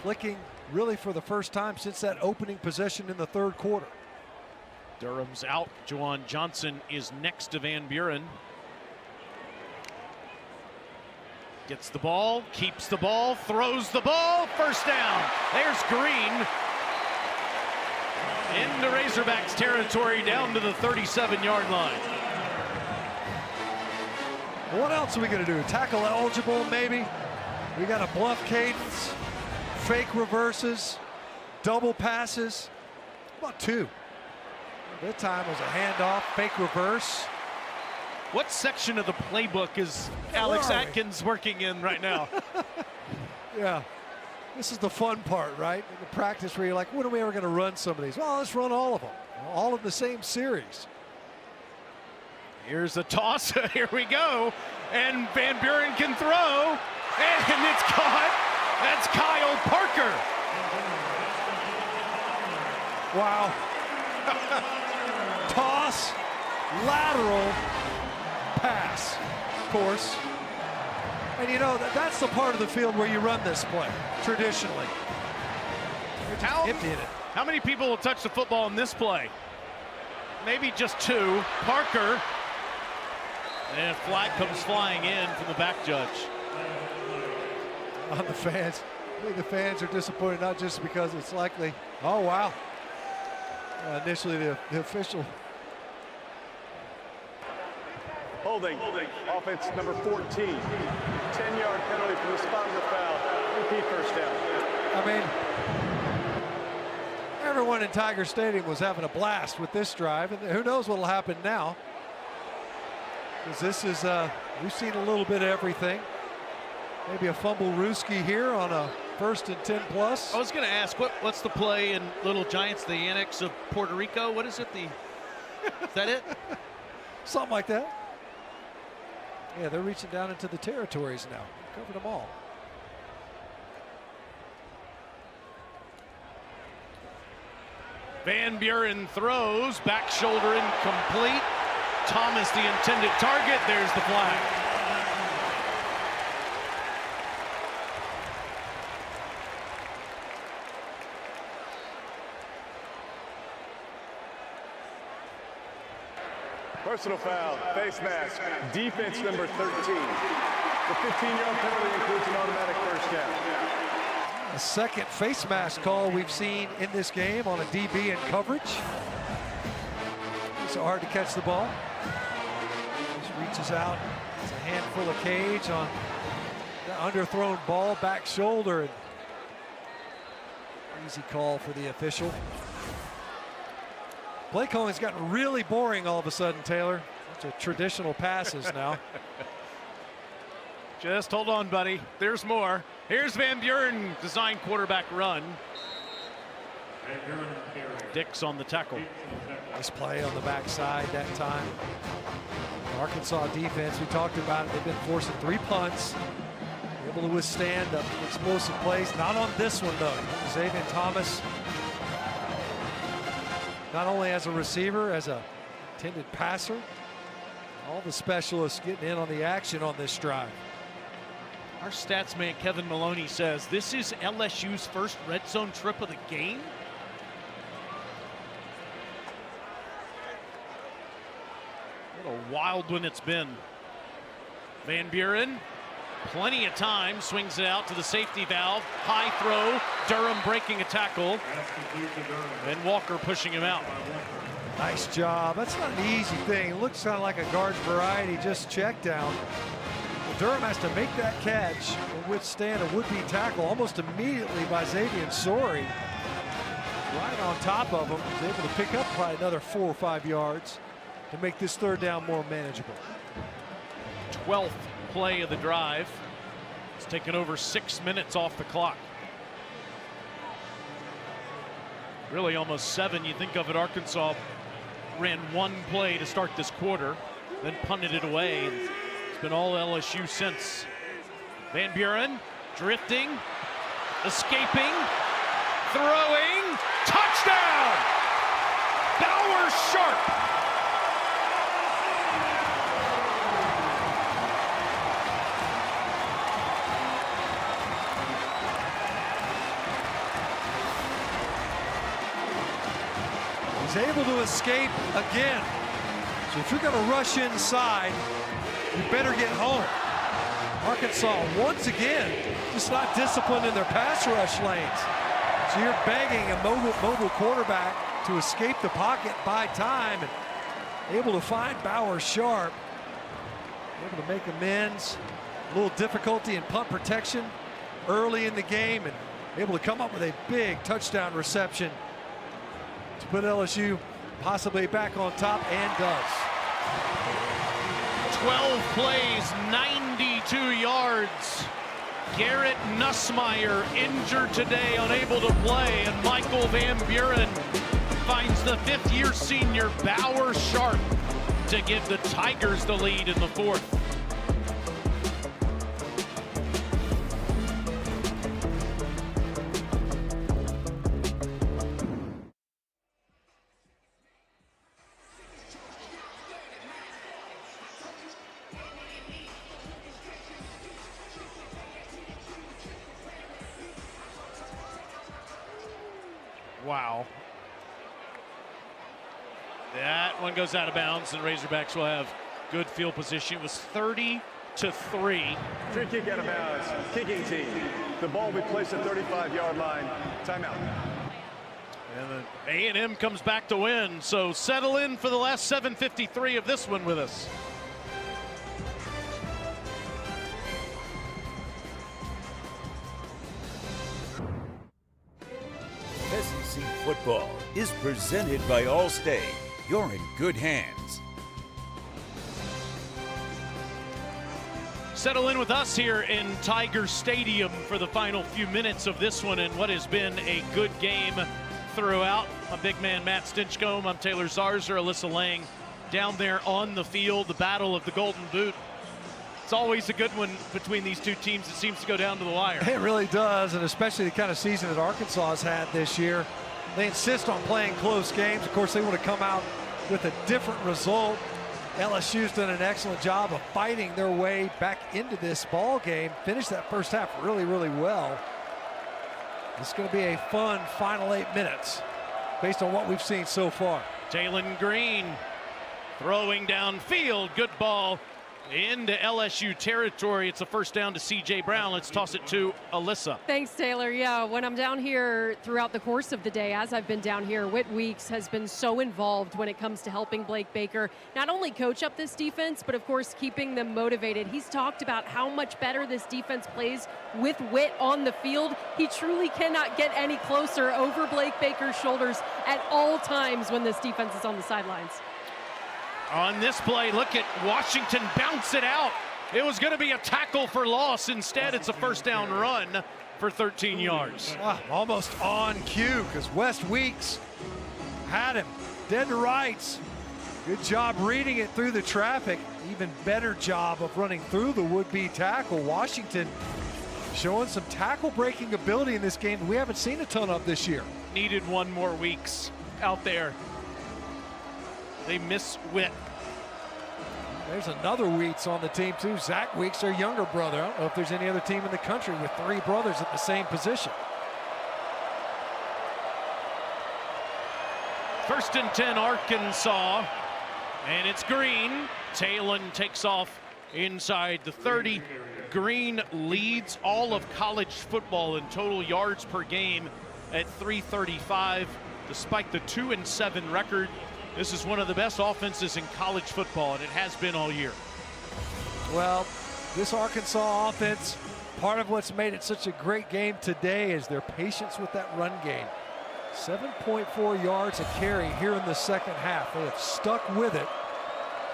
[SPEAKER 1] clicking really for the first time since that opening possession in the 3rd quarter.
[SPEAKER 2] Durham's out. Juwan Johnson is next to Van Buren. Gets the ball, keeps the ball, throws the ball, first down. There's Green. Into Razorbacks territory, down to the 37-yard line.
[SPEAKER 1] What else are we going to do? Tackle eligible, maybe? We got a bluff cadence, fake reverses, double passes. About 2. That time was a handoff, fake reverse.
[SPEAKER 2] What section of the playbook is Alex Atkins working in right now?
[SPEAKER 1] Yeah, this is the fun part, right? In the practice where you're like, when are we ever going to run some of these? Well, let's run all of them, all in the same series.
[SPEAKER 2] Here's a toss. Here we go. And Van Buren can throw. And it's caught. That's Kyle Parker.
[SPEAKER 1] Wow. Toss, lateral, pass, of course. And you know, that's the part of the field where you run this play, traditionally. You're just emptying it.
[SPEAKER 2] How many people will touch the football in this play? Maybe just 2. Parker. And flag comes flying in from the back judge.
[SPEAKER 1] On the fans. I think the fans are disappointed, not just because it's likely. Oh, wow. Initially, the official.
[SPEAKER 5] Holding. Offense number 14. 10-yard penalty from the spot of the foul. Repeat first down.
[SPEAKER 1] I mean, everyone in Tiger Stadium was having a blast with this drive, and who knows what will happen now. Because this is, we've seen a little bit of everything. Maybe a fumble Ruski here on a 1st and 10 plus.
[SPEAKER 2] I was going to ask, what's the play in Little Giants, the annex of Puerto Rico? What is it? Is that it?
[SPEAKER 1] Something like that. Yeah, they're reaching down into the territories now. Covered them all.
[SPEAKER 2] Van Buren throws, back shoulder incomplete. Thomas the intended target. There's the flag.
[SPEAKER 5] Personal foul, face mask, defense number 13. The 15-yard penalty includes an automatic first down.
[SPEAKER 1] A second face mask call we've seen in this game on a DB in coverage. It's so hard to catch the ball. Just reaches out. It's a handful of cage on the underthrown ball, back shoulder. And easy call for the official. Play calling's gotten really boring all of a sudden, Taylor. It's a traditional passes now.
[SPEAKER 2] Just hold on, buddy. There's more. Here's Van Buren, design quarterback run. Dix on the tackle.
[SPEAKER 1] Nice play on the backside that time. Arkansas defense, we talked about it. They've been forcing 3 punts. Able to withstand the explosive plays. Not on this one, though. Xavier Thomas, not only as a receiver, as a intended passer. All the specialists getting in on the action on this drive.
[SPEAKER 2] Our stats man Kevin Maloney says this is LSU's first red zone trip of the game. What a wild one it's been. Van Buren Plenty of time, swings it out to the safety valve. High throw, Durham breaking a tackle. And Walker pushing him out.
[SPEAKER 1] Nice job. That's not an easy thing. It looks kind of like a guard's variety, just check down. Well, Durham has to make that catch and withstand a would-be tackle almost immediately by Xavier Sorey. Right on top of him. He's able to pick up probably another 4 or 5 yards to make this third down more manageable.
[SPEAKER 2] 12th play of the drive. It's taken over 6 minutes off the clock. Really almost 7. You think of it, Arkansas ran 1 play to start this quarter, then punted it away. It's been all LSU since. Van Buren drifting, escaping, throwing, touchdown! Bauer Sharp.
[SPEAKER 1] He's able to escape again. So if you're going to rush inside, you better get home. Arkansas, once again, just not disciplined in their pass rush lanes. So you're begging a mobile quarterback to escape the pocket, buy time, and able to find Bauer Sharp. Able to make amends. A little difficulty in punt protection early in the game, and able to come up with a big touchdown reception to put LSU possibly back on top, and does.
[SPEAKER 2] 12 plays, 92 yards. Garrett Nussmeier injured today, unable to play, and Michael Van Buren finds the 5th-year senior Bauer Sharp to give the Tigers the lead in the 4th. Wow. That one goes out of bounds, and Razorbacks will have good field position. It was 30-3.
[SPEAKER 5] Free kick out of bounds. Kicking team. The ball will be placed at 35-yard line. Timeout.
[SPEAKER 2] And then A&M comes back to win. So settle in for the last 7:53 of this one with us.
[SPEAKER 4] SEC football is presented by Allstate. You're in good hands.
[SPEAKER 2] Settle in with us here in Tiger Stadium for the final few minutes of this one and what has been a good game throughout. My big man Matt Stinchcomb, I'm Taylor Zarzer, Alyssa Lang down there on the field, the battle of the Golden Boot. It's always a good one between these two teams. It seems to go down to the wire.
[SPEAKER 1] It really does, and especially the kind of season that Arkansas has had this year. They insist on playing close games. Of course, they want to come out with a different result. LSU's done an excellent job of fighting their way back into this ball game. Finished that first half really, really well. It's going to be a fun final 8 minutes based on what we've seen so far.
[SPEAKER 2] Jalen Green throwing downfield. Good ball into LSU territory. It's a first down to C.J. Brown. Let's toss it to Alyssa.
[SPEAKER 3] Thanks, Taylor. Yeah, when I'm down here throughout the course of the day, as I've been down here, Whit Weeks has been so involved when it comes to helping Blake Baker not only coach up this defense, but of course keeping them motivated. He's talked about how much better this defense plays with Whit on the field. He truly cannot get any closer over Blake Baker's shoulders at all times when this defense is on the sidelines.
[SPEAKER 2] On this play, look at Washington bounce it out. It was going to be a tackle for loss. Instead, it's a first down run for 13 yards.
[SPEAKER 1] Almost on cue, because West Weeks had him dead to rights. Good job reading it through the traffic. Even better job of running through the would-be tackle. Washington showing some tackle breaking ability in this game that we haven't seen a ton of this year.
[SPEAKER 2] Needed one more Weeks out there. They miss Whit.
[SPEAKER 1] There's another Weeks on the team too. Zach Weeks, their younger brother. I don't know if there's any other team in the country with 3 brothers at the same position.
[SPEAKER 2] First and 10 Arkansas, and it's Green. Talon takes off inside the 30, Green leads all of college football in total yards per game at 335. Despite the 2-7 record, this is one of the best offenses in college football, and it has been all year.
[SPEAKER 1] Well, this Arkansas offense, part of what's made it such a great game today is their patience with that run game. 7.4 yards a carry here in the second half. They have stuck with it,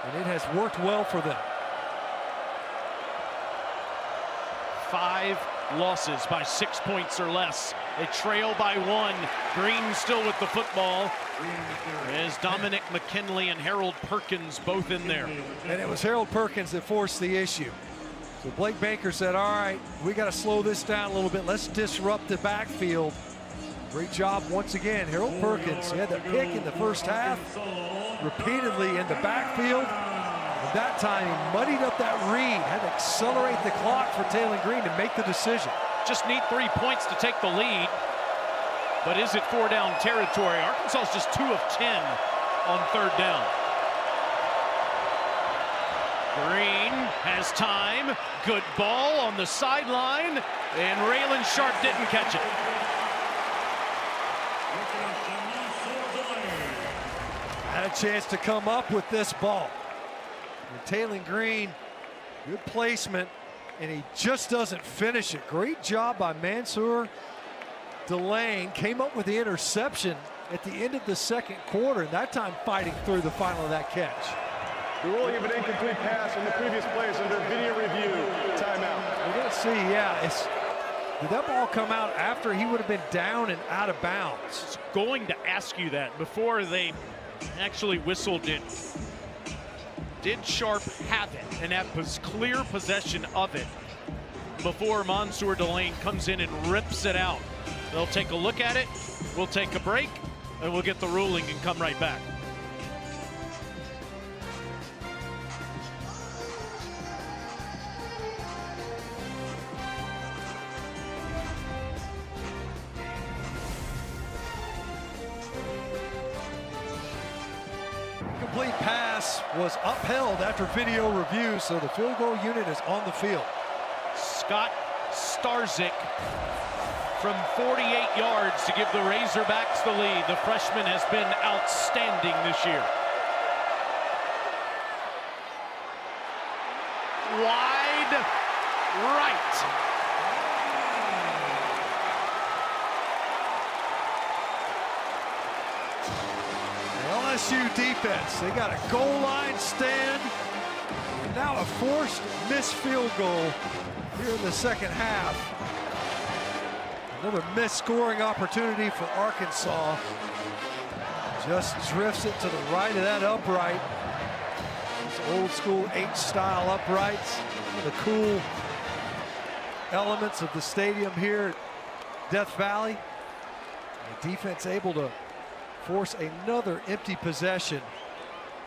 [SPEAKER 1] and it has worked well for them.
[SPEAKER 2] 5 losses by 6 points or less. They trail by 1. Green still with the football. As Dominic McKinley and Harold Perkins both in there.
[SPEAKER 1] And it was Harold Perkins that forced the issue. So Blake Baker said, all right, we got to slow this down a little bit. Let's disrupt the backfield. Great job once again. Harold Perkins, he had that pick in the first half, repeatedly in the backfield. At that time, he muddied up that read, had to accelerate the clock for Taylor Green to make the decision.
[SPEAKER 2] Just need 3 points to take the lead. But is it 4-down territory? Arkansas is just 2 of 10 on 3rd down. Green has time. Good ball on the sideline. And Raylan Sharp didn't catch it.
[SPEAKER 1] Had a chance to come up with this ball. And Taylor Green, good placement, and he just doesn't finish it. Great job by Mansour Delane. Came up with the interception at the end of the second quarter, and that time fighting through the final of that catch.
[SPEAKER 5] The ruling of an incomplete pass on the previous play is under video review. Timeout.
[SPEAKER 1] We don't see, did that ball come out after he would have been down and out of bounds?
[SPEAKER 2] I was going to ask you that before they actually whistled it. Did Sharp have it and have clear possession of it before Mansour Delane comes in and rips it out? They'll take a look at it, we'll take a break, and we'll get the ruling and come right back.
[SPEAKER 1] Complete pass was upheld after video review, so the field goal unit is on the field.
[SPEAKER 2] Scott Starzik from 48 yards to give the Razorbacks the lead. The freshman has been outstanding this year. Wide right.
[SPEAKER 1] LSU defense, they got a goal line stand, and now a forced missed field goal here in the second half. Another missed scoring opportunity for Arkansas. Just drifts it to the right of that upright. These old school H-style uprights. One of the cool elements of the stadium here at Death Valley. The defense able to force another empty possession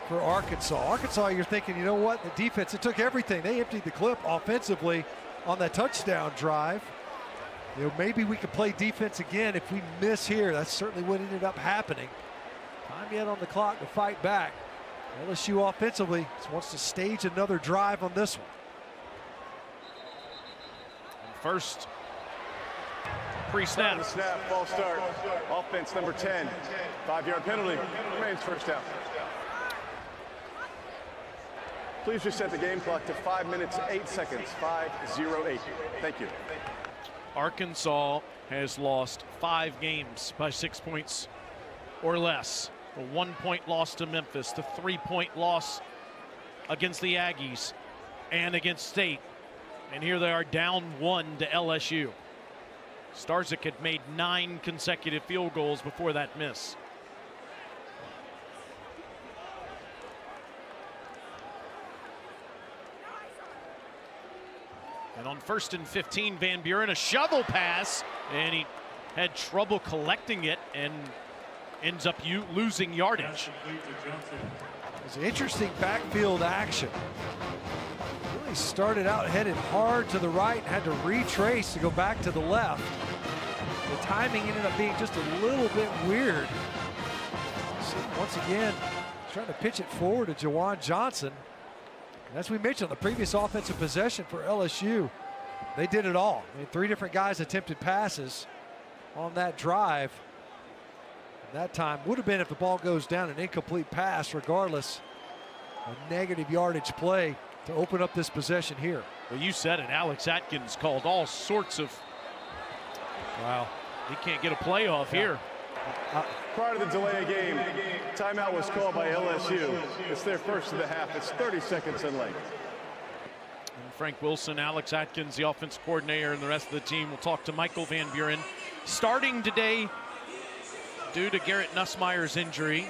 [SPEAKER 1] for Arkansas. Arkansas, you're thinking, you know what? The defense, it took everything. They emptied the clip offensively on that touchdown drive. You know, maybe we could play defense again if we miss here. That's certainly what ended up happening. Time yet on the clock to fight back. LSU offensively just wants to stage another drive on this one.
[SPEAKER 2] First pre-snap.
[SPEAKER 5] Snap, false start. Offense number 10. 5-yard penalty. Remains first down. Please reset the game clock to 5 minutes, 8 seconds. 5:08. Thank you.
[SPEAKER 2] Arkansas has lost 5 games by 6 points or less. A 1-point loss to Memphis, the 3-point loss against the Aggies and against State. And here they are down 1 to LSU. Starzik had made 9 consecutive field goals before that miss. And on 1st and 15, Van Buren, a shovel pass, and he had trouble collecting it and ends up losing yardage.
[SPEAKER 1] It's an interesting backfield action. Really started out headed hard to the right, had to retrace to go back to the left. The timing ended up being just a little bit weird. So once again, trying to pitch it forward to Jawan Johnson. As we mentioned, the previous offensive possession for LSU, they did it all. I mean, 3 different guys attempted passes on that drive. And that time would have been, if the ball goes down, an incomplete pass regardless. A negative yardage play to open up this possession here.
[SPEAKER 2] Well, you said it. Alex Atkins called all sorts of.
[SPEAKER 1] Wow.
[SPEAKER 2] He can't get a playoff here.
[SPEAKER 5] Prior to the delay of game, timeout was called by LSU. It's their first of the half. It's 30 seconds in length.
[SPEAKER 2] And Frank Wilson, Alex Atkins, the offense coordinator, and the rest of the team will talk to Michael Van Buren. Starting today, due to Garrett Nussmeier's injury.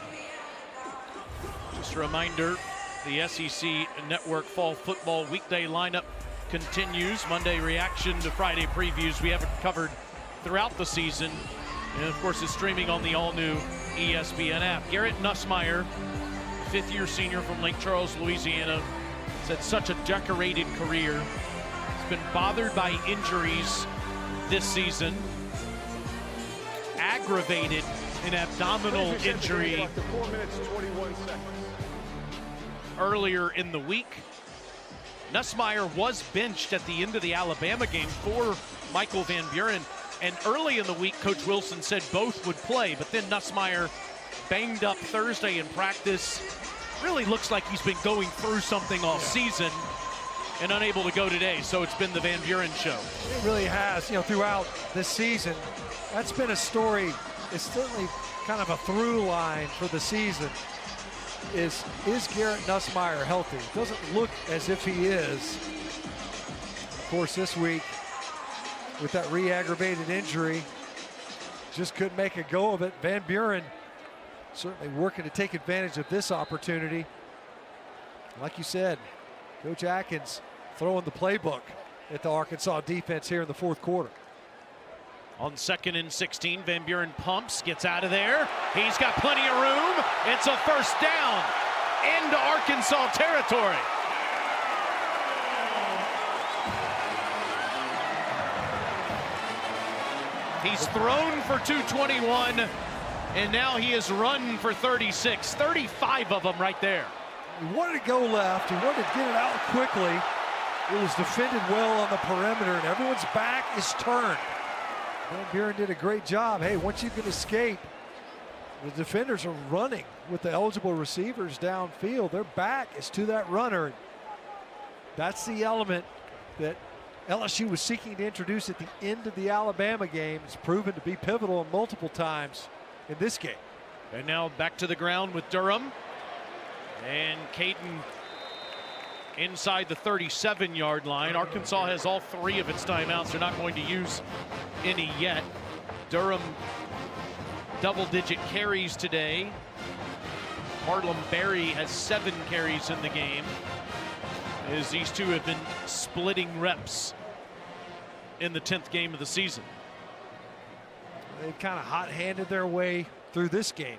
[SPEAKER 2] Just a reminder, the SEC Network Fall Football weekday lineup continues. Monday reaction to Friday previews we haven't covered throughout the season. And of course, it's streaming on the all-new ESPN app. Garrett Nussmeier, 5th-year senior from Lake Charles, Louisiana, has had such a decorated career. He's been bothered by injuries this season. Aggravated an abdominal injury
[SPEAKER 5] After 4 minutes, 21 seconds.
[SPEAKER 2] earlier in the week. Nussmeier was benched at the end of the Alabama game for Michael Van Buren. And early in the week, Coach Wilson said both would play, but then Nussmeier banged up Thursday in practice. Really looks like he's been going through something all season and unable to go today. So it's been the Van Buren show.
[SPEAKER 1] It really has, throughout this season. That's been a story. It's certainly kind of a through line for the season. Is Garrett Nussmeier healthy? Doesn't look as if he is. Of course, this week, with that re-aggravated injury, just couldn't make a go of it. Van Buren certainly working to take advantage of this opportunity. Like you said, Coach Atkins throwing the playbook at the Arkansas defense here in the 4th quarter.
[SPEAKER 2] On 2nd and 16, Van Buren pumps, gets out of there. He's got plenty of room. It's a first down into Arkansas territory. He's thrown for 221, and now he has run for 36. 35 of them right there.
[SPEAKER 1] He wanted to go left. He wanted to get it out quickly. It was defended well on the perimeter, and everyone's back is turned. Van Buren did a great job. Hey, once you can escape, the defenders are running with the eligible receivers downfield. Their back is to that runner. That's the element that LSU was seeking to introduce at the end of the Alabama game. It's proven to be pivotal multiple times in this game.
[SPEAKER 2] And now back to the ground with Durham. And Caton inside the 37-yard line. Arkansas has all 3 of its timeouts. They're not going to use any yet. Durham, double-digit carries today. Harlem Berry has 7 carries in the game, as these two have been splitting reps in the 10th game of the season.
[SPEAKER 1] They've kind of hot-handed their way through this game.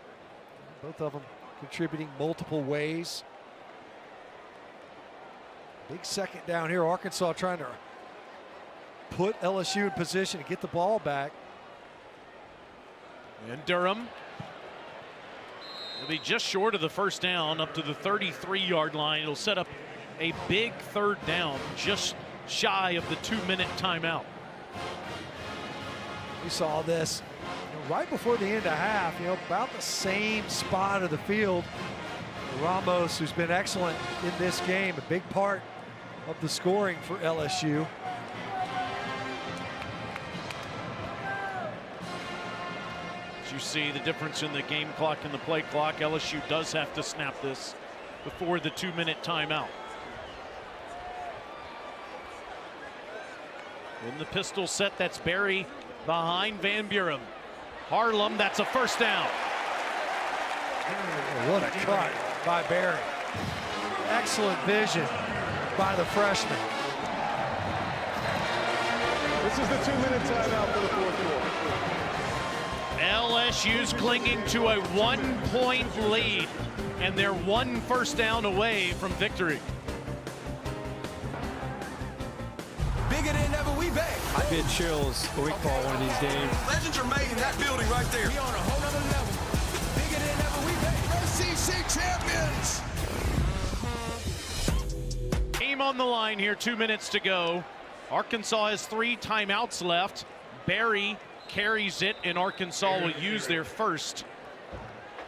[SPEAKER 1] Both of them contributing multiple ways. Big second down here. Arkansas trying to put LSU in position to get the ball back.
[SPEAKER 2] And Durham will be just short of the first down, up to the 33-yard line. It'll set up a big 3rd down, just shy of the 2-minute timeout.
[SPEAKER 1] We saw this right before the end of half, about the same spot of the field. Ramos, who's been excellent in this game, a big part of the scoring for LSU.
[SPEAKER 2] As you see the difference in the game clock and the play clock, LSU does have to snap this before the 2-minute timeout. In the pistol set, that's Berry behind Van Buren. Harlem, that's a first down.
[SPEAKER 1] What a cut by Berry. Excellent vision by the freshman.
[SPEAKER 5] This is the 2-minute timeout for the 4th quarter.
[SPEAKER 2] LSU's clinging to a 1-point lead, and they're 1 first down away from victory.
[SPEAKER 10] Bigger than ever, we back.
[SPEAKER 11] I get chills when we call one of these games.
[SPEAKER 10] Legends are made in that building right there. We on a whole nother level. Bigger than ever, we back. SEC champions.
[SPEAKER 2] game on the line here, 2 minutes to go. Arkansas has 3 timeouts left. Barry carries it, and Arkansas will use their first.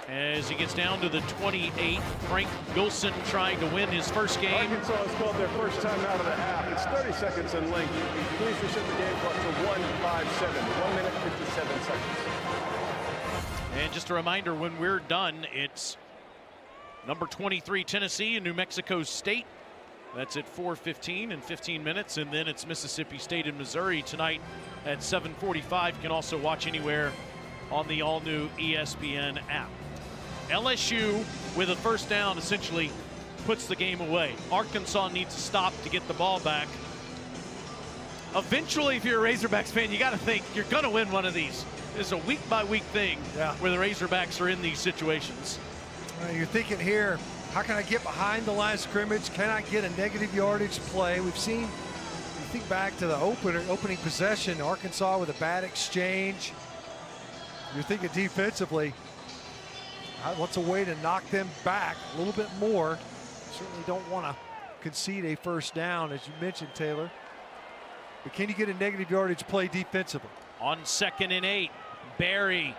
[SPEAKER 2] As he gets down to the 28, Frank Wilson trying to win his first game.
[SPEAKER 5] Arkansas has called their first timeout of the half. It's 30 seconds in length. Please reset the game clock to 1:57, 1 minute 57 seconds.
[SPEAKER 2] And just a reminder, when we're done, it's number 23 Tennessee and New Mexico State. That's at 4:15 in 15 minutes, and then it's Mississippi State and Missouri tonight at 7:45. You can also watch anywhere on the all-new ESPN app. LSU with a first down essentially puts the game away. Arkansas needs to stop to get the ball back. Eventually, if you're a Razorbacks fan, you got to think you're going to win one of these. It's a week-by-week thing where the Razorbacks are in these situations.
[SPEAKER 1] You're thinking here, how can I get behind the line of scrimmage? Can I get a negative yardage play? We've seen, you think back to the opening possession, Arkansas with a bad exchange. You're thinking defensively, what's a way to knock them back a little bit more? Certainly don't want to concede a first down, as you mentioned, Taylor. But can you get a negative yardage play defensively?
[SPEAKER 2] On 2nd and 8, Barry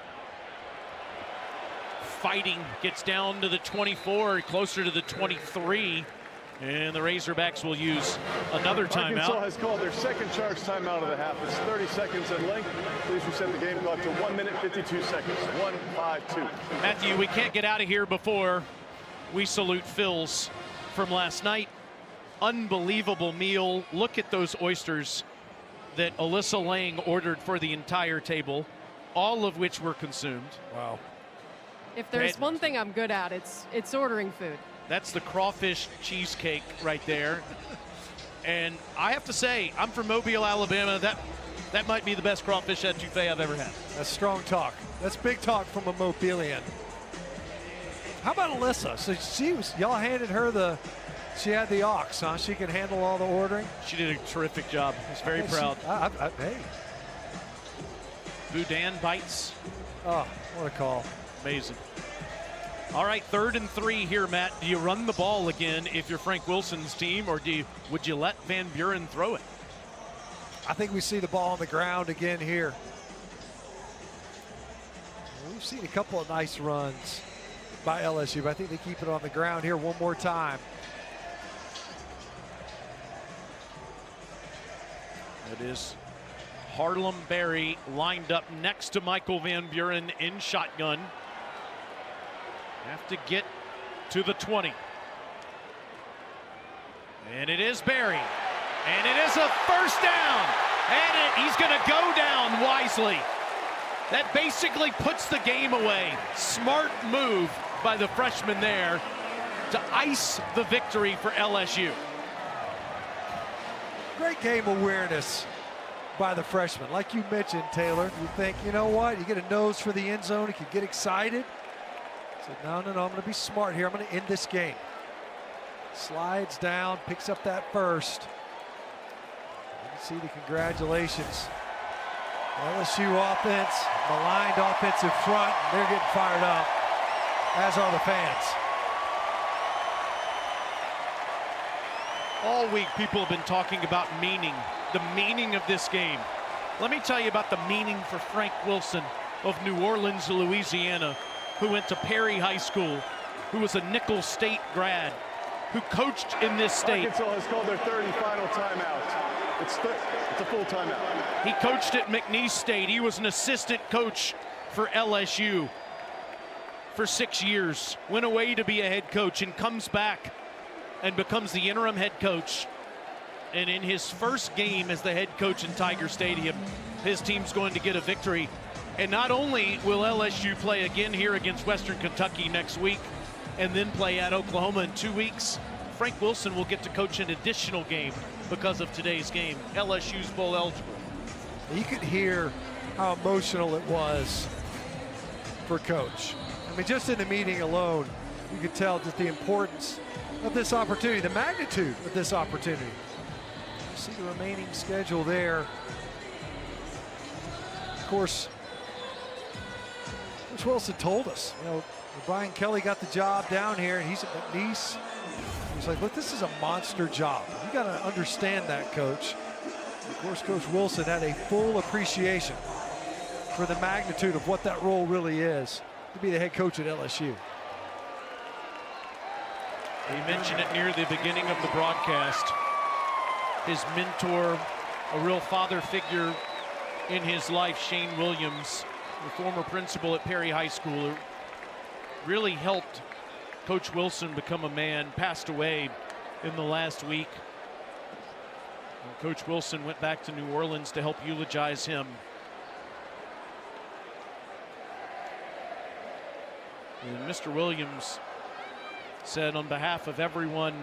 [SPEAKER 2] fighting, gets down to the 24, closer to the 23, and the Razorbacks will use another timeout.
[SPEAKER 5] Arkansas has called their second charge timeout of the half. It's 30 seconds in length. Please reset the game clock to 1 minute 52 seconds. 1:52.
[SPEAKER 2] Matthew, we can't get out of here before we salute Phil's from last night. Unbelievable meal. Look at those oysters that Alyssa Lang ordered for the entire table, all of which were consumed.
[SPEAKER 1] Wow.
[SPEAKER 3] If there's one thing I'm good at, it's ordering food.
[SPEAKER 2] That's the crawfish cheesecake right there. And I have to say, I'm from Mobile, Alabama. That might be the best crawfish etouffee I've ever had.
[SPEAKER 1] That's strong talk. That's big talk from a Mobilian. How about Alyssa? So y'all handed her she had the ox, huh? She can handle all the ordering.
[SPEAKER 2] She did a terrific job. I was very proud.
[SPEAKER 1] Hey.
[SPEAKER 2] Boudin bites.
[SPEAKER 1] Oh, what a call.
[SPEAKER 2] Amazing. All right, 3rd and 3 here, Matt. Do you run the ball again if you're Frank Wilson's team, or would you let Van Buren throw it?
[SPEAKER 1] I think we see the ball on the ground again here. We've seen a couple of nice runs by LSU, but I think they keep it on the ground here one more time.
[SPEAKER 2] It is Harlem Berry lined up next to Michael Van Buren in shotgun. Have to get to the 20. And it is Berry. And it is a first down. And he's going to go down wisely. That basically puts the game away. Smart move by the freshman there to ice the victory for LSU.
[SPEAKER 1] Great game awareness by the freshman. Like you mentioned, Taylor, you think, you know what? You get a nose for the end zone. You can get excited. Said, no, I'm going to be smart here. I'm going to end this game. Slides down, picks up that first. You can see the congratulations. LSU offense, maligned offensive front. They're getting fired up, as are the fans.
[SPEAKER 2] All week, people have been talking about meaning, the meaning of this game. Let me tell you about the meaning for Frank Wilson of New Orleans, Louisiana, who went to Perry High School, who was a Nicholls State grad, who coached in this state.
[SPEAKER 5] Arkansas has called their 3rd and final timeout. It's a full timeout.
[SPEAKER 2] He coached at McNeese State. He was an assistant coach for LSU for 6 years, went away to be a head coach, and comes back and becomes the interim head coach. And in his first game as the head coach in Tiger Stadium, his team's going to get a victory. And not only will LSU play again here against Western Kentucky next week, and then play at Oklahoma in 2 weeks, Frank Wilson will get to coach an additional game because of today's game. LSU's bowl eligible.
[SPEAKER 1] You could hear how emotional it was for Coach. I mean, just in the meeting alone, you could tell just the importance of this opportunity, the magnitude of this opportunity. You see the remaining schedule there. Of course, Coach Wilson told us, you know, Brian Kelly got the job down here, and he's at McNeese. He's like, look, this is a monster job. You got to understand that, Coach. Of course, Coach Wilson had a full appreciation for the magnitude of what that role really is to be the head coach at LSU.
[SPEAKER 2] He mentioned it near the beginning of the broadcast. His mentor, a real father figure in his life, Shane Williams, the former principal at Perry High School, who really helped Coach Wilson become a man, passed away in the last week. And Coach Wilson went back to New Orleans to help eulogize him. And Mr. Williams said, on behalf of everyone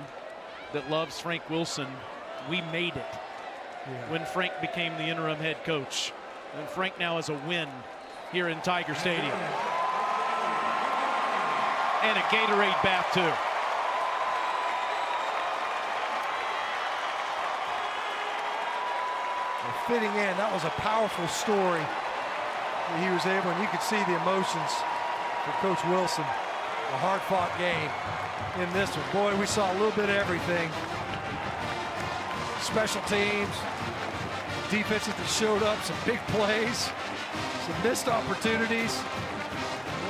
[SPEAKER 2] that loves Frank Wilson, we made it when Frank became the interim head coach. And Frank now has a win here in Tiger Stadium. And a Gatorade bath, too.
[SPEAKER 1] Well, fitting in, that was a powerful story. He was able, and you could see the emotions for Coach Wilson. A hard-fought game in this one. Boy, we saw a little bit of everything. Special teams, defenses that showed up, some big plays, some missed opportunities.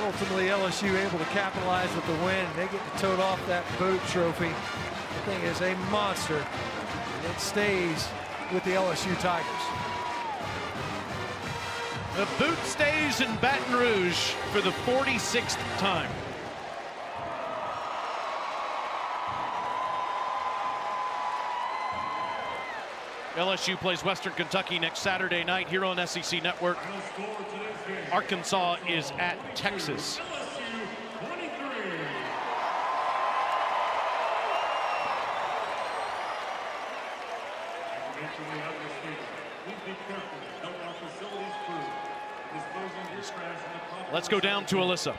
[SPEAKER 1] Ultimately, LSU able to capitalize with the win. They get to tote off that boot trophy. The thing is a monster, and it stays with the LSU Tigers.
[SPEAKER 2] The boot stays in Baton Rouge for the 46th time. LSU plays Western Kentucky next Saturday night here on SEC Network. Arkansas is at Texas. Let's go down to Alyssa.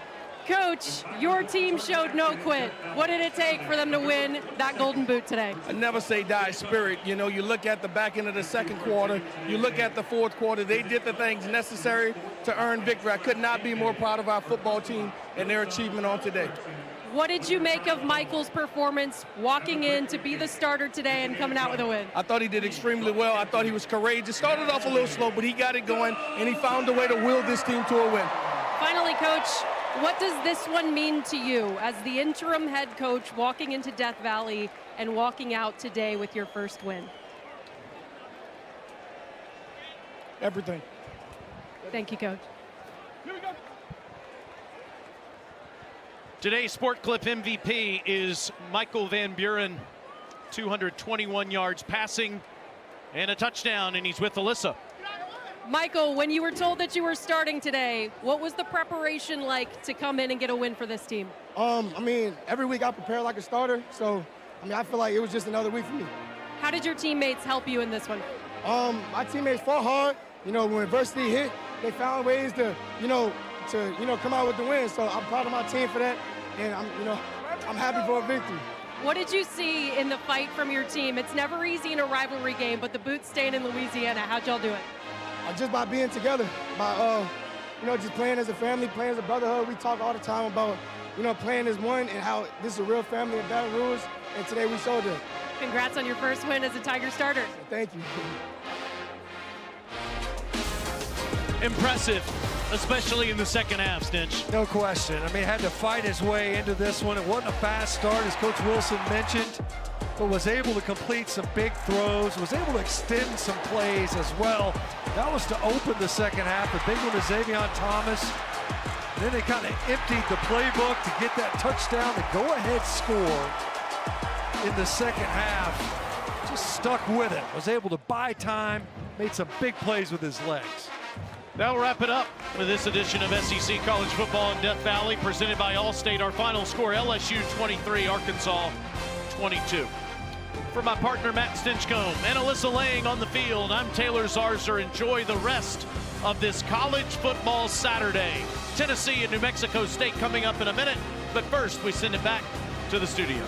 [SPEAKER 3] Coach, your team showed no quit. What did it take for them to win that Golden Boot today?
[SPEAKER 6] I never say die spirit. You know, you look at the back end of the second quarter, you look at the fourth quarter, they did the things necessary to earn victory. I could not be more proud of our football team and their achievement on today.
[SPEAKER 3] What did you make of Michael's performance walking in to be the starter today and coming out with a win?
[SPEAKER 6] I thought he did extremely well. I thought he was courageous. Started off a little slow, but he got it going, and he found a way to will this team to a win.
[SPEAKER 3] Finally, Coach, what does this one mean to you as the interim head coach walking into Death Valley and walking out today with your first win?
[SPEAKER 6] Everything.
[SPEAKER 3] Thank you, Coach.
[SPEAKER 6] Here we go.
[SPEAKER 2] Today's Sport Clip MVP is Michael Van Buren, 221 yards passing and a touchdown, and he's with Alyssa.
[SPEAKER 3] Michael, when you were told that you were starting today, what was the preparation like to come in and get a win for this team?
[SPEAKER 12] I mean, every week I prepare like a starter, so I feel like it was just another week for me.
[SPEAKER 3] How did your teammates help you in this one?
[SPEAKER 12] My teammates fought hard. You know, when adversity hit, they found ways to come out with the win. So I'm proud of my team for that, and I'm happy for a victory.
[SPEAKER 3] What did you see in the fight from your team? It's never easy in a rivalry game, but the Boots staying in Louisiana, how'd y'all do it?
[SPEAKER 12] Just by being together, by just playing as a family, playing as a brotherhood. We talk all the time about playing as one and how this is a real family in Baton Rouge, and today we showed it.
[SPEAKER 3] Congrats on your first win as a Tiger starter.
[SPEAKER 12] Thank you.
[SPEAKER 2] Impressive, especially in the second half, Stinch.
[SPEAKER 1] No question. Had to fight his way into this one. It wasn't a fast start, as Coach Wilson mentioned, but was able to complete some big throws, was able to extend some plays as well. That was to open the second half. The big one is Xavier Thomas. And then they kind of emptied the playbook to get that touchdown, the go-ahead score in the second half. Just stuck with it, was able to buy time, made some big plays with his legs.
[SPEAKER 2] That'll wrap it up for this edition of SEC College Football in Death Valley, presented by Allstate. Our final score, LSU 23, Arkansas 22. For my partner, Matt Stinchcomb, and Alyssa Lang on the field, I'm Taylor Zarzer. Enjoy the rest of this college football Saturday. Tennessee and New Mexico State coming up in a minute, but first we send it back to the studio.